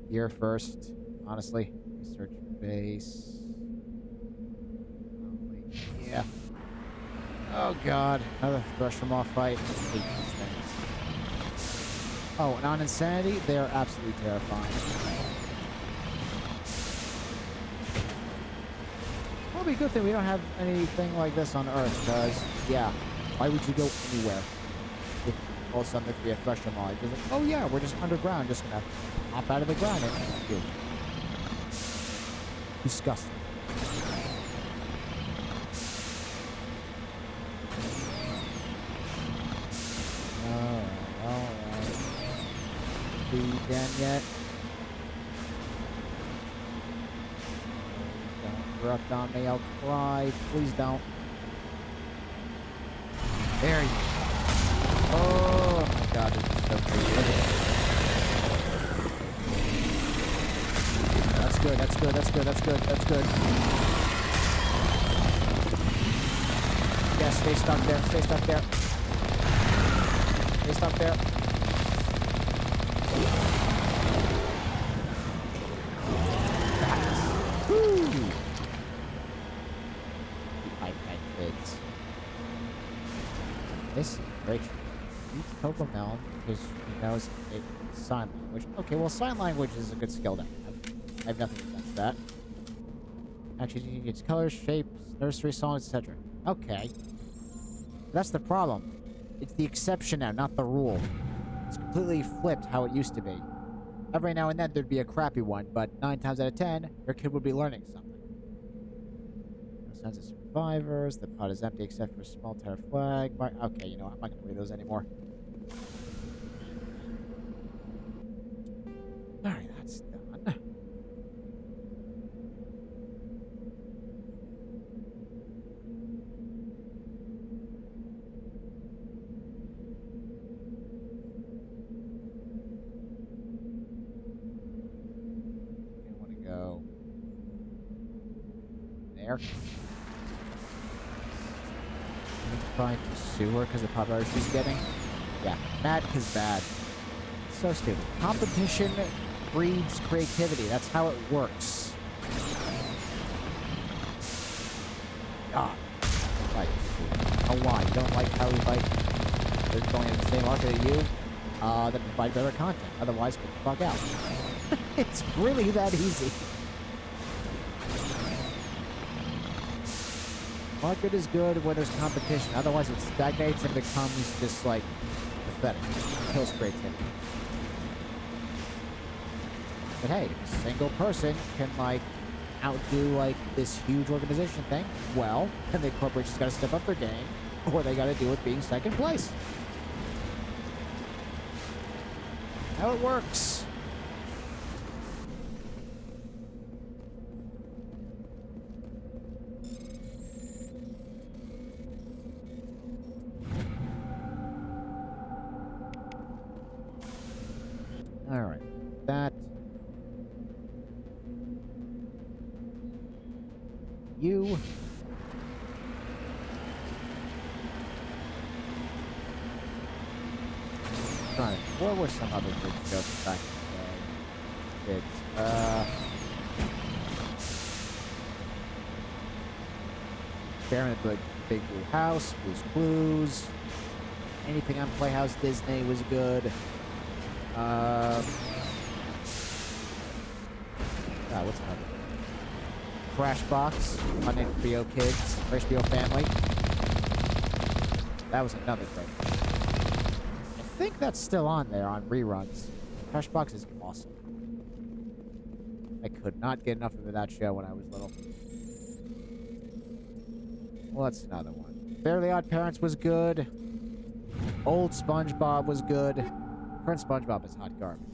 here first, honestly. Research base. Yeah. Oh god, another Threshermaw fight. I hate these things. Oh, and on Insanity, they are absolutely terrifying. Probably a good thing we don't have anything like this on Earth, because, yeah, why would you go anywhere if all of a sudden there'd be a Threshermaw? You're like, oh yeah, we're just underground, just gonna hop out of the ground and you. Disgusting. Alright. Be done yet? Don't erupt on me, I'll cry. Please don't. There you go. Oh my god, this is so crazy. That's good, that's good, that's good, that's good, that's good. Yeah, stay stuck there, stay stuck there. Stay stuck there. Woo! I kids. This is great. Eats Cocomelon because he knows it's sign language. Okay, well, sign language is a good skill to have. I have nothing against that. Actually, it's colors, shapes, nursery songs, etc. Okay. That's the problem. It's the exception now, not the rule. It's completely flipped how it used to be. Every now and then there'd be a crappy one, but 9 times out of 10, your kid would be learning something. No signs of survivors. The pod is empty except for a small tattered flag. Okay, you know what? I'm not going to read those anymore. Alright, that's done. Go there. Trying to sue her because of the popularity she's getting. Yeah, mad because bad. So stupid. Competition breeds creativity. That's how it works. God. Like, oh, why? You don't like how we like they're going in the same market as you? Then provide better content. Otherwise, get the fuck out. It's really that easy. Market is good when there's competition. Otherwise, it stagnates and becomes just, like, pathetic. It kills creativity. But hey, if a single person can, like, outdo, like, this huge organization thing, well, then the corporation's gotta step up their game, or they gotta deal with being second place. How it works. Alright, that. You. Right, what were some other good jokes back in the day? Bear in the Big Blue House, Blue's Clues. Anything on Playhouse Disney was good. What's another? Crashbox on HBO Kids, or HBO Family. That was another thing. I think that's still on there on reruns. Crashbox is awesome. I could not get enough of that show when I was little. What's another one? Fairly Odd Parents was good. Old SpongeBob was good. Current SpongeBob is hot garbage.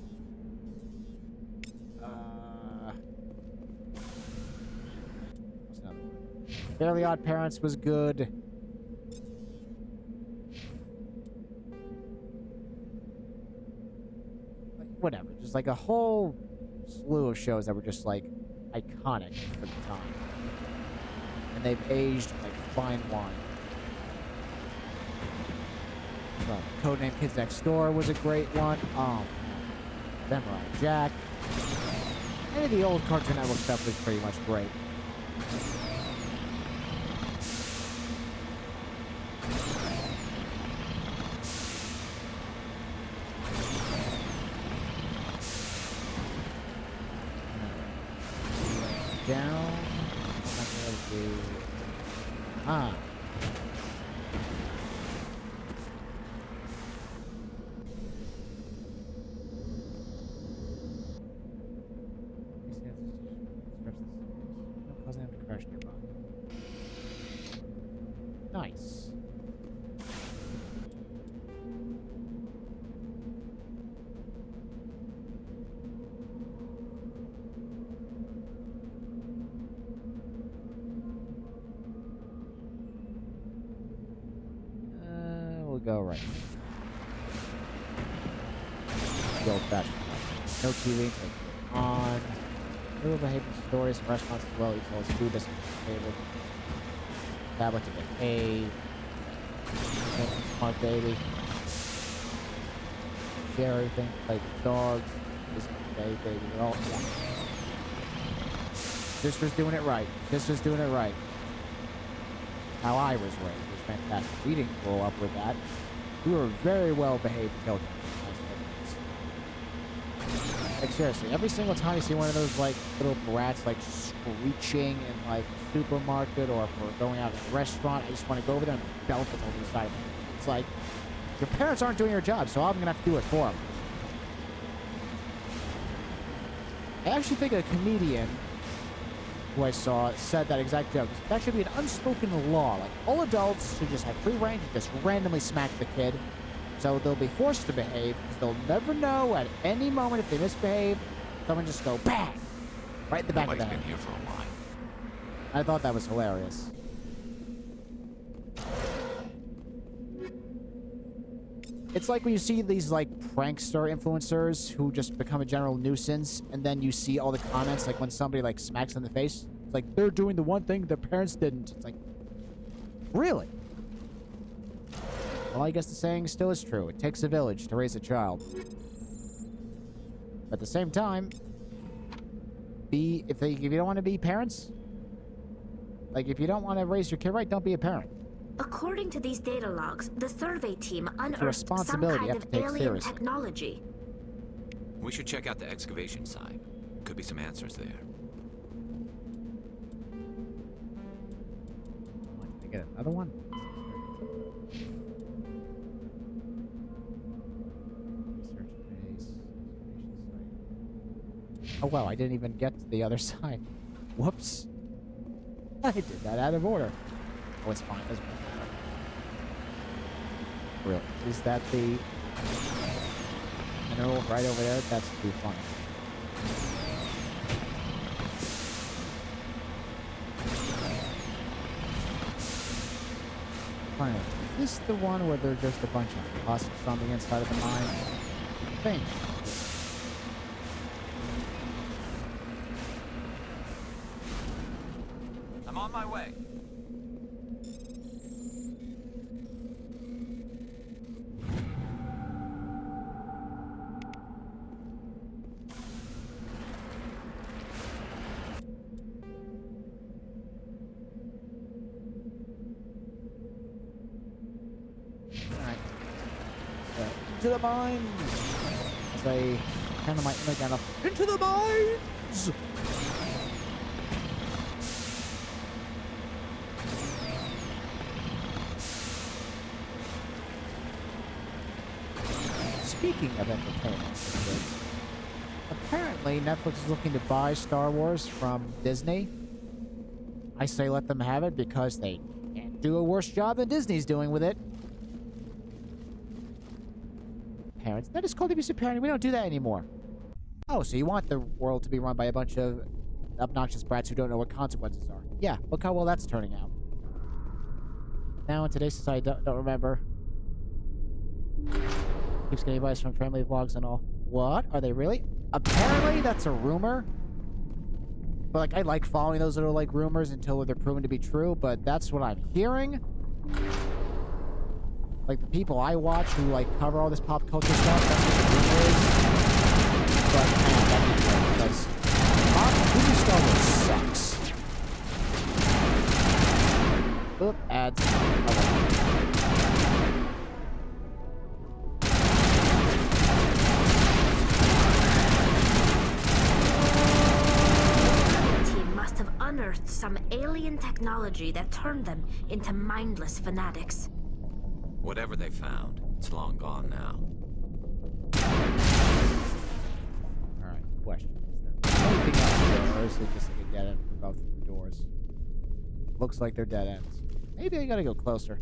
What's another one? Fairly Odd Parents was good. whatever. Just like a whole slew of shows that were just like iconic for the time. And they've aged like fine wine. Codename Kids Next Door was a great one. Samurai Jack. Any of the old Cartoon Network stuff was pretty much great. Down. What am I gonna do? Ah. Causing them to crash nearby. Nice. We'll go right. The old-fashioned way. No TV, take it on. Little behaving stories and restaurants as well. Eats all his food doesn't favorite. Tablet to behave. Smart baby. Share everything. Play with dogs. Listen to baby. They're all. Yeah. Sister's doing it right. Sister's doing it right. How I was raised was fantastic. We didn't grow up with that. We were very well behaved children. Like seriously, every single time you see one of those like little brats like screeching in like a supermarket or if we're going out at a restaurant, I just want to go over there and belt them over the side of them. It's like, your parents aren't doing your job, so I'm going to have to do it for them. I actually think a comedian who I saw said that exact joke. That should be an unspoken law. Like, all adults should just have free reign to just randomly smack the kid. So they'll be forced to behave, because they'll never know at any moment if they misbehave. Someone just go bang! Right in the back of the head. Nobody's been here for a while. I thought that was hilarious. It's like when you see these like prankster influencers who just become a general nuisance, and then you see all the comments like when somebody like smacks them in the face. It's like they're doing the one thing their parents didn't. It's like, really? Well, I guess the saying still is true. It takes a village to raise a child. But at the same time, if you don't want to be parents, like if you don't want to raise your kid right, don't be a parent. According to these data logs, the survey team unearthed some responsibility kind you have of to take alien seriously. technology. We should check out the excavation site. Could be some answers there. I get another one. Oh wow, I didn't even get to the other side. Whoops. I did that out of order. Oh, it's fine. Doesn't matter. Really? Is that the mineral right over there? That's too funny. Finally, is this the one where there's just a bunch of husks on the inside of the mine? I think. I'm on my way. Alright. To the mines! As I handle my inner gun up. Into the mines! Speaking of entertainment, apparently Netflix is looking to buy Star Wars from Disney. I say let them have it because they can't do a worse job than Disney's doing with it. Parents, that is called abusive parenting. We don't do that anymore. Oh, so you want the world to be run by a bunch of obnoxious brats who don't know what consequences are. Yeah, look how well that's turning out. Now in today's society, don't remember. Keeps getting advice from family vlogs and all. what? Are they really? Apparently, that's a rumor. But, like, I like following those little, like, rumors until they're proven to be true, but that's what I'm hearing. Like, the people I watch who, like, cover all this pop culture stuff, that's what the rumor is. But, man, that'd be great, because Disney Star Wars sucks. Oop, ads. Unearthed some alien technology that turned them into mindless fanatics. Whatever they found, it's long gone now. Alright, question. Is there anything else there, or is it just like a dead end for both of the doors? Looks like they're dead ends. Maybe I gotta go closer.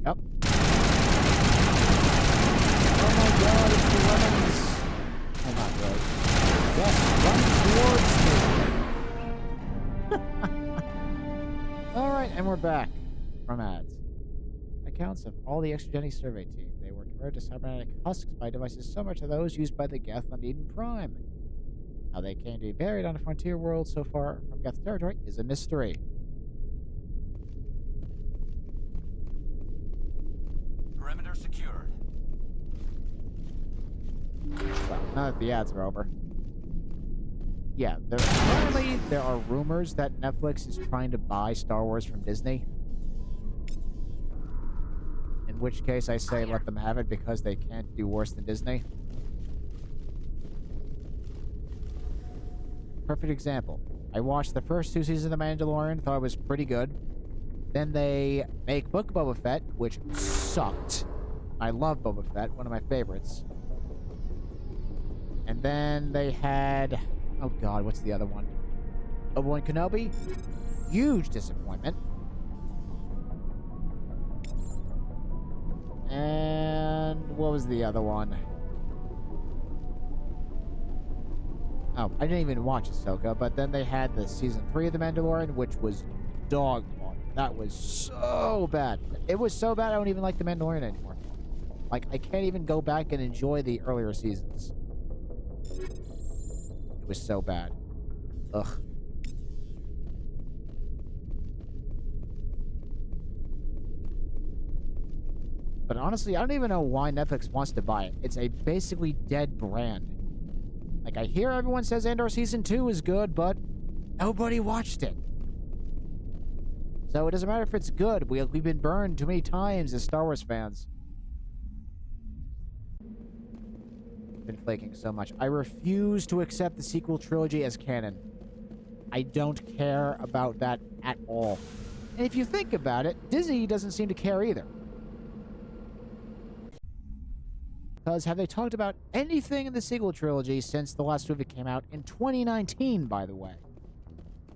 Yep. Oh my god, it's the lemons! Oh, not really. Yes, run towards me! Alright, and we're back from ads. Accounts of all the extragenic survey team. They were converted to cybernetic husks by devices similar to those used by the Geth on Eden Prime. How they came to be buried on a frontier world so far from Geth territory is a mystery. Perimeter secured. Well, now that the ads are over. Yeah, apparently there are rumors that Netflix is trying to buy Star Wars from Disney. In which case I say let them have it because they can't do worse than Disney. Perfect example. I watched the first 2 seasons of The Mandalorian, thought it was pretty good. Then they make Book of Boba Fett, which sucked. I love Boba Fett, one of my favorites. And then they had... oh god, what's the other one? Obi-Wan Kenobi? Huge disappointment. And what was the other one? Oh, I didn't even watch Ahsoka, but then they had the season 3 of The Mandalorian, which was dog water. That was so bad. It was so bad I don't even like The Mandalorian anymore. Like, I can't even go back and enjoy the earlier seasons. It was so bad. Ugh. But honestly, I don't even know why Netflix wants to buy it. It's a basically dead brand. Like, I hear everyone says Andor Season 2 is good, but nobody watched it. So it doesn't matter if it's good. We've been burned too many times as Star Wars fans. Been flaking so much. I refuse to accept the sequel trilogy as canon. I don't care about that at all. And if you think about it, Disney doesn't seem to care either. Because have they talked about anything in the sequel trilogy since the last movie came out in 2019, by the way?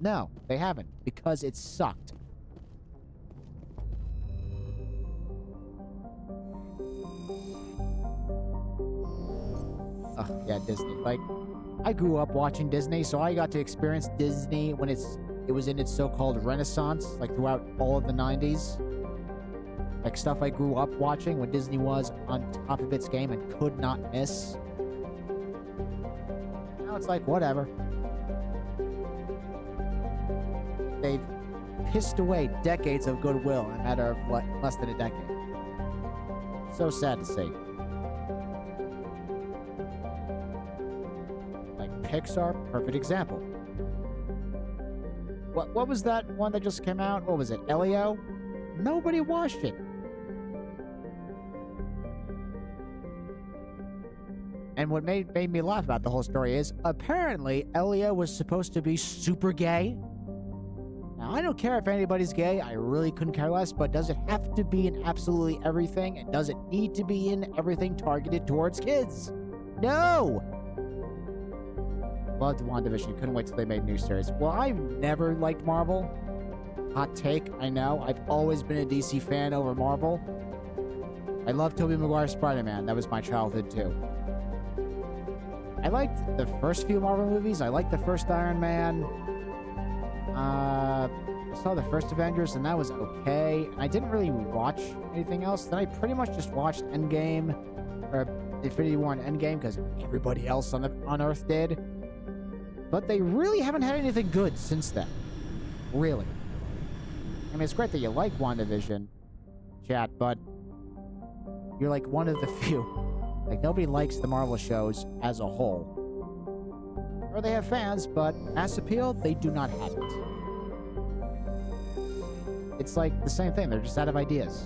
No, they haven't, because it sucked. Ugh, yeah, Disney. Like, I grew up watching Disney, so I got to experience Disney when it was in its so-called renaissance, like throughout all of the 90s. Like stuff I grew up watching when Disney was on top of its game and could not miss. Now it's like, whatever. They've pissed away decades of goodwill in a matter of, what, less than a decade. So sad to see. Like Pixar, perfect example. What was that one that just came out? What was it, Elio? Nobody watched it. And what made me laugh about the whole story is, apparently, Elio was supposed to be super gay. Now, I don't care if anybody's gay, I really couldn't care less, but does it have to be in absolutely everything? And does it need to be in everything targeted towards kids? No! Loved WandaVision, couldn't wait till they made a new series. Well, I've never liked Marvel. Hot take, I know. I've always been a DC fan over Marvel. I love Tobey Maguire's Spider-Man. That was my childhood, too. I liked the first few Marvel movies. I liked the first Iron Man. I saw the first Avengers, and that was okay. I didn't really watch anything else. Then I pretty much just watched Endgame, or Infinity War and Endgame, because everybody else on Earth did. But they really haven't had anything good since then. Really. I mean, it's great that you like WandaVision, chat, but you're like one of the few. Like, nobody likes the Marvel shows as a whole. Or they have fans, but mass appeal, they do not have it. It's like the same thing. They're just out of ideas.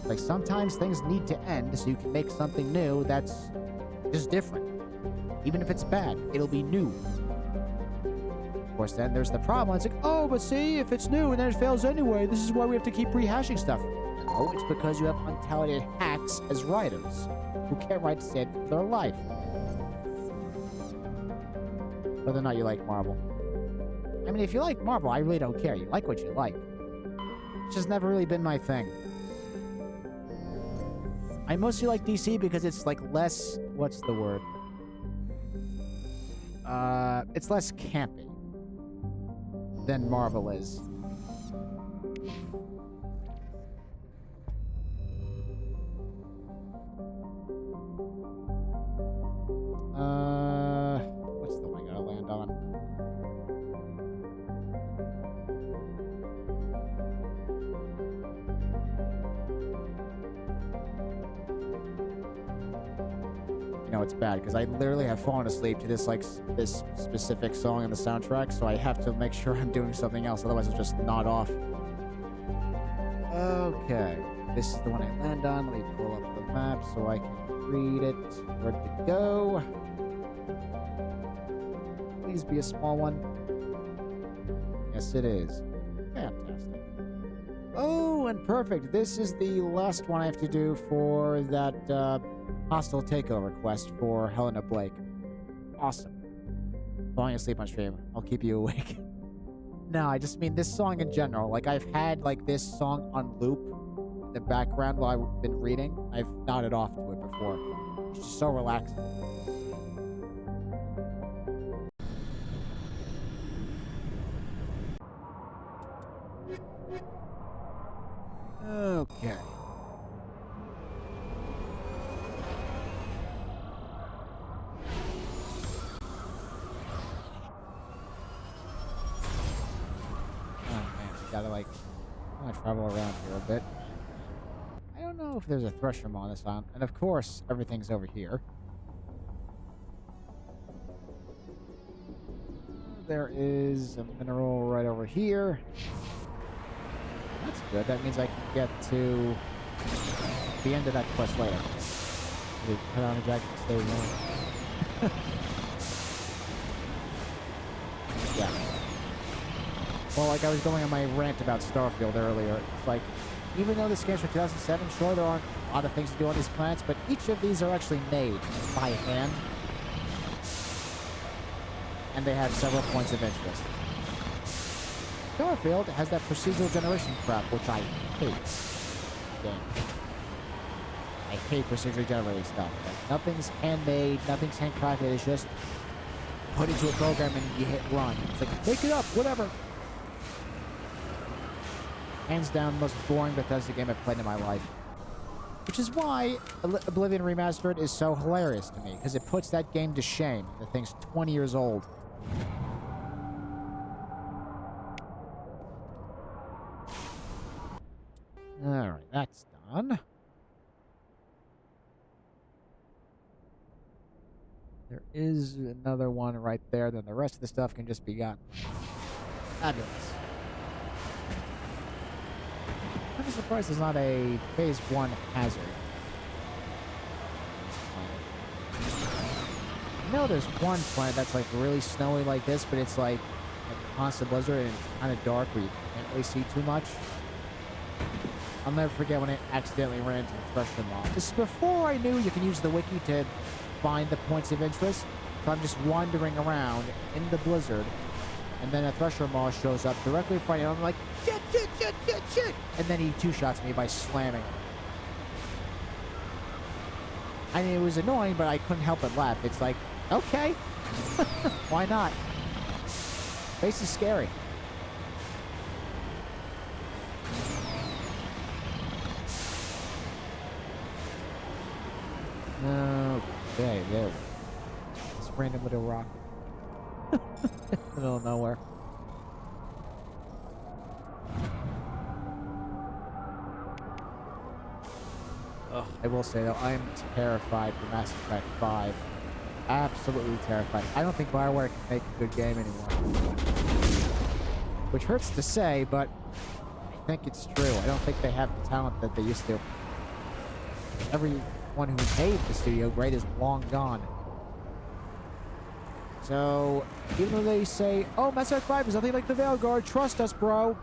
Like, sometimes things need to end so you can make something new that's just different. Even if it's bad, it'll be new. Of course, then there's the problem. It's like, oh, but see, if it's new and then it fails anyway, this is why we have to keep rehashing stuff. No, it's because you have untalented hacks as writers who can't write to save their life. Whether or not you like Marvel. I mean, if you like Marvel, I really don't care. You like what you like. It's just never really been my thing. I mostly like DC because it's like less... What's the word? It's less campy than Marvel is. What's the one I gotta land on? You know, it's bad because I literally have fallen asleep to this, like, this specific song in the soundtrack, so I have to make sure I'm doing something else, otherwise I'll just nod off. Okay. This is the one I land on. Let me pull up the map so I can read it. Where'd it go? Please be a small one. Yes, it is. Fantastic. Oh, and perfect. This is the last one I have to do for that hostile takeover quest for Helena Blake. Awesome. Falling asleep on stream. I'll keep you awake. No, I just mean this song in general. Like, I've had, like, this song on loop in the background while I've been reading. I've nodded off to it before. It's just so relaxing. Okay. Gotta, like, I'm gonna travel around here a bit. I don't know if there's a thresher on this island, and of course everything's over here. There is a mineral right over here. That's good. That means I can get to the end of that quest later. Put on a jacket and stay warm. Yeah. Well, like I was going on my rant about Starfield earlier, it's like, even though this game's from 2007, sure, there aren't a lot of things to do on these planets, but each of these are actually made by hand. And they have several points of interest. Starfield has that procedural generation crap, which I hate. Damn. I hate procedurally generated stuff. Like, nothing's handmade, nothing's handcrafted, it's just put into a program and you hit run. It's like, make it up, whatever. Hands down, most boring Bethesda game I've played in my life. Which is why Oblivion Remastered is so hilarious to me, because it puts that game to shame. The thing's 20 years old. Alright, that's done. There is another one right there, then the rest of the stuff can just be gotten. Fabulous. I'm surprised there's not a phase 1 hazard. I know there's one planet that's like really snowy like this, but it's like a constant blizzard and it's kind of dark where you can't really see too much. I'll never forget when I accidentally ran into the Thresher Mob. This is before I knew you can use the wiki to find the points of interest. So I'm just wandering around in the blizzard, And then a Thresher Moss shows up directly in front of him. I'm like, shit, shit, shit, shit, shit. And then he two-shots me by slamming. I mean, it was annoying, but I couldn't help but laugh. It's like, okay. Why not? Face is scary. Okay, there we go. This random little rock. Middle of nowhere. Ugh, I will say though, I am terrified for Mass Effect 5. Absolutely terrified. I don't think BioWare can make a good game anymore. Which hurts to say, but I think it's true. I don't think they have the talent that they used to. Everyone who made the studio great is long gone. So, even though they say, oh, Mass Effect 5 is nothing like the Veilguard, trust us, bro.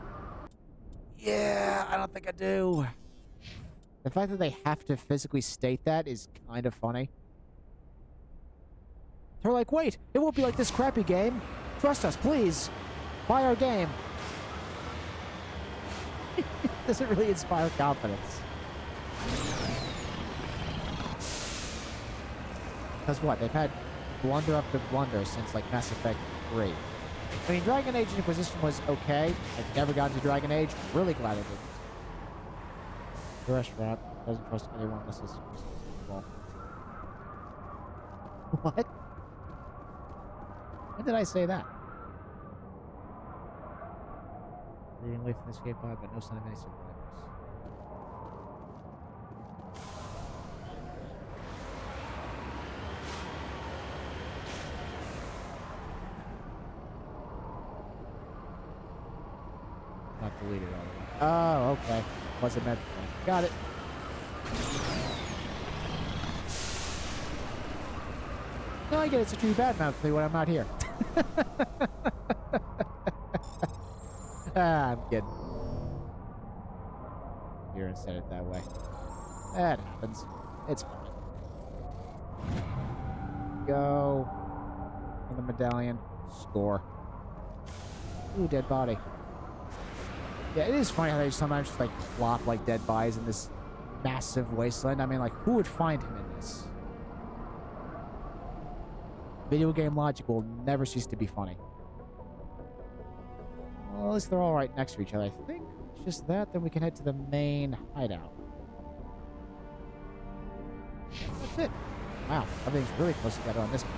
Yeah, I don't think I do. The fact that they have to physically state that is kind of funny. They're like, wait, it won't be like this crappy game. Trust us, please. Buy our game. Doesn't really inspire confidence. Because what? They've had blunder after blunder since, like, Mass Effect 3. I mean, Dragon Age Inquisition was okay. I've never gotten to Dragon Age. Really glad I didn't. The restaurant doesn't trust anyone unless it's well. What? When did I say that? Leading away from the escape pod, but no sign of any survivors. Not deleted all the way. Oh, okay. Wasn't meant for me. Got it. No, I get it. It's a true bad mouth me when I'm not here. I'm kidding. You're said it that way. That happens. It's fine. Go. On the medallion. Score. Ooh, dead body. Yeah, it is funny how they sometimes just, like, plop, like, dead bodies in this massive wasteland. I mean, like, who would find him in this? Video game logic will never cease to be funny. Well, at least they're all right next to each other. I think it's just that. Then we can head to the main hideout. That's it. Wow, everything's really close together on this point.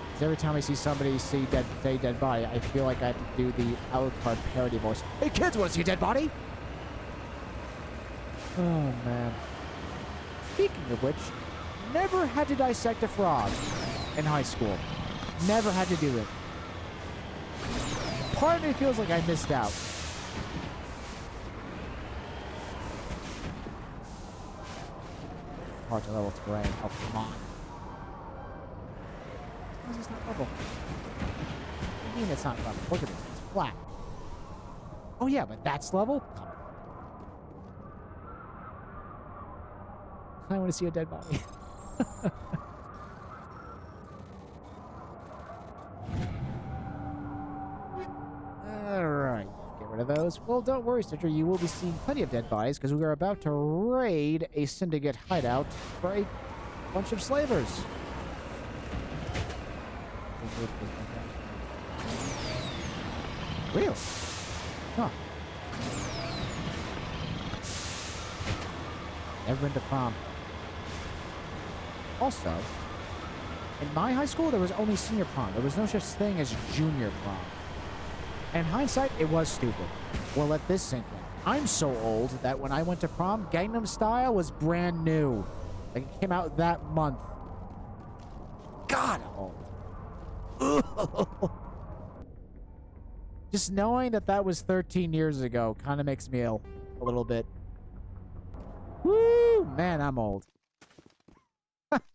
Because every time I see somebody say dead body, I feel like I have to do the Alucard parody voice. Hey kids, want to see a dead body? Oh man. Speaking of which, never had to dissect a frog in high school. Never had to do it. Part of me feels like I missed out. Hard to level terrain. Oh, come on. Why is this not level? What do you mean it's not level? Look at this. It's flat. Oh yeah, but that's level? Come on. I want to see a dead body. Alright, get rid of those. Well, don't worry, Stitcher. You will be seeing plenty of dead bodies because we are about to raid a syndicate hideout for a bunch of slavers. Really? Huh. Never been to prom. Also, in my high school, there was only senior prom. There was no such thing as junior prom. And in hindsight, it was stupid. Well, let this sink in. I'm so old that when I went to prom, Gangnam Style was brand new. Like, it came out that month. God, I'm old. Just knowing that that was 13 years ago kind of makes me ill a little bit. Woo! Man, I'm old.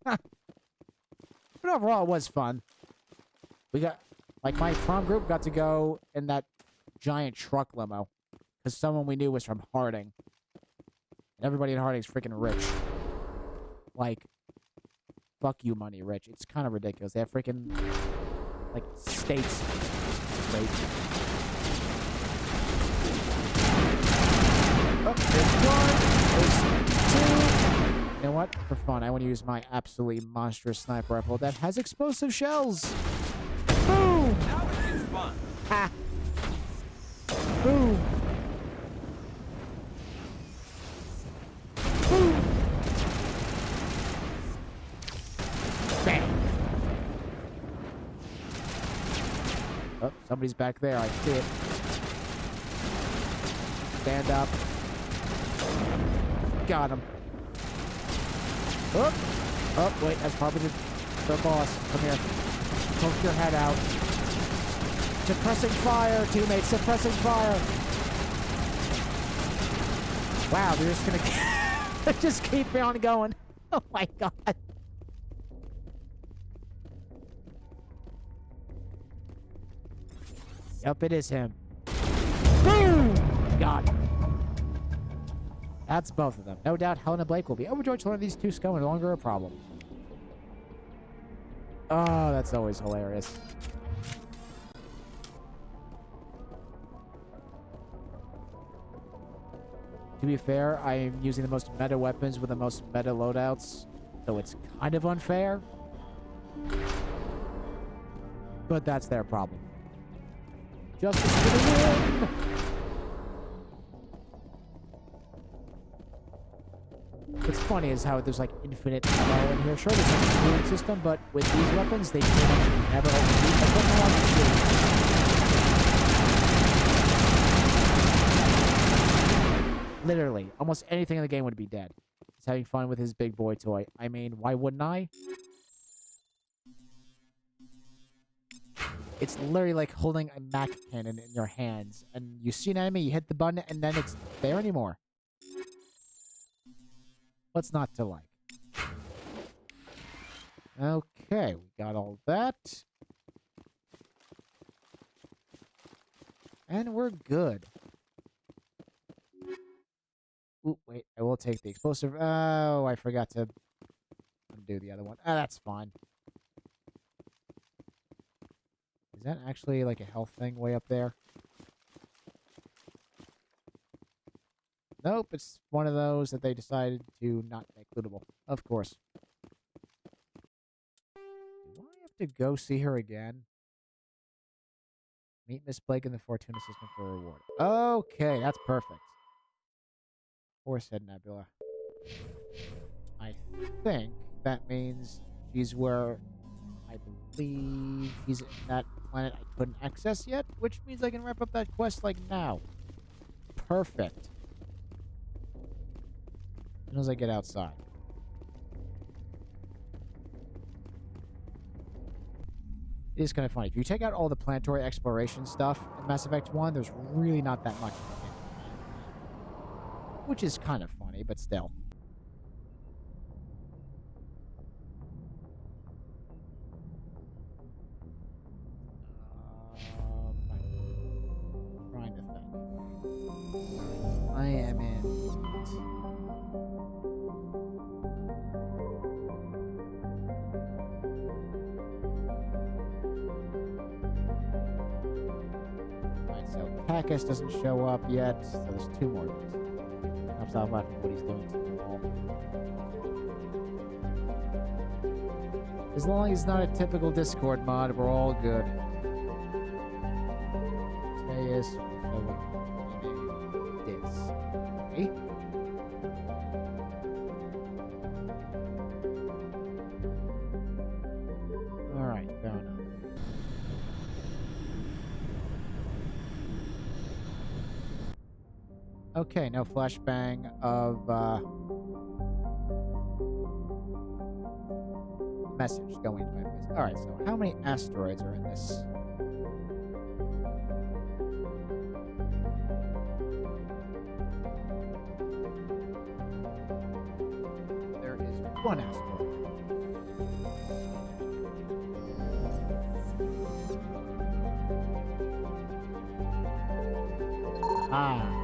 But overall, it was fun. We got, like, my prom group got to go in that giant truck limo. Because someone we knew was from Harding. And everybody in Harding's freaking rich. Like, fuck you, money rich. It's kind of ridiculous. They have freaking, like, states. Wait. Oh, there's one. There's two. You know what? For fun, I want to use my absolutely monstrous sniper rifle that has explosive shells. Boom! Now it gets fun. Ha! Boom! Boom! Bam! Oh, somebody's back there. I see it. Stand up. Got him. Oh, oh, wait, that's probably the boss. Come here. Poke your head out. Suppressing fire, teammates. Suppressing fire. Wow, they're just gonna just keep on going. Oh my god. Yep, it is him. Boom! Got him. That's both of them. No doubt Helena Blake will be overjoyed to learn these two scum are no longer a problem. Oh, that's always hilarious. To be fair, I am using the most meta weapons with the most meta loadouts, so it's kind of unfair. But that's their problem. Justice for the win! What's funny is how there's like infinite ammo in here. Sure, there's like a cooling system, but with these weapons, they pretty much never overheat. Like, what's wrong with you? Literally, almost anything in the game would be dead. He's having fun with his big boy toy. I mean, why wouldn't I? It's literally like holding a Mac cannon in your hands, and you see an enemy, you hit the button, and then it's there anymore. What's not to like? Okay, we got all that. And we're good. Ooh, wait, I will take the explosive. Oh, I forgot to undo the other one. Ah, that's fine. Is that actually like a health thing way up there? Nope, it's one of those that they decided to not make lootable. Of course. Do I have to go see her again? Meet Miss Blake in the Fortuna system for a reward. Okay, that's perfect. Horsehead Nebula. I think that means she's where I believe he's in that planet I couldn't access yet, which means I can wrap up that quest like now. Perfect. As soon as I get outside. It is kind of funny. If you take out all the planetary exploration stuff in Mass Effect 1, there's really not that much. Which is kind of funny, but still. I'm trying to think. I am in... So Cacus doesn't show up yet, so there's two more days. I'm stopping laughing at what he's doing to the wall. As long as it's not a typical Discord mod, we're all good. Teus, okay. Alright, fair enough. Okay, no flashbang of message going to my face. Alright, so how many asteroids are in this? There is one asteroid. Ah.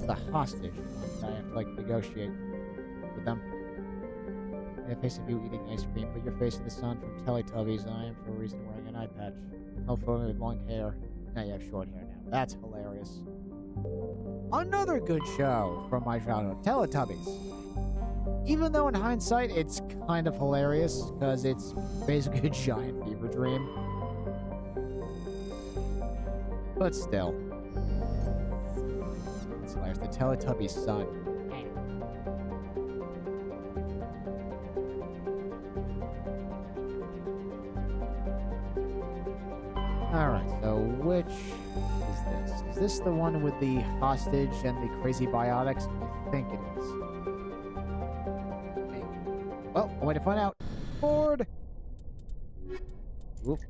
the hostage. I have to, like, negotiate with them. In the face of you eating ice cream, put your face in the sun from Teletubbies, and I am for a reason wearing an eye patch. No photo with long hair. Now you have short hair now. That's hilarious. Another good show from my childhood, Teletubbies. Even though in hindsight it's kind of hilarious, because it's basically a giant fever dream. But still. It's hilarious. The Teletubbies' son. Alright, so which is this? Is this the one with the hostage and the crazy biotics? I think it is. Well, I'm waiting to find out. Board! Whoop.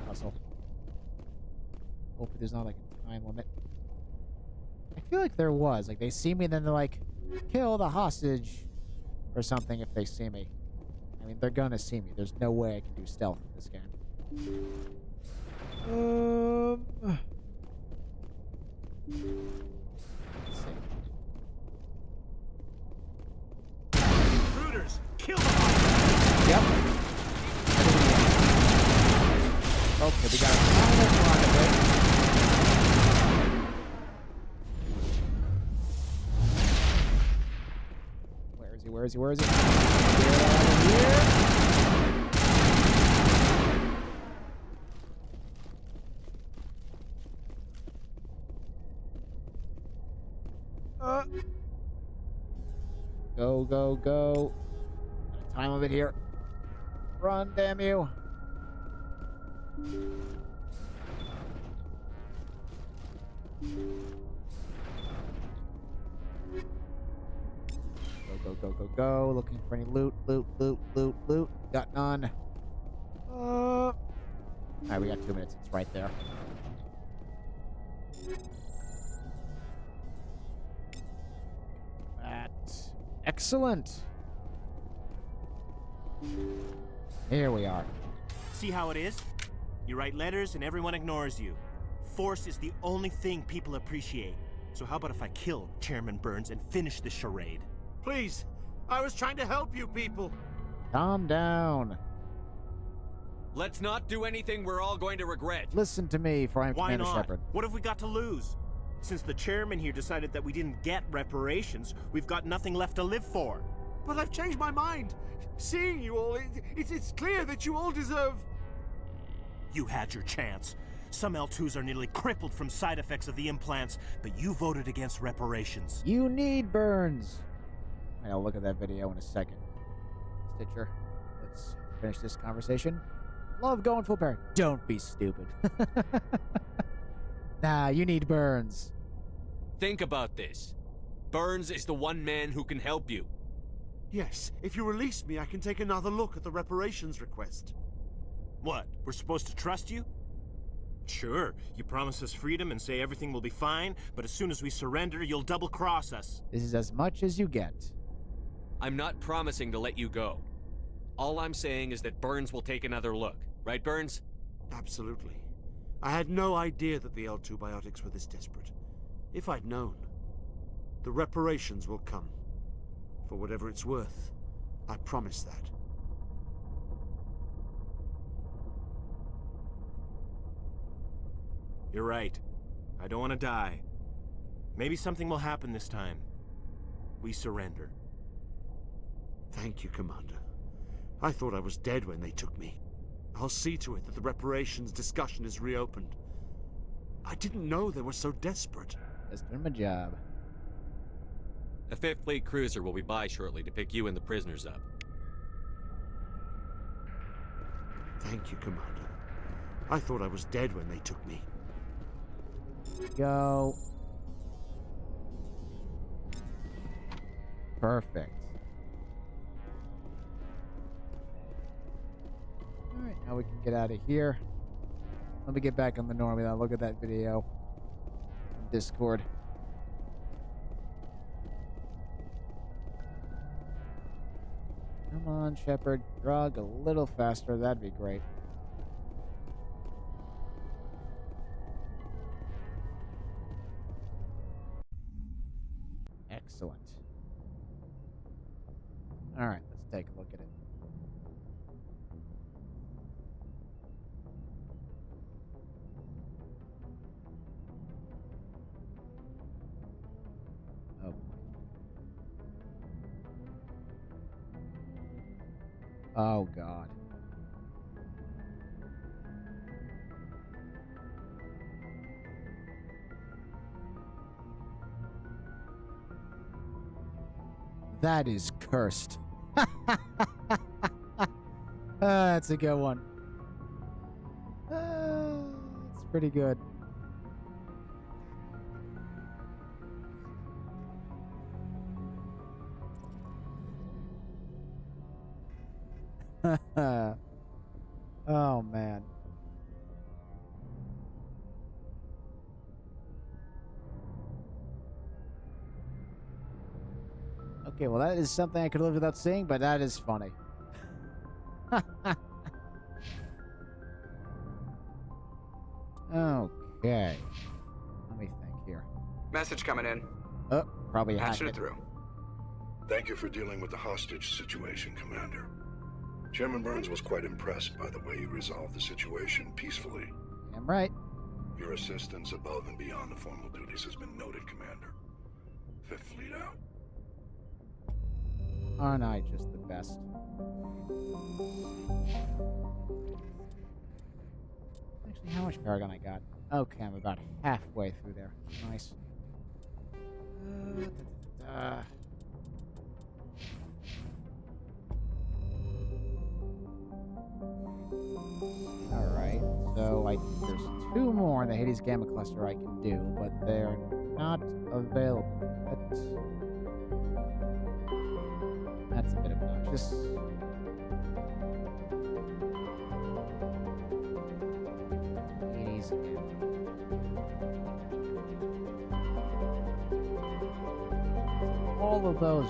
Hustle. Hopefully there's not like a time limit. I feel like there was. Like they see me and then they're like, kill the hostage or something if they see me. I mean, they're gonna see me. There's no way I can do stealth in this game. Let's see. Intruders! Kill them! Yep. Okay, we got a final run of it. Where is he? Where is he? Where is he? Get out of here! Go, go, go. Got a time limit here. Run, damn you. Go, go, go, go, go. Looking for any loot, loot, loot, loot, loot. Got none. Alright, we got 2 minutes. It's right there. Excellent. Here we are. See how it is? You write letters and everyone ignores you. Force is the only thing people appreciate. So how about if I kill Chairman Burns and finish this charade? Please, I was trying to help you people. Calm down. Let's not do anything we're all going to regret. Listen to me, for I'm Why Commander not? Shepard. What have we got to lose? Since the chairman here decided that we didn't get reparations, we've got nothing left to live for. But I've changed my mind. Seeing you all, it's clear that you all deserve... You had your chance. Some L2s are nearly crippled from side effects of the implants, but you voted against reparations. You need Burns. I'll look at that video in a second. Stitcher, let's finish this conversation. Love going full power. Don't be stupid. Nah, you need Burns. Think about this. Burns is the one man who can help you. Yes, if you release me, I can take another look at the reparations request. What, we're supposed to trust you? Sure, you promise us freedom and say everything will be fine, but as soon as we surrender, you'll double-cross us. This is as much as you get. I'm not promising to let you go. All I'm saying is that Burns will take another look. Right, Burns? Absolutely. I had no idea that the L2 biotics were this desperate. If I'd known, the reparations will come. For whatever it's worth, I promise that. You're right. I don't want to die. Maybe something will happen this time. We surrender. Thank you, Commander. I thought I was dead when they took me. I'll see to it that the reparations discussion is reopened. I didn't know they were so desperate. Just doing my job. A 5th Fleet cruiser will be by shortly to pick you and the prisoners up. Thank you, Commander. I thought I was dead when they took me. Go. Perfect. Alright, now we can get out of here. Let me get back on the normie now. Look at that video on Discord. Come on, Shepard. Drug a little faster. That'd be great. Alright, let's take a look at it. Oh. Oh, God. That is cursed. That's a good one. It's pretty good. Oh, man. Okay, well, that is something I could live without seeing, but that is funny. Okay. Let me think here. Message coming in. Oh, probably a Patching hack it through. Thank you for dealing with the hostage situation, Commander. Chairman Burns was quite impressed by the way you resolved the situation peacefully. I'm right. Your assistance above and beyond the formal duties has been noted, Commander. Fifth Fleet out. Aren't I just the best? Actually, how much Paragon I got? Okay, I'm about halfway through there. Nice. Alright, so there's 2 more in the Hades Gamma Cluster I can do, but they're not available. That's a bit obnoxious. Hades again. All of those.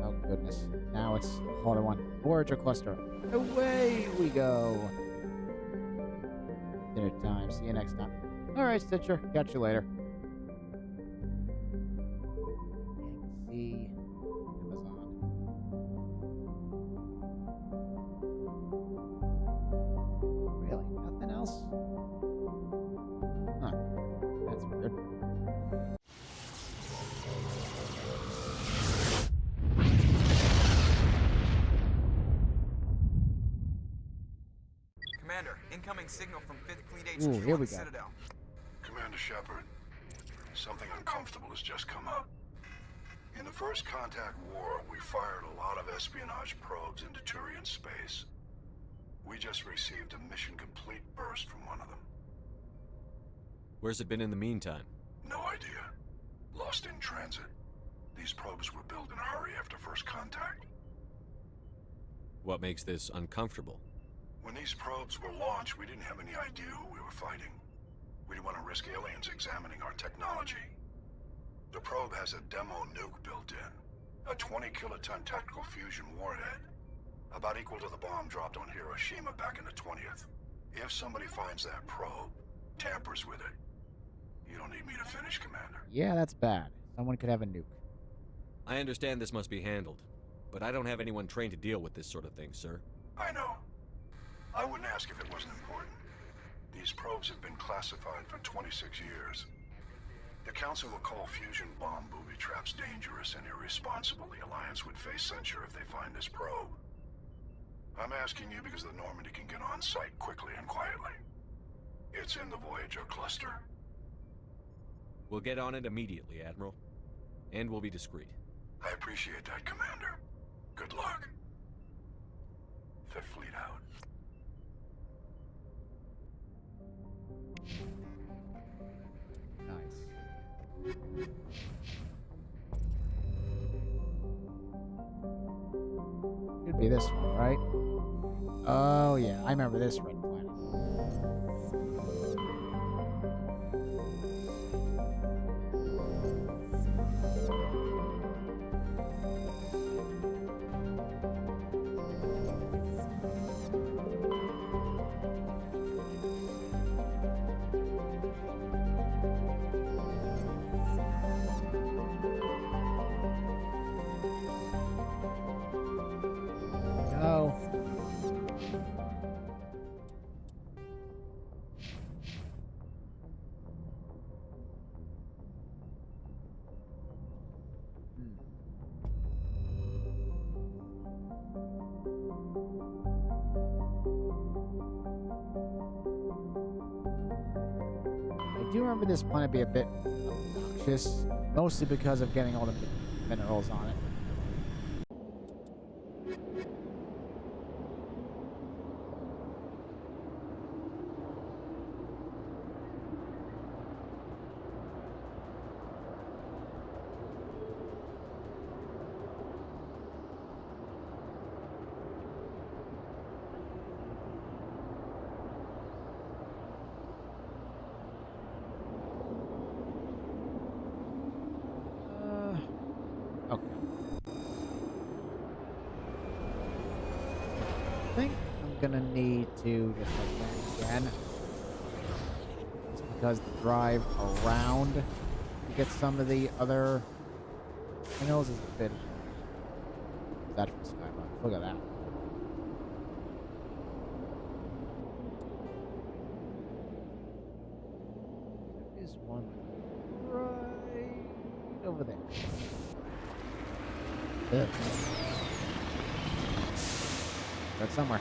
Oh goodness. Now it's a harder one. Voyager cluster. Away we go. Dinner time. See you next time. Alright, Stitcher. Catch you later. See. Really? Nothing else? Huh. That's weird. Commander, incoming signal from 5th Fleet HQ Ooh, here on we the go. Citadel. Commander Shepard, something uncomfortable has just come up. In the First Contact War, we fired a lot of espionage probes into Turian space. We just received a mission complete burst from one of them. Where's it been in the meantime? No idea. Lost in transit. These probes were built in a hurry after First Contact. What makes this uncomfortable? When these probes were launched, we didn't have any idea who we were fighting. We didn't want to risk aliens examining our technology. The probe has a demo nuke built in. A 20-kiloton tactical fusion warhead. About equal to the bomb dropped on Hiroshima back in the 20th. If somebody finds that probe, tampers with it, you don't need me to finish, Commander. Yeah, that's bad. Someone could have a nuke. I understand this must be handled, but I don't have anyone trained to deal with this sort of thing, sir. I know. I wouldn't ask if it wasn't important. These probes have been classified for 26 years. The Council will call fusion bomb booby traps dangerous and irresponsible. The Alliance would face censure if they find this probe. I'm asking you because the Normandy can get on site quickly and quietly. It's in the Voyager cluster. We'll get on it immediately, Admiral. And we'll be discreet. I appreciate that, Commander. Good luck. Fifth Fleet out. Nice. Should be this one, right? Oh yeah, I remember this red planet. remember this planet be a bit obnoxious, mostly because of getting all the minerals on it. Okay. I think I'm gonna need to just like that again. It's because the drive around to get some of the other minerals is a bit. That from Skybox. Look at that. There is one right over there. Ugh. That's somewhere.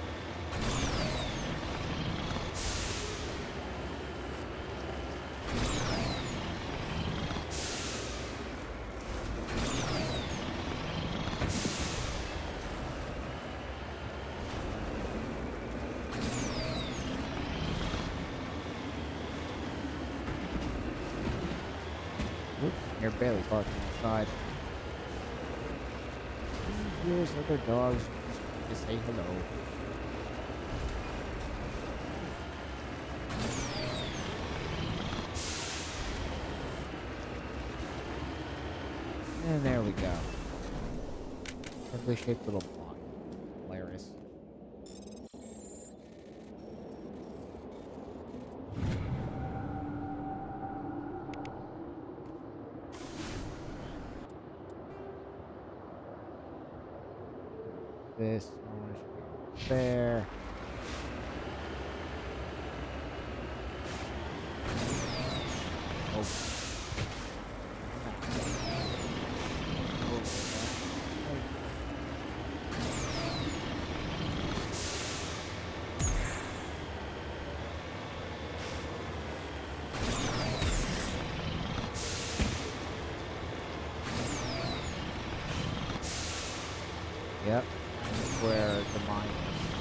Oops, you're barely parking outside. Here's other dogs to say hello. And there we go. Perfectly shaped little block. Hilarious. This one should be there. Oh. Yep, that's where the mine is.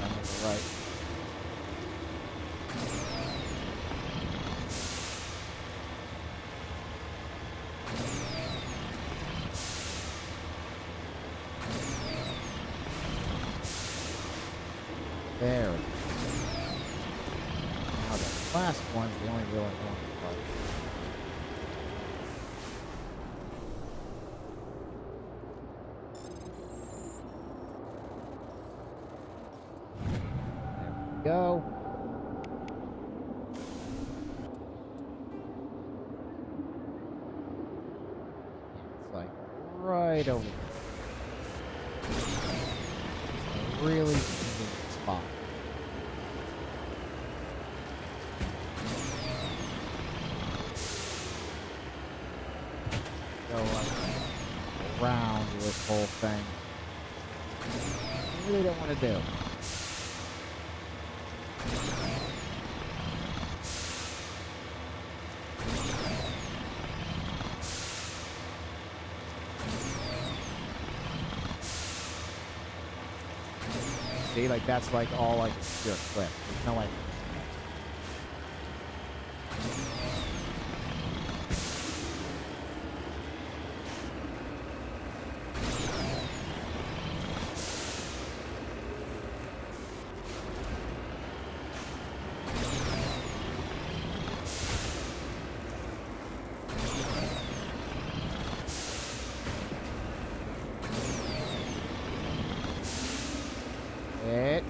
I'm on the right. There. Now the last one's the only real important part. Go. It's like right over there. It's a really convenient spot. Go like around this whole thing. I really don't want to do. See, like that's like all like pure cliff. There's no like. It.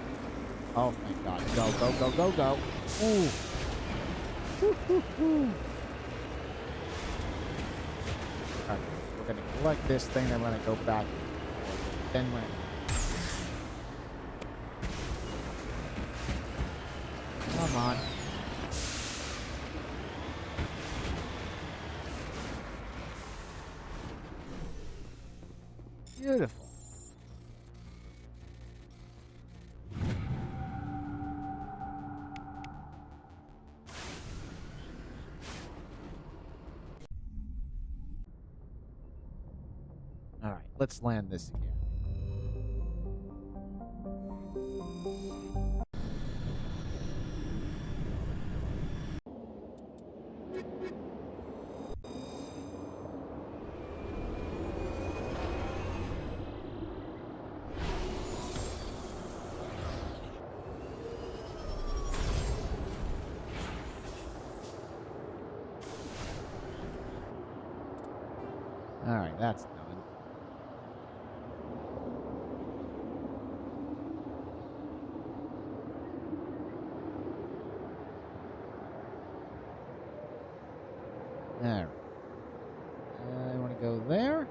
Oh my God! Go, go, go, go, go! Ooh. Woo, woo, woo. Alright, we're gonna collect this thing, then we're gonna go back. Then we're. Come on. Beautiful. let's land this again. Alright, that's done. Alright. I want to go there.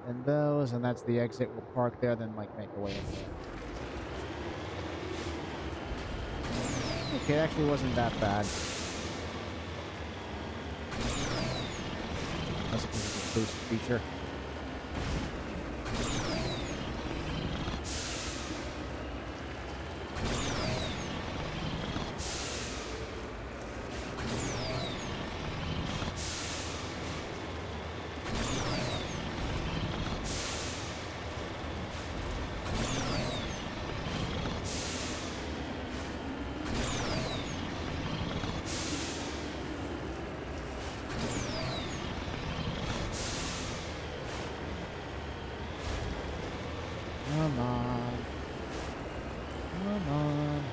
And those, and that's the exit. We'll park there, then like make our way in there. Okay, it actually wasn't that bad. That's a boost feature. Come on. Come on.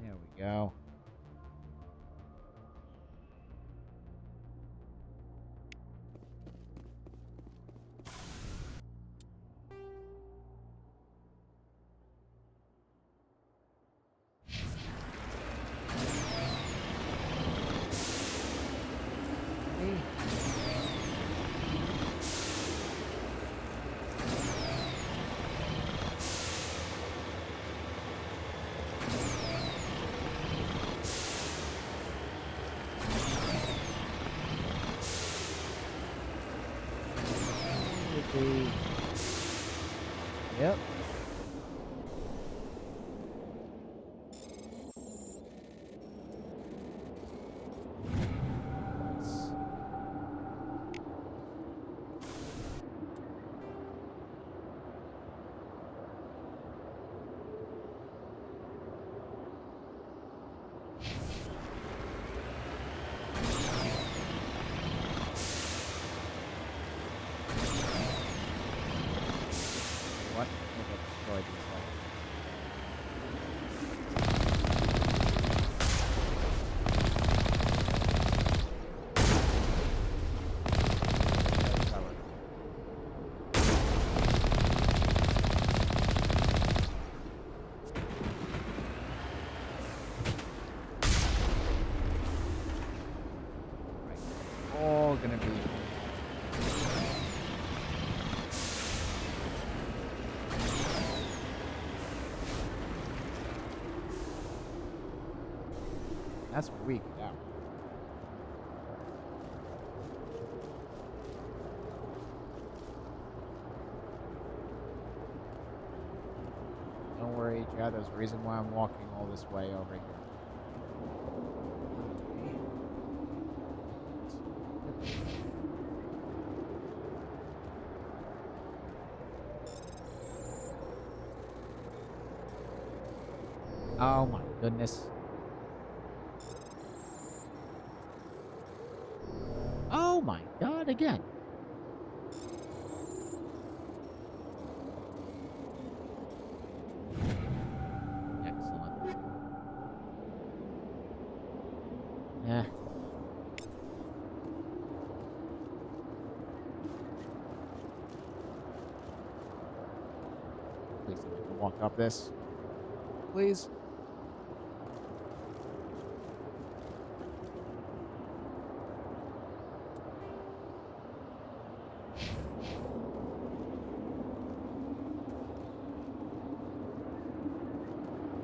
There we go. Yep. What? I destroyed this thing. All gonna be that's weak now. Don't worry, Chad, there's a reason why I'm walking all this way over here. Oh my goodness. Oh my god, again. Excellent. Yeah. Please don't make me walk up this. Please.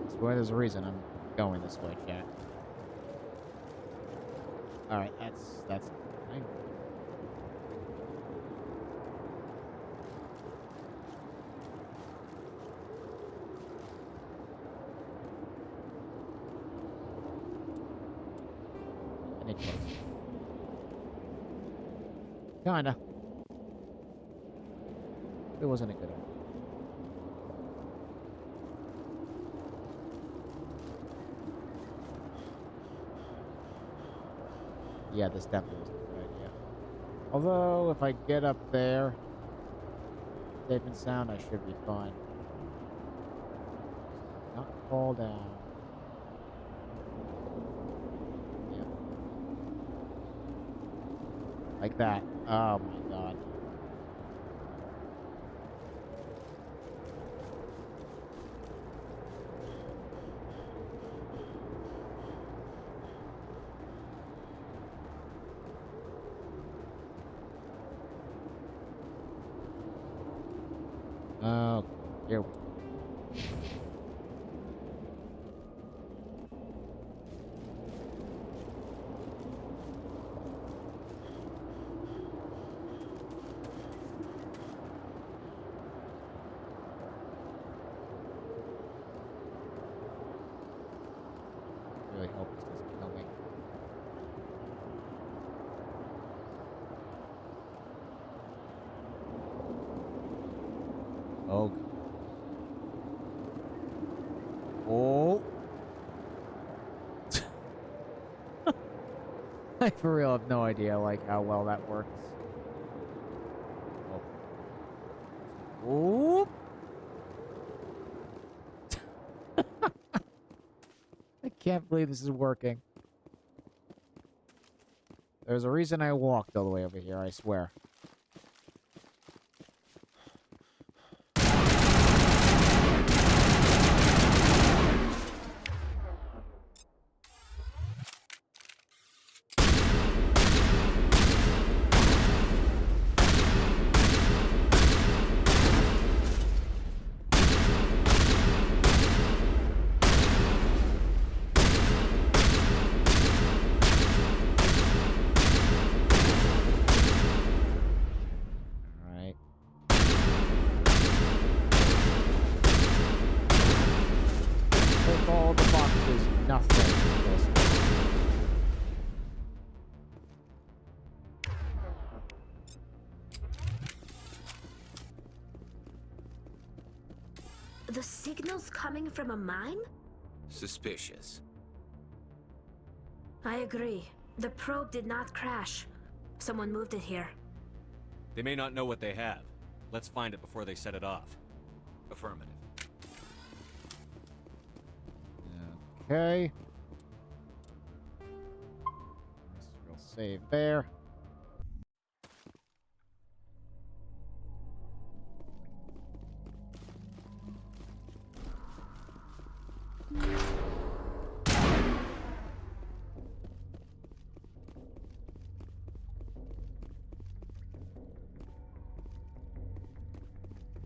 I swear there's a reason I'm going this way, chat. Alright, that's fine. Any close. Kinda. It wasn't a good idea. Yeah, this definitely wasn't a good idea. Although, if I get up there, safe and sound, I should be fine. Not fall down. Yeah. Like that. Oh my god. Okay, here we go. Really hope this doesn't kill me. Oh. Oh. I for real have no idea, like, how well that works. Oh. I can't believe this is working. There's a reason I walked all the way over here, I swear. All the boxes, nothing. The signal's coming from a mine? Suspicious. I agree. The probe did not crash. Someone moved it here. They may not know what they have. Let's find it before they set it off. Affirmative. Okay. We'll save there.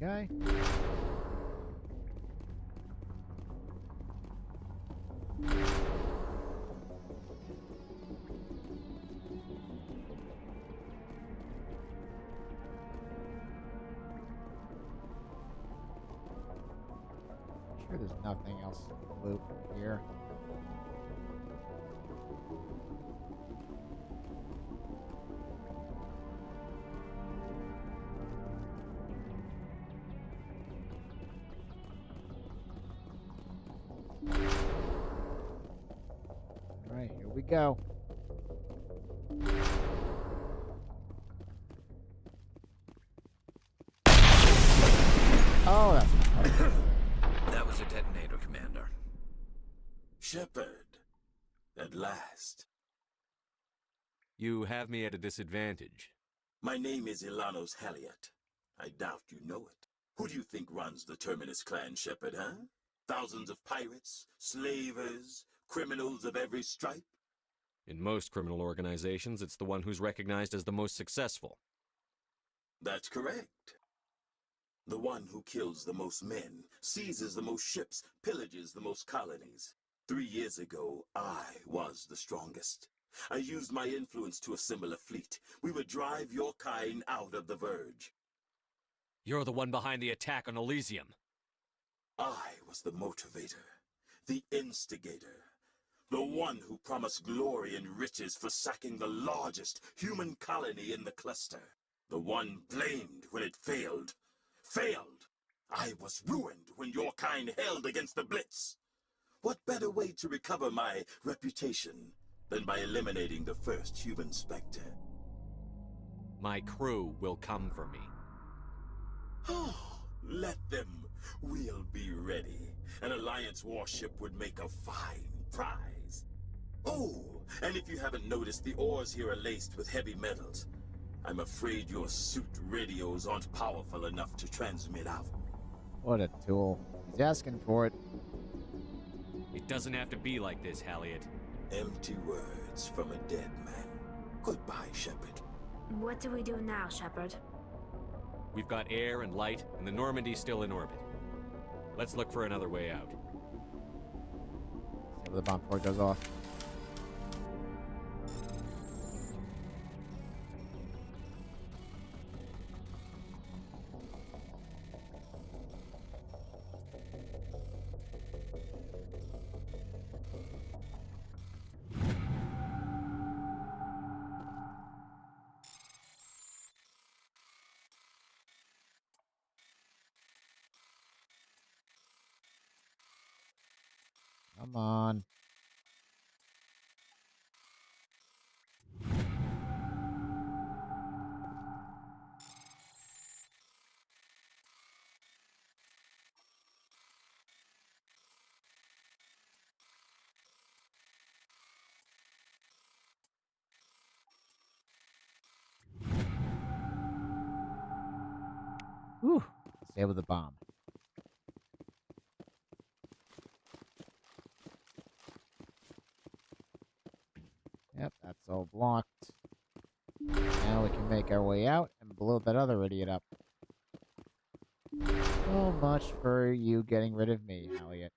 Okay. Sure there's nothing else to loot here. Alright, here we go. Oh, that's not That was a detonator, Commander. Shepard, at last. You have me at a disadvantage. My name is Ilanos Halliot. I doubt you know it. Who do you think runs the Terminus clan, Shepard, huh? Thousands of pirates, slavers, criminals of every stripe? In most criminal organizations, it's the one who's recognized as the most successful. That's correct. The one who kills the most men, seizes the most ships, pillages the most colonies. 3 years ago, I was the strongest. I used my influence to assemble a fleet. We would drive your kind out of the Verge. You're the one behind the attack on Elysium. I was the motivator, the instigator, the one who promised glory and riches for sacking the largest human colony in the cluster. The one blamed when it failed. Failed! I was ruined when your kind held against the Blitz. What better way to recover my reputation than by eliminating the first human Spectre? My crew will come for me. Oh, let them. We'll be ready. An Alliance warship would make a fine prize. Oh, and if you haven't noticed, the ores here are laced with heavy metals. I'm afraid your suit radios aren't powerful enough to transmit out. What a tool. He's asking for it. It doesn't have to be like this, Halliot. Empty words from a dead man. Goodbye, Shepard. What do we do now, Shepard? We've got air and light, and the Normandy's still in orbit. Let's look for another way out. See where the bomb before it goes off. Come on. Whew. Stay with the bomb. Yep, that's all blocked. Now we can make our way out and blow that other idiot up. So much for you getting rid of me, Halliot.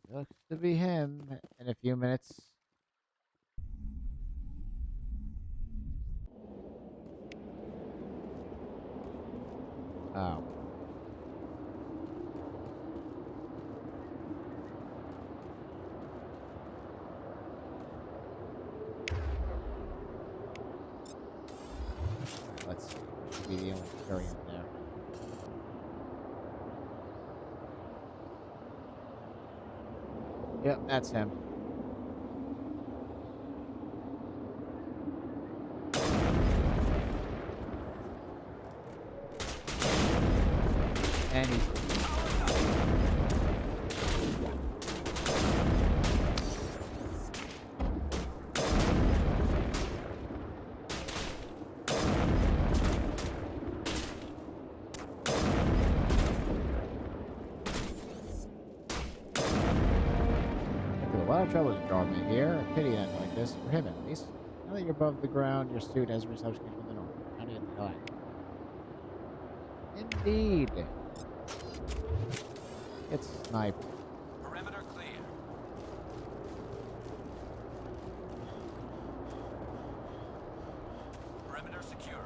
Looks to be him in a few minutes. Oh. Let's see. Should be the only variant there. Yep, that's him. And he's... A lot of trouble has drawn me here. A pity an end like this, for him at least. Now that you're above the ground, your suit has reception from the north. How do you like? Indeed. It's sniped. Perimeter clear. Perimeter secure.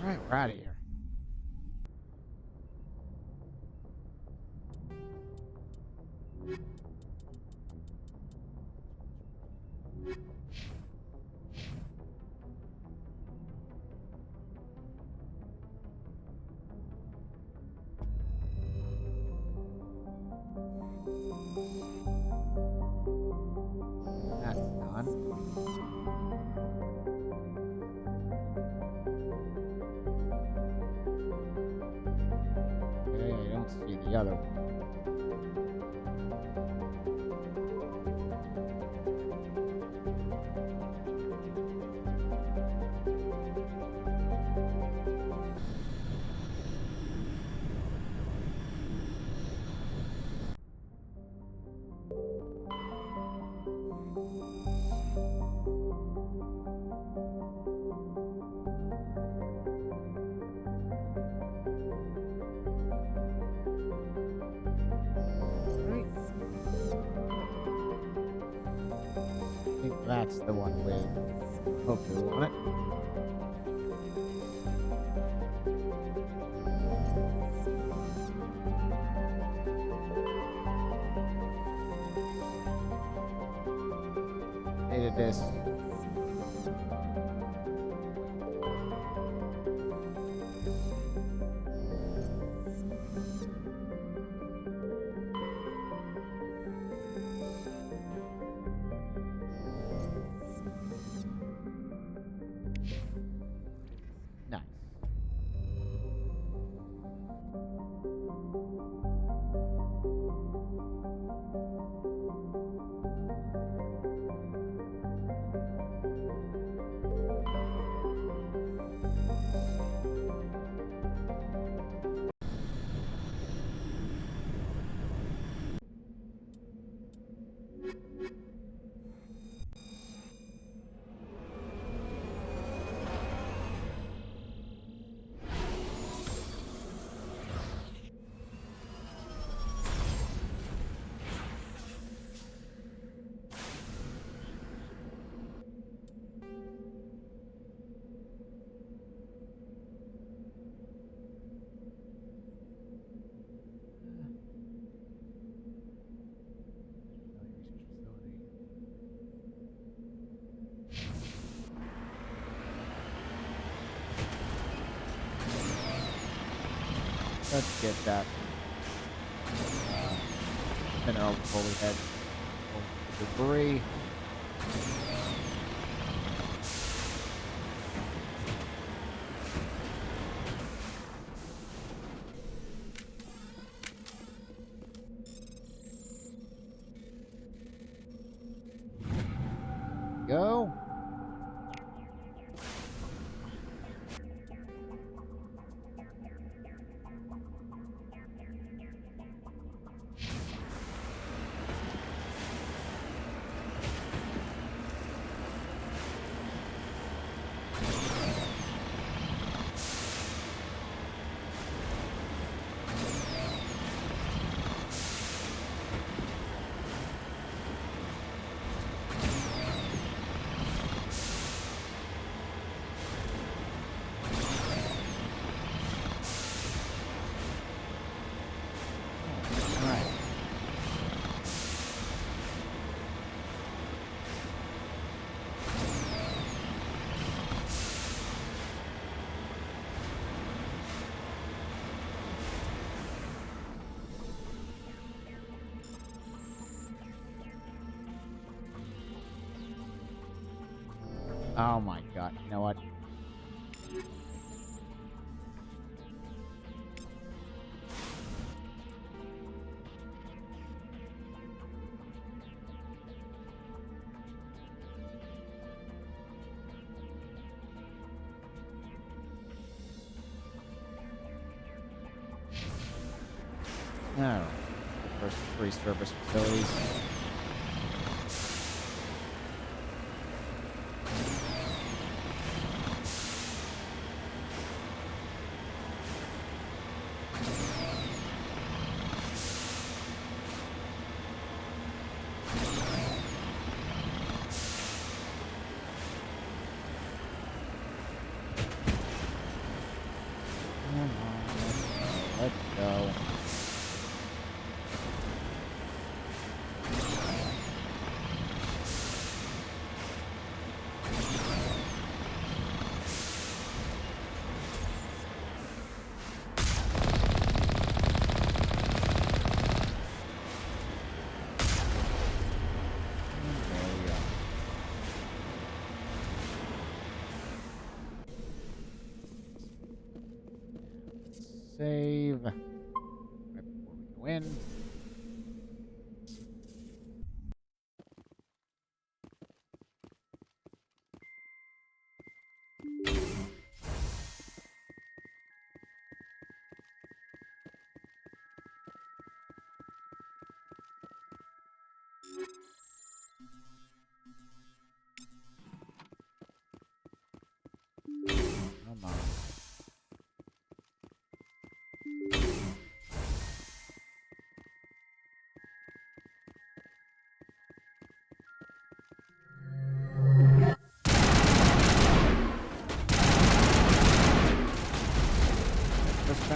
Alright, we're out of here. That's done. Okay, I don't see the other one. That's the one with Poku on it. Hated this. Nice. Let's get that mineral before we head over the debris. Go. Oh my god, you know what? Alright, the first 3 service facilities. Let's go. Save right before we go in. Come on.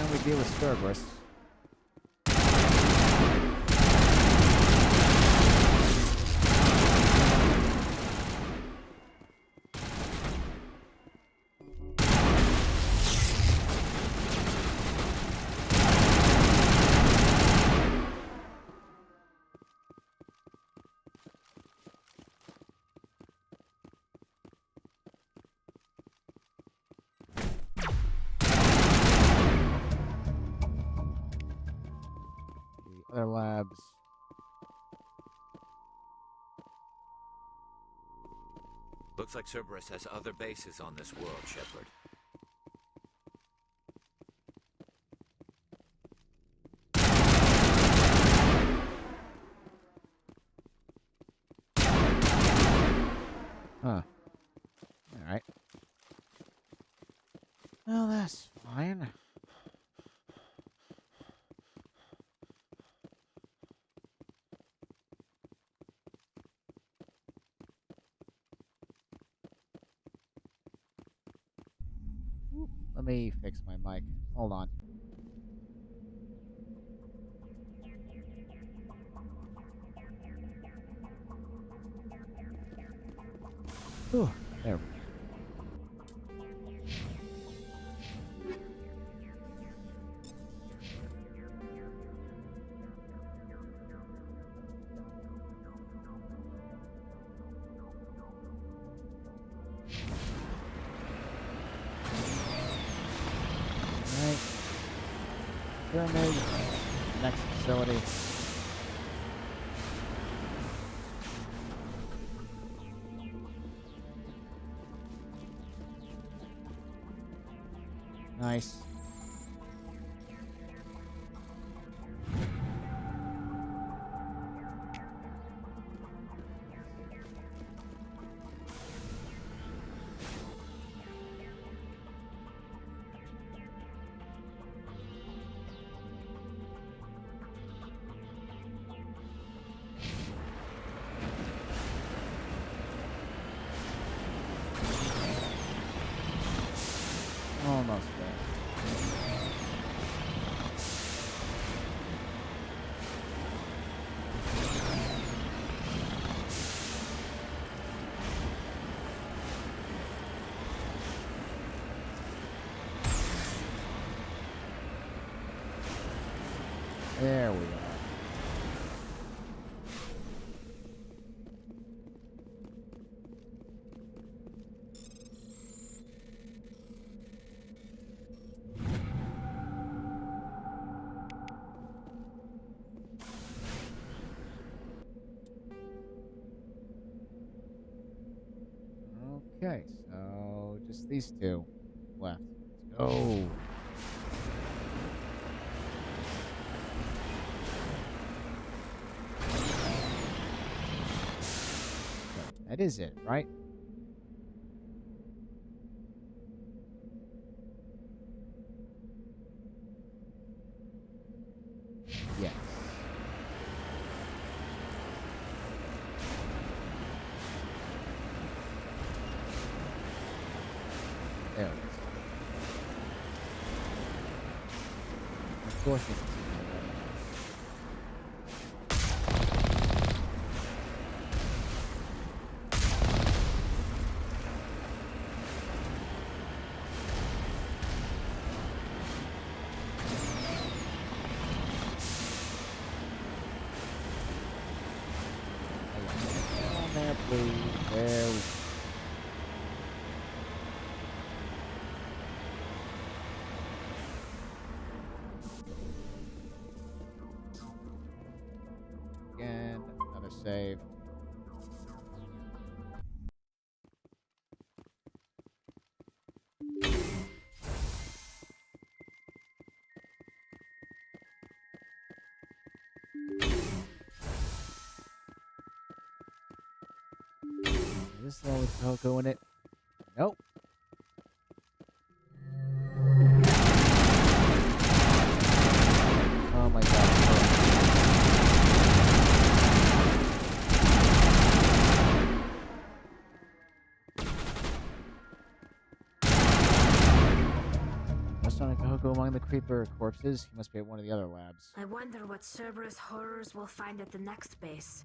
time we deal with Cerberus. Other labs. Looks like Cerberus has other bases on this world, Shepard. Huh. Alright. Well, that's fine. Let me fix my mic. Hold on. Whew, there we go. Alright. Pyramid. Next facility. Nice. Almost there. There we are. Okay, so just these two left. Let's go. Okay, that is it, right? Yes. There it is. Of course it's on there, please. There we go. Again, another save. Is this the one with Coco in it? Nope. Oh my god. Son Goku among the creeper corpses. He must be at one of the other labs. I wonder what Cerberus horrors we'll find at the next base.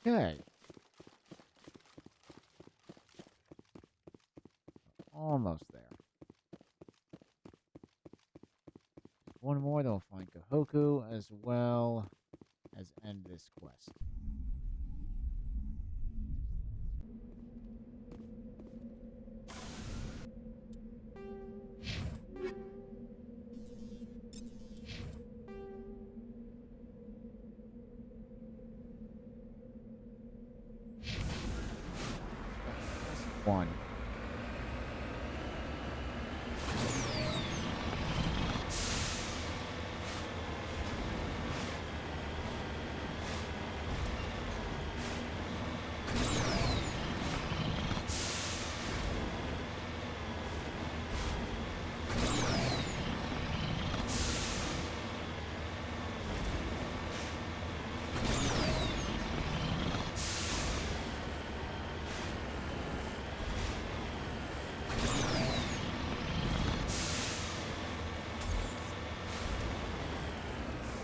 Okay. Almost there. One more, then we'll find Goku as well as end this quest. One.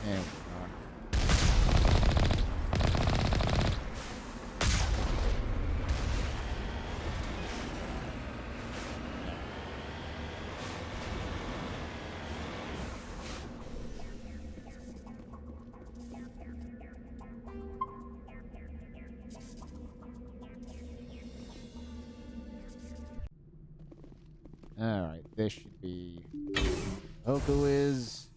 There we are. Alright, this should be... Goku is...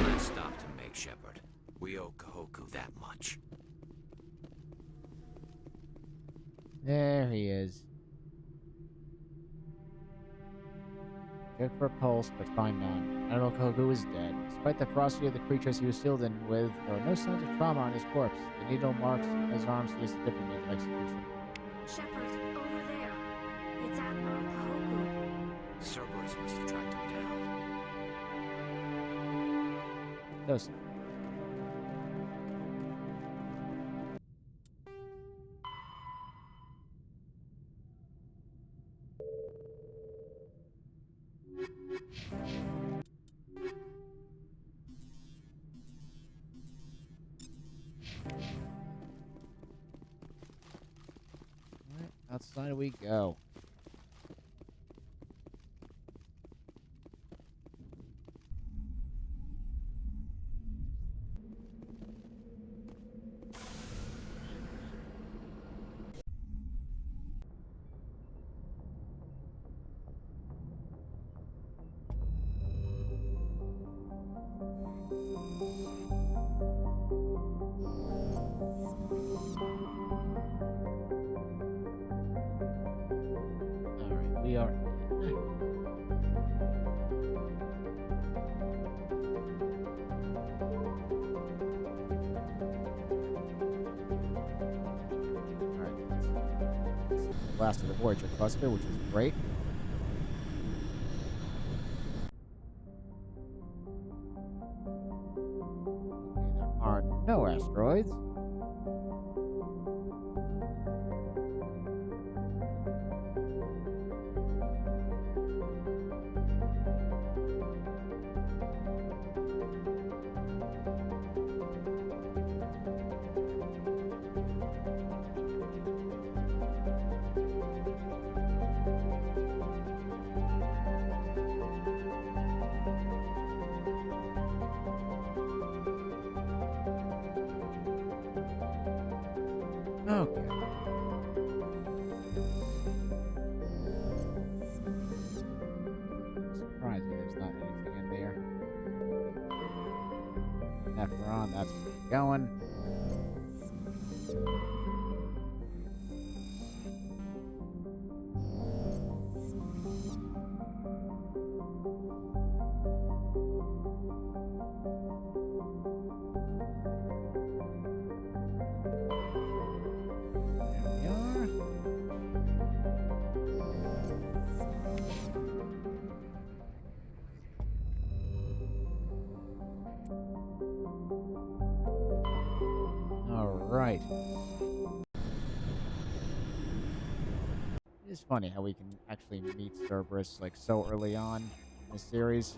Let's stop to make, Shepard. We owe Goku that much. There he is. Check for a pulse, but find none. Admiral Kogu is dead. Despite the ferocity of the creatures he was sealed in with, there are no signs of trauma on his corpse. The needle marks his arms suggest a different means of execution. Shepard, over there. It's Admiral Kahoku. Cerberus must have tracked him down. Those. Alright, outside we go. Alright, we are Alright. blasted the Voyager cluster, which is great. Okay, there are no asteroids. Okay. Surprised me there's not anything in there. Nephron, that's where we're going. Alright. It is funny how we can actually meet Cerberus like so early on in the series.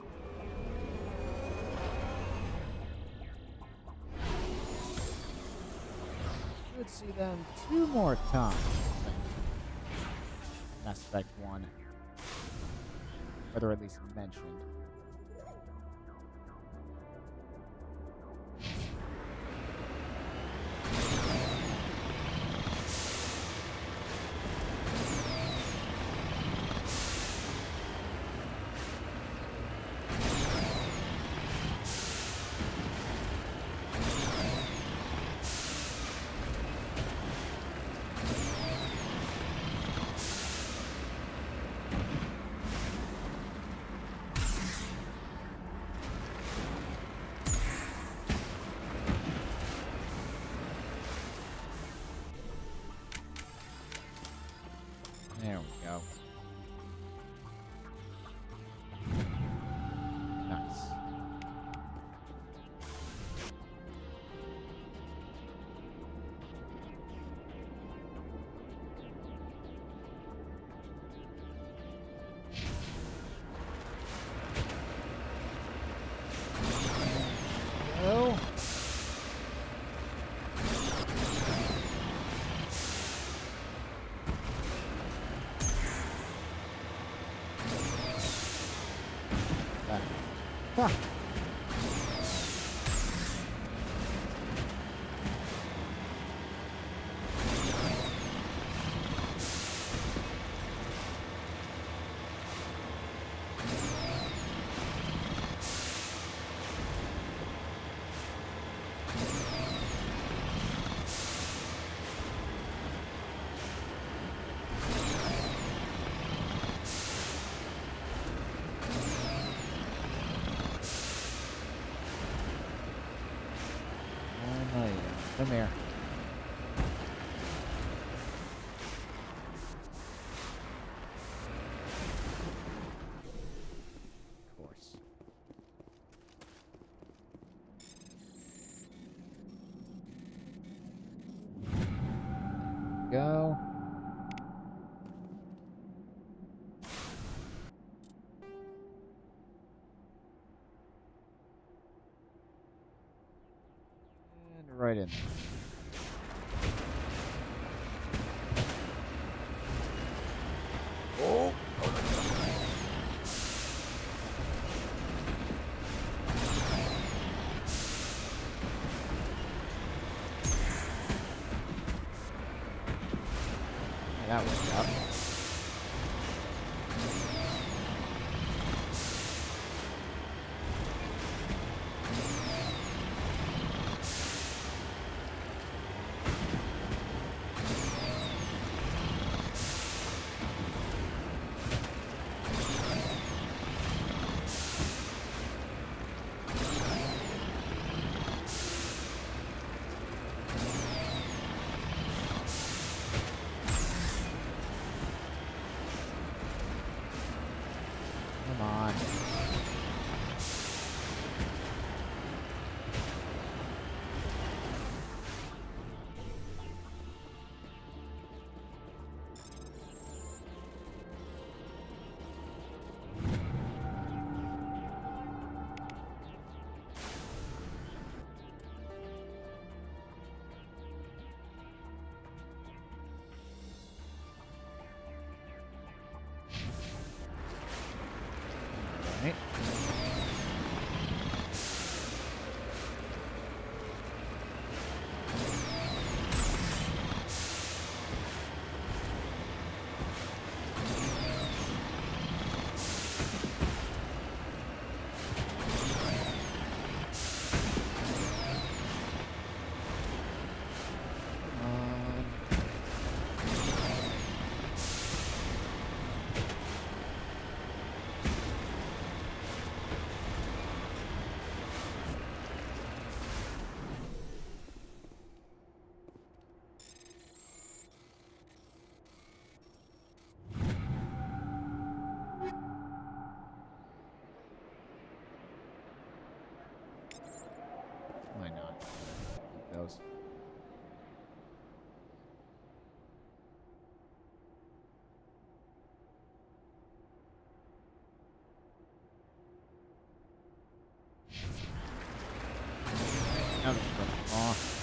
Let's see them 2 more times. Mass Effect 1. Or they're at least mentioned. There we go. Nice. Hello? Huh. Come here. Of course. Go. And right in. Oh! That worked out. Come on. Right. Why not? Keep those. Now this is off.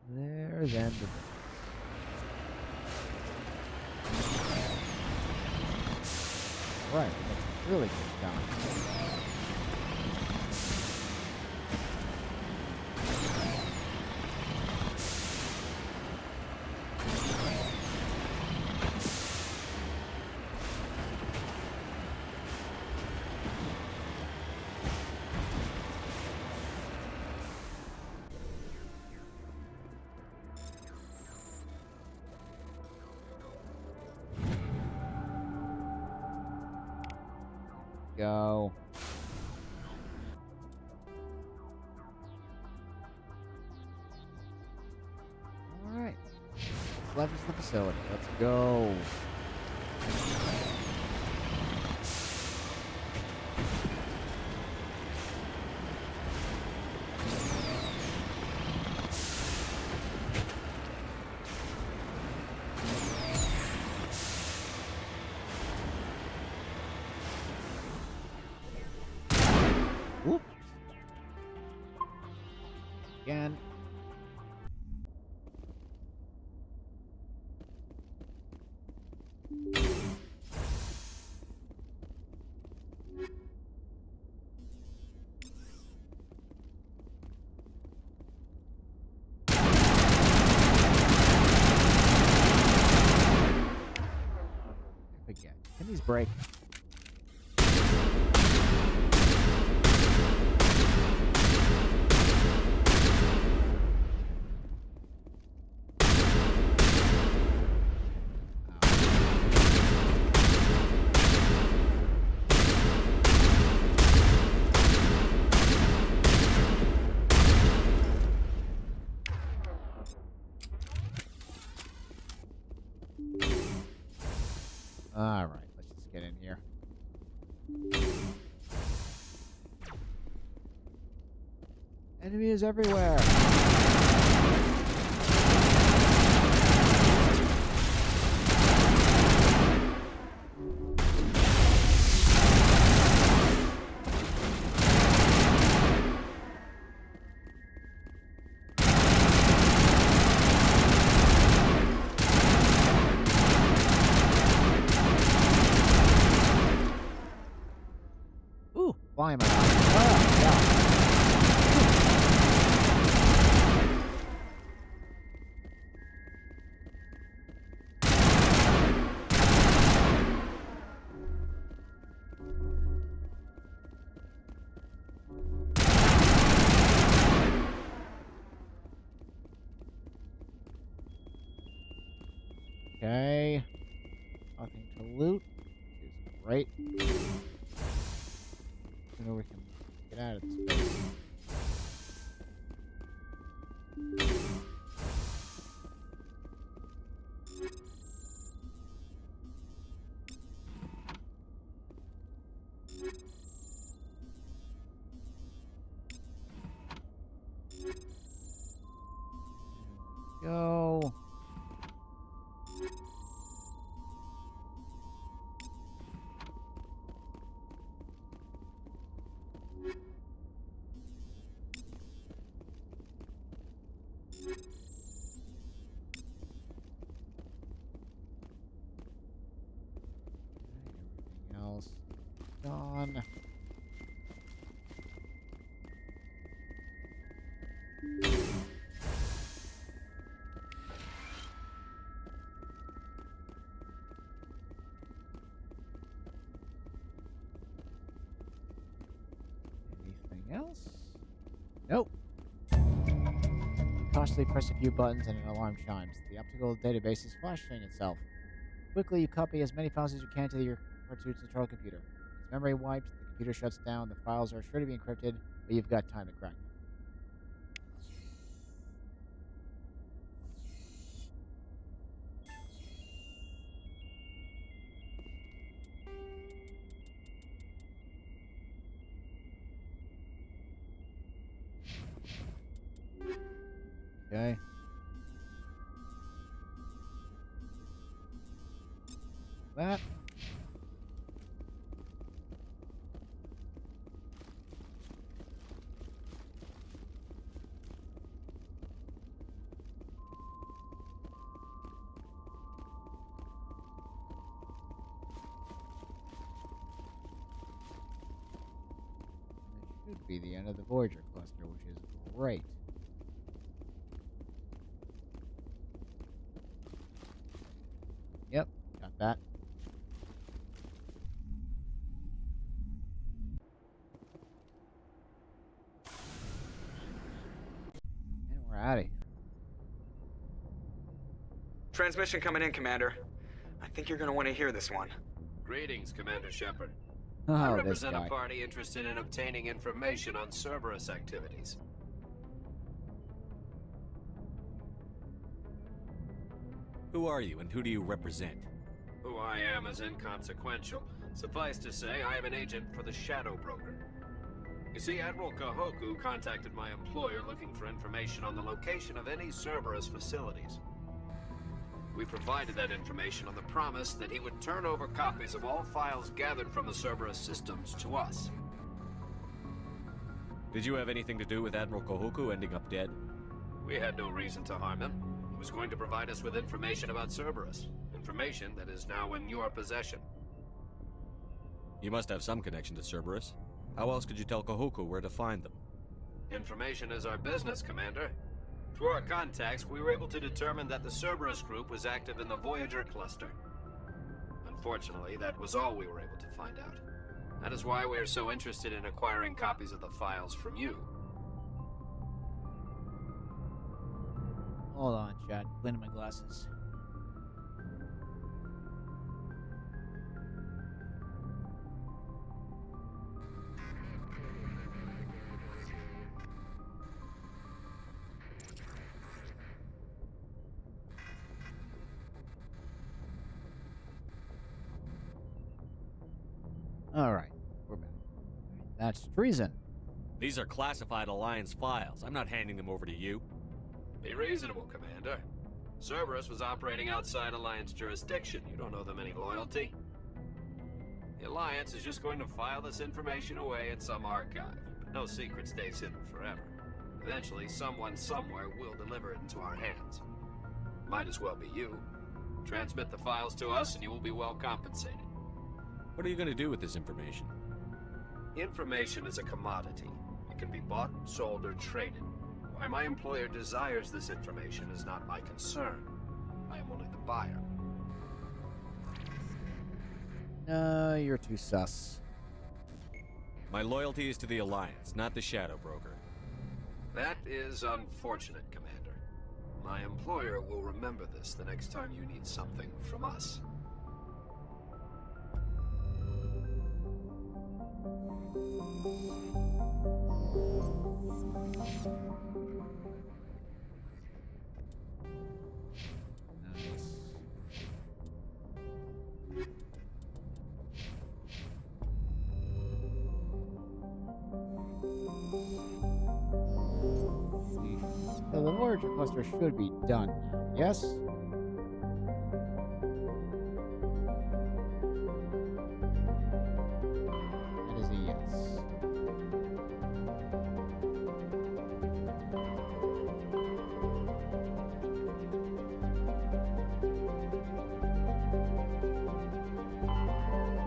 There's end of it. Right, that's really good time. Go. All right. Left is the facility. Let's go. get? Can these break? All right, let's just get in here. Enemies everywhere. Ooh, flying my oh, yeah. Okay. Nothing to loot, which is great. You know we can get out of this place. Go. Everything else gone. Anything else? Nope. Cautiously press a few buttons and an alarm chimes. The optical database is flashing itself. Quickly, you copy as many files as you can to your cartoon central computer. Its memory wiped, the computer shuts down, the files are sure to be encrypted, but you've got time to crack them. Okay. That. That should be the end of the Voyager cluster, which is great. Yep, got that. And we're out of here. Transmission coming in, Commander. I think you're gonna want to hear this one. Greetings, Commander Shepard. Oh, I this represent guy. a party interested in obtaining information on Cerberus activities. Who are you and who do you represent? Who I am is inconsequential. Suffice to say, I am an agent for the Shadow Broker. You see, Admiral Kahoku contacted my employer looking for information on the location of any Cerberus facilities. We provided that information on the promise that he would turn over copies of all files gathered from the Cerberus systems to us. Did you have anything to do with Admiral Kahoku ending up dead? We had no reason to harm him. He was going to provide us with information about Cerberus. Information that is now in your possession. You must have some connection to Cerberus. How else could you tell Kahoku where to find them? Information is our business, Commander. Through our contacts, we were able to determine that the Cerberus group was active in the Voyager cluster. Unfortunately, that was all we were able to find out. That is why we are so interested in acquiring copies of the files from you. Hold on, Chad. Cleaning my glasses. Alright, we're back. That's treason. These are classified Alliance files. I'm not handing them over to you. Be reasonable, Commander. Cerberus was operating outside Alliance jurisdiction. You don't owe them any loyalty. The Alliance is just going to file this information away in some archive. But no secret stays hidden forever. Eventually, someone somewhere will deliver it into our hands. Might as well be you. Transmit the files to us and you will be well compensated. What are you going to do with this information? Information is a commodity. It can be bought, sold, or traded. Why my employer desires this information is not my concern. I am only the buyer. You're too sus. My loyalty is to the Alliance, not the Shadow Broker. That is unfortunate, Commander. My employer will remember this the next time you need something from us. So the Voyager cluster should be done now, yes? That is a yes.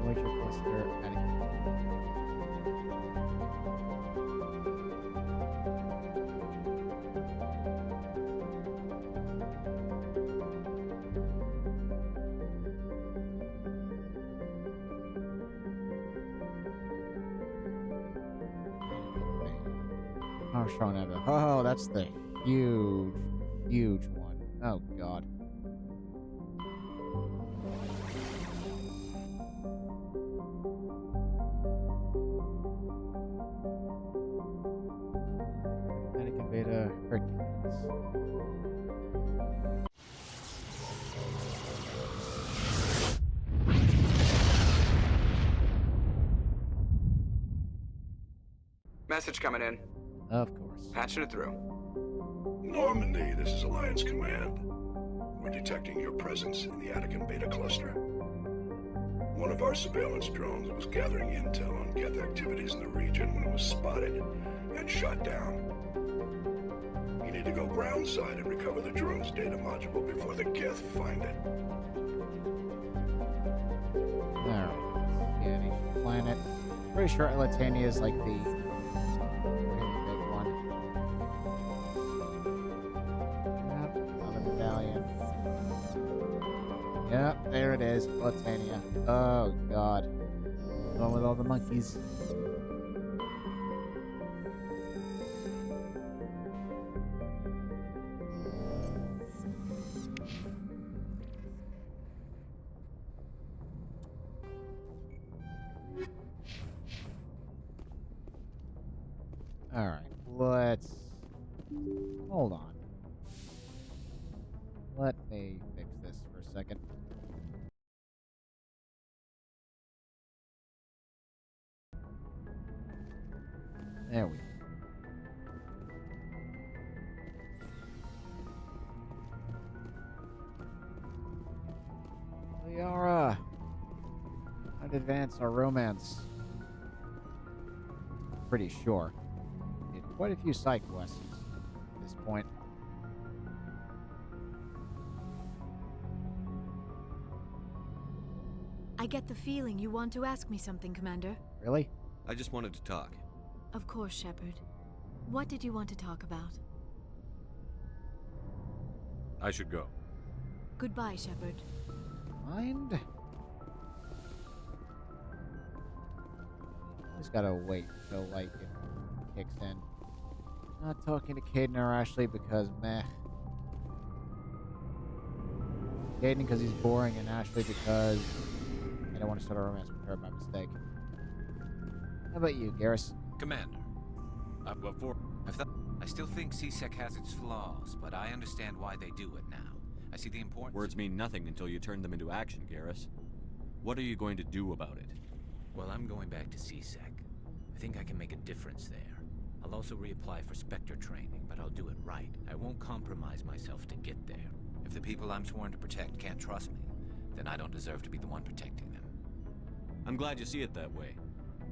Voyager cluster adding. Oh, that's the huge, huge one. Oh, God. Paragon Beta Hercules. Message coming in. Of course. Patching it through. Normandy, this is Alliance Command. We're detecting your presence in the Paragon Beta cluster. One of our surveillance drones was gathering intel on Geth activities in the region when it was spotted and shot down. You need to go groundside and recover the drone's data module before the Geth find it. Alright. Yeah, nation planet. Pretty sure Latania is like the really big one. Yep, another medallion. Yep, there it is. Latania. Oh, God. The one with all the monkeys. Alright, let's... Hold on. Let me fix this for a second. There we go. Liara! I'd advance our romance. Pretty sure. Did quite a few side quests at this point. I get the feeling you want to ask me something, Commander. Really? I just wanted to talk. Of course, Shepard. What did you want to talk about? I should go. Goodbye, Shepard. Mind? Just gotta wait until, like, it kicks in. Not talking to Caden or Ashley because, meh. Caden because he's boring, and Ashley because I don't want to start a romance with her by mistake. How about you, Garrus? Commander, I still think CSEC has its flaws, but I understand why they do it now. I see the importance. Words mean nothing until you turn them into action, Garrus. What are you going to do about it? Well, I'm going back to CSEC. I think I can make a difference there. I'll also reapply for Spectre training, but I'll do it right. I won't compromise myself to get there. If the people I'm sworn to protect can't trust me, then I don't deserve to be the one protecting them. I'm glad you see it that way.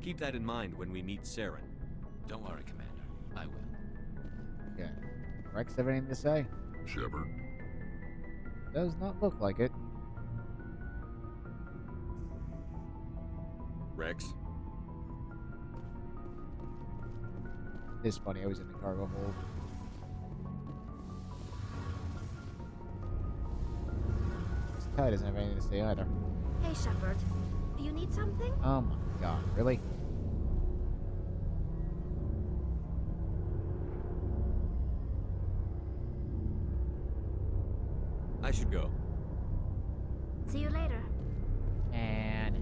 Keep that in mind when we meet Saren. Don't worry, Commander. I will. Okay. Rex have anything to say? Shepard? Does not look like it. Rex? It's funny, I was in the cargo hold. This Ty doesn't have anything to say either. Hey, Shepard. Do you need something? Oh my god, really? I should go. See you later. And...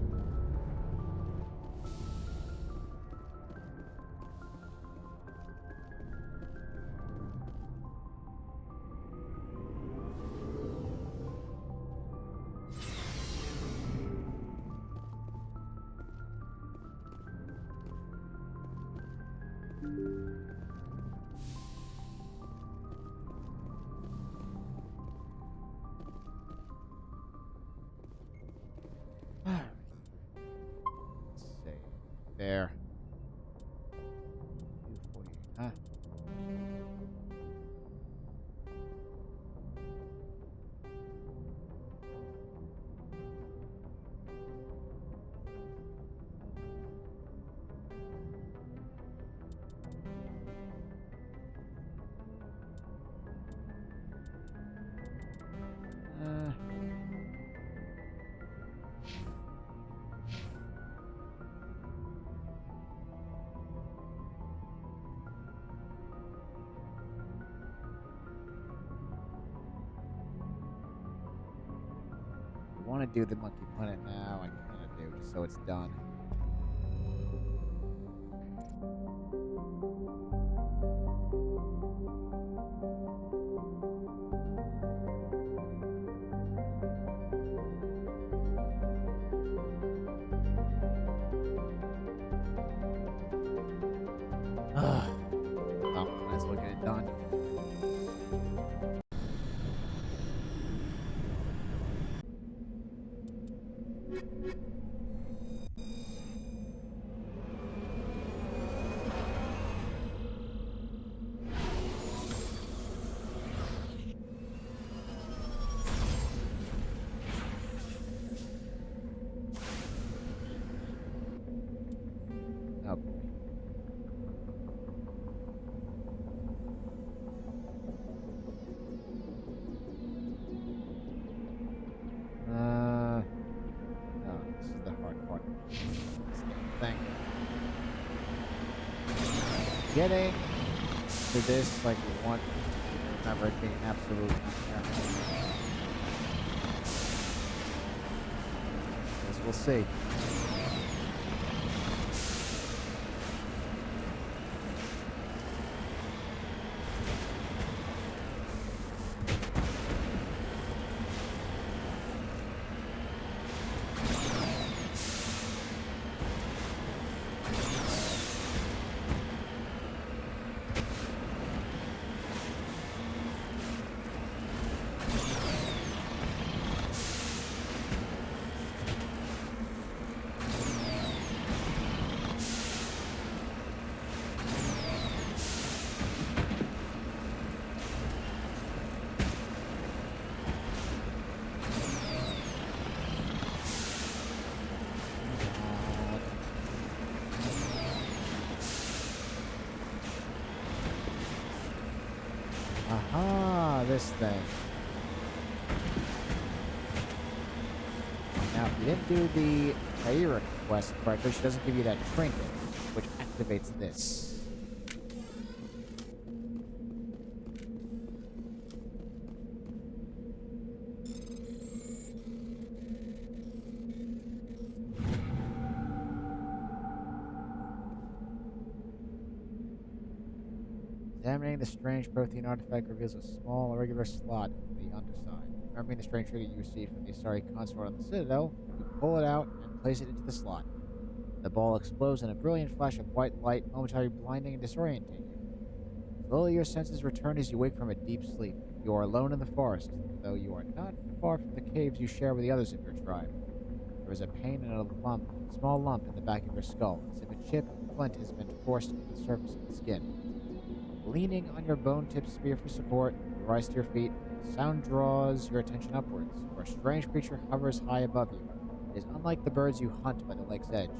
There. 248, huh? I want to do the monkey planet now. I kind of do, just so it's done. Oh, might as well get it done. Oh boy. Oh, this is the hard part. This thing. Getting to this, like, one, remember it being an absolute nightmare. Guess we'll see. Aha, this thing. Now, if you didn't do the pay your request correctly, she doesn't give you that trinket, which activates this. Examining the strange protein artifact reveals a small, irregular slot in the underside. Remembering the strange trinket you received from the Asari consort on the Citadel, you pull it out and place it into the slot. The ball explodes in a brilliant flash of white light, momentarily blinding and disorienting you. Slowly your senses return as you wake from a deep sleep. You are alone in the forest, though you are not far from the caves you share with the others of your tribe. There is a pain and a small lump in the back of your skull, as if a chip of flint has been forced into the surface of the skin. Leaning on your bone-tipped spear for support, you rise to your feet. The sound draws your attention upwards, where a strange creature hovers high above you. It is unlike the birds you hunt by the lake's edge.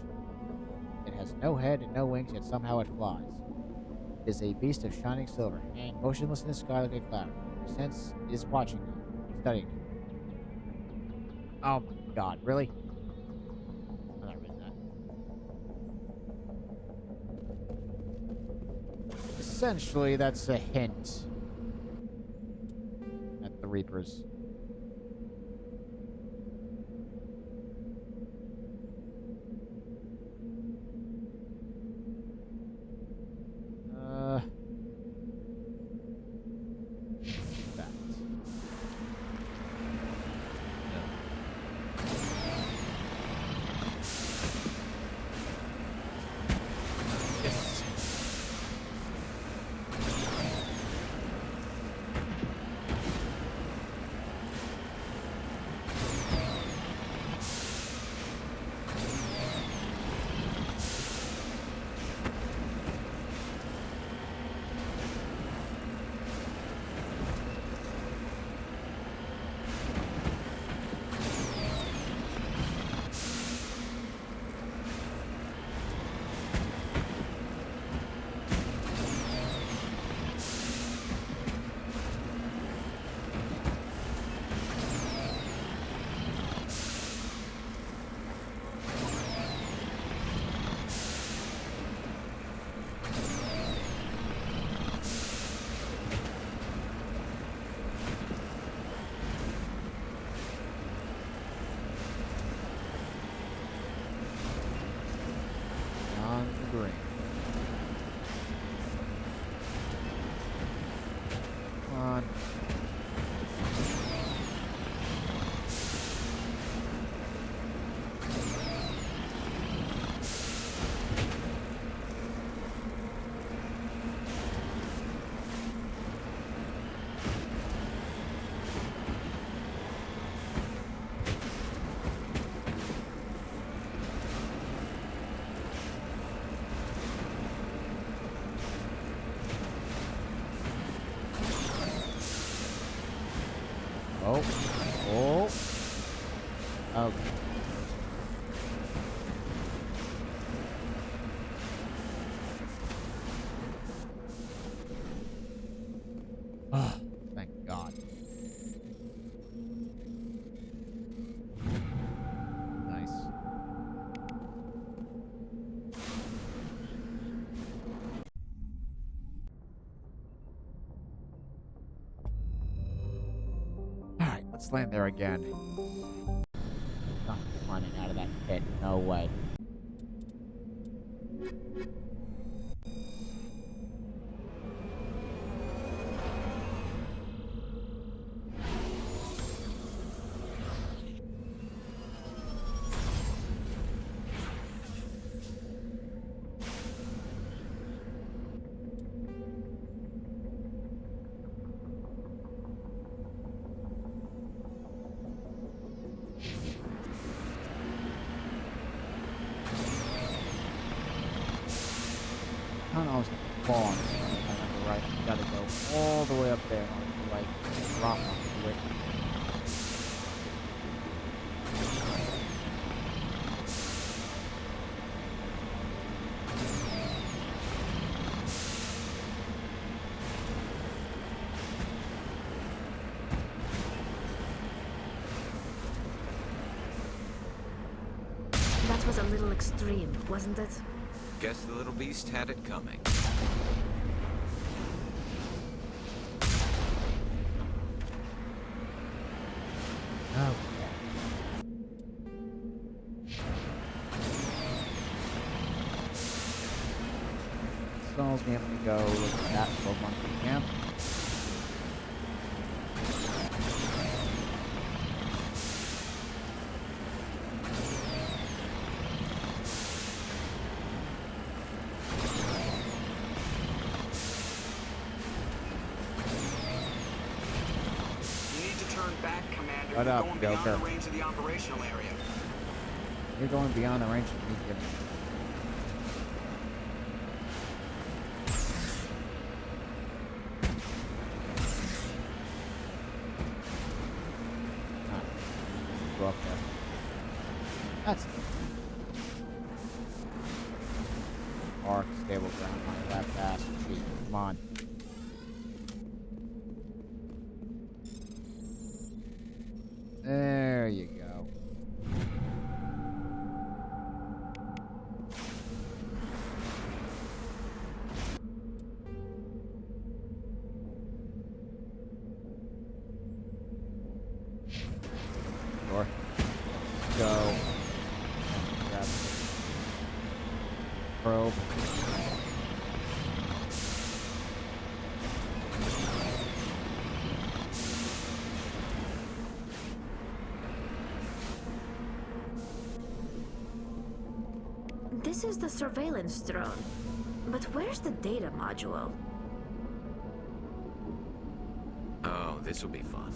It has no head and no wings, yet somehow it flies. It is a beast of shining silver, hanging motionless in the sky like a cloud. You sense it is watching you, studying you. Oh my god, really? I'm not reading that. Essentially, that's a hint at the Reapers. Oh. Okay. Oh, thank God. Nice. Alright, let's land there again. Not climbing out of that pit. No way. I don't know, I was falling. If I remember right. You gotta go all the way up there in order to, like, drop onto it. That's was a little extreme, wasn't it? Guess the little beast had it coming. Stalls me having to go look at that for monkey camp. What up, going Joker? beyond the range of the operational area. You're going beyond the range of me giving. Go up there. That's arc, stable ground, my left ass cheek. Come on. There you go. Sure. Let's go. Grab the probe. This is the surveillance drone. But where's the data module? Oh, this will be fun.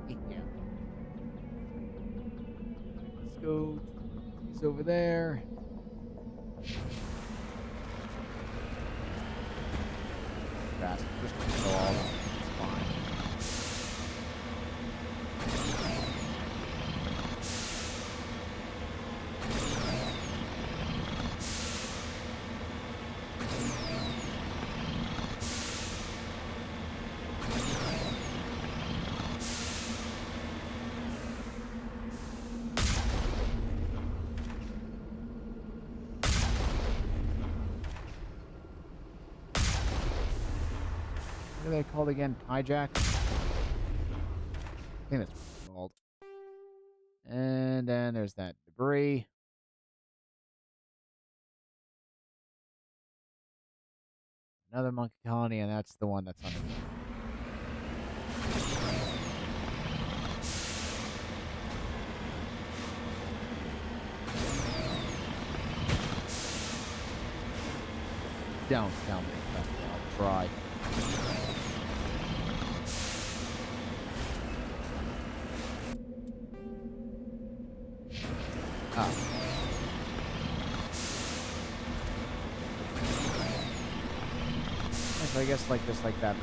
Yeah. Let's go. He's over there. Fast. Just go all the way. It's fine. What are they called again? Hijack? I think that's what it's called. And then there's that debris. Another monkey colony, and that's the one that's on the Don't tell me. I'll try. Ah. So I guess like just like that.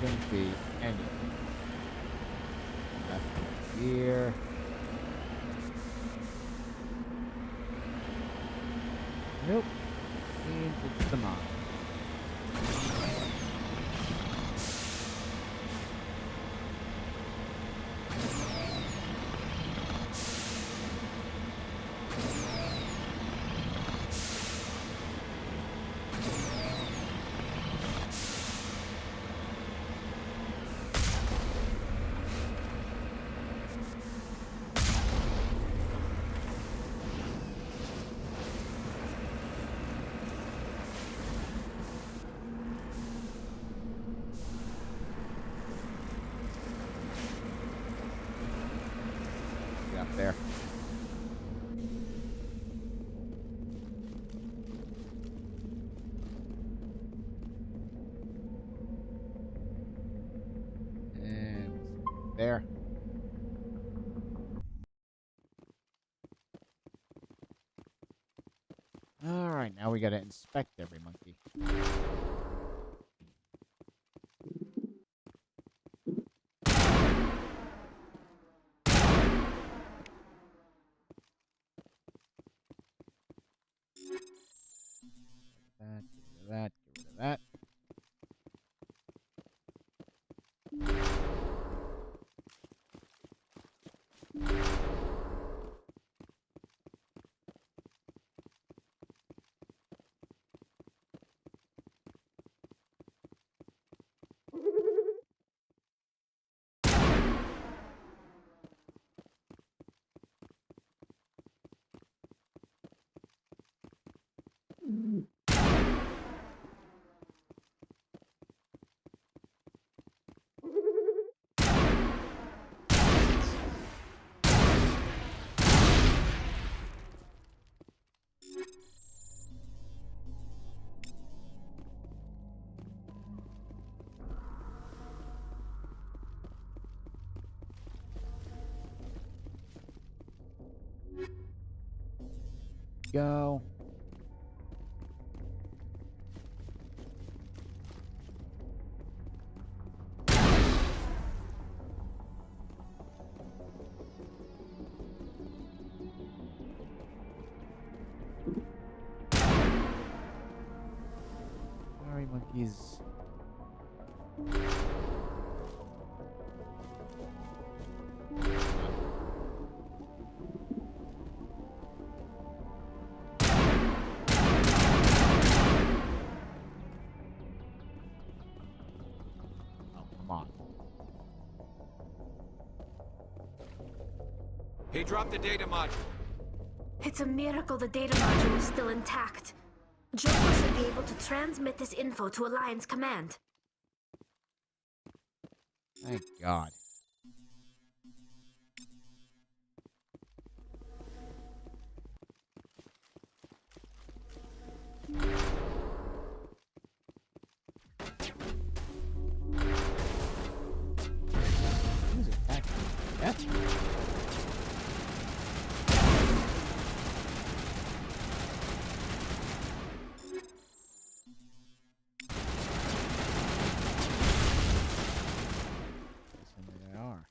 Couldn't be anything. Left here. Nope. Seems It's the mind. There. And there. All right, now we got to inspect every monkey. Get rid of that, get rid of that. Go. Sorry, monkeys. He dropped the data module. It's a miracle the data module is still intact. Joker should be able to transmit this info to Alliance Command. Thank God. Who's attacking? That's they are.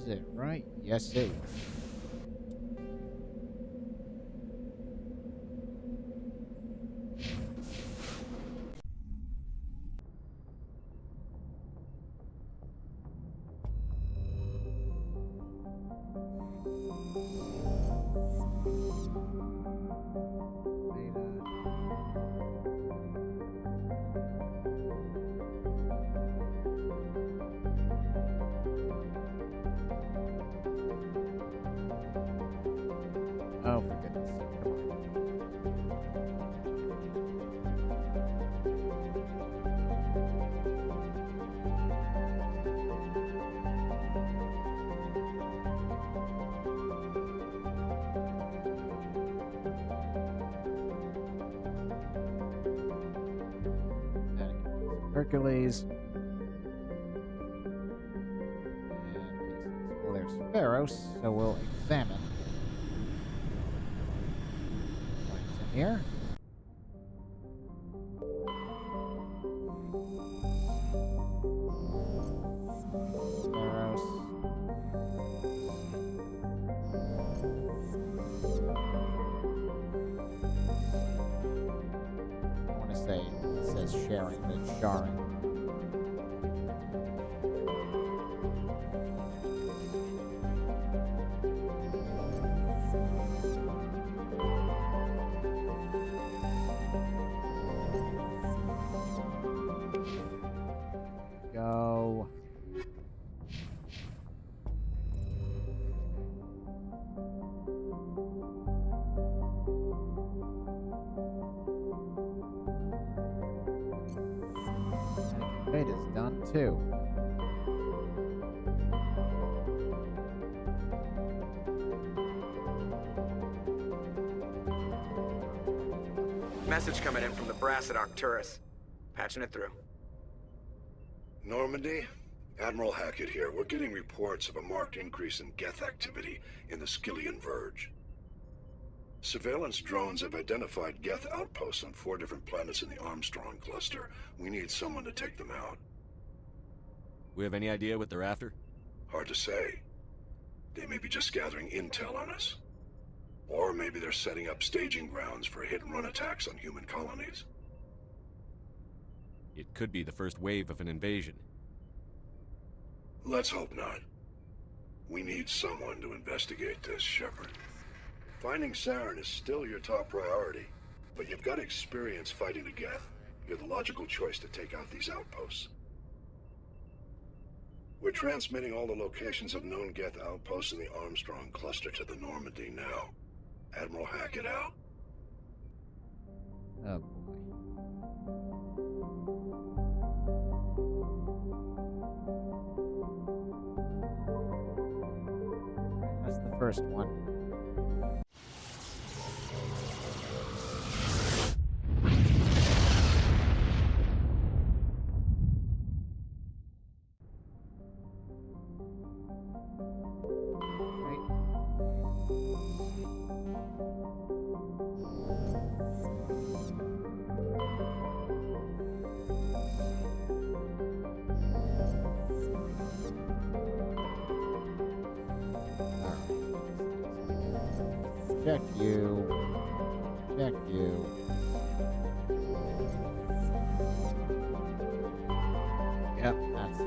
it, right? Yes, it was. Oh, for goodness sake. Come on. Hercules. And well, there's Pharaohs, so we'll examine what's in here. Pharaohs. I want to say it says sharing, but it's sharing. Go. It is done too. Message coming in from the brass at Arcturus. Patching it through. Normandy? Admiral Hackett here. We're getting reports of a marked increase in Geth activity in the Skyllian Verge. Surveillance drones have identified Geth outposts on 4 different planets in the Armstrong cluster. We need someone to take them out. We have any idea what they're after? Hard to say. They may be just gathering intel on us. Or maybe they're setting up staging grounds for hit-and-run attacks on human colonies. It could be the first wave of an invasion. Let's hope not. We need someone to investigate this, Shepard. Finding Saren is still your top priority, but you've got experience fighting the Geth. You're the logical choice to take out these outposts. We're transmitting all the locations of known Geth outposts in the Armstrong cluster to the Normandy now. Admiral Hackett out. Oh boy. That's the first one. Check you. Check you. Yep, that's it.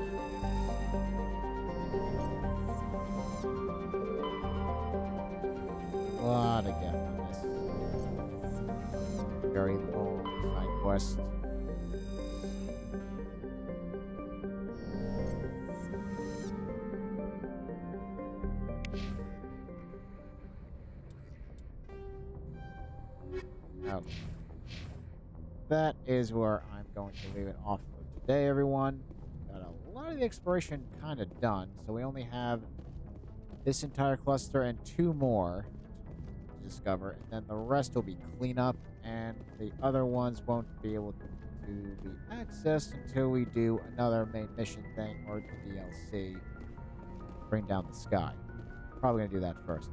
A lot of Geth on this. Very long side quest. Okay. That is where I'm going to leave it off for today, everyone. Got a lot of the exploration kind of done, so we only have this entire cluster and 2 more to discover, and then the rest will be cleanup, and the other ones won't be able to be accessed until we do another main mission thing or the DLC. Bring down the sky. Probably going to do that first.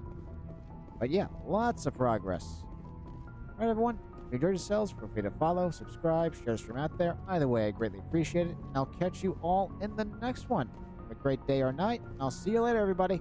But yeah, lots of progress. All right, everyone. If you enjoyed yourselves, feel free to follow, subscribe, share the stream out there. Either way, I greatly appreciate it. And I'll catch you all in the next one. Have a great day or night. I'll see you later, everybody.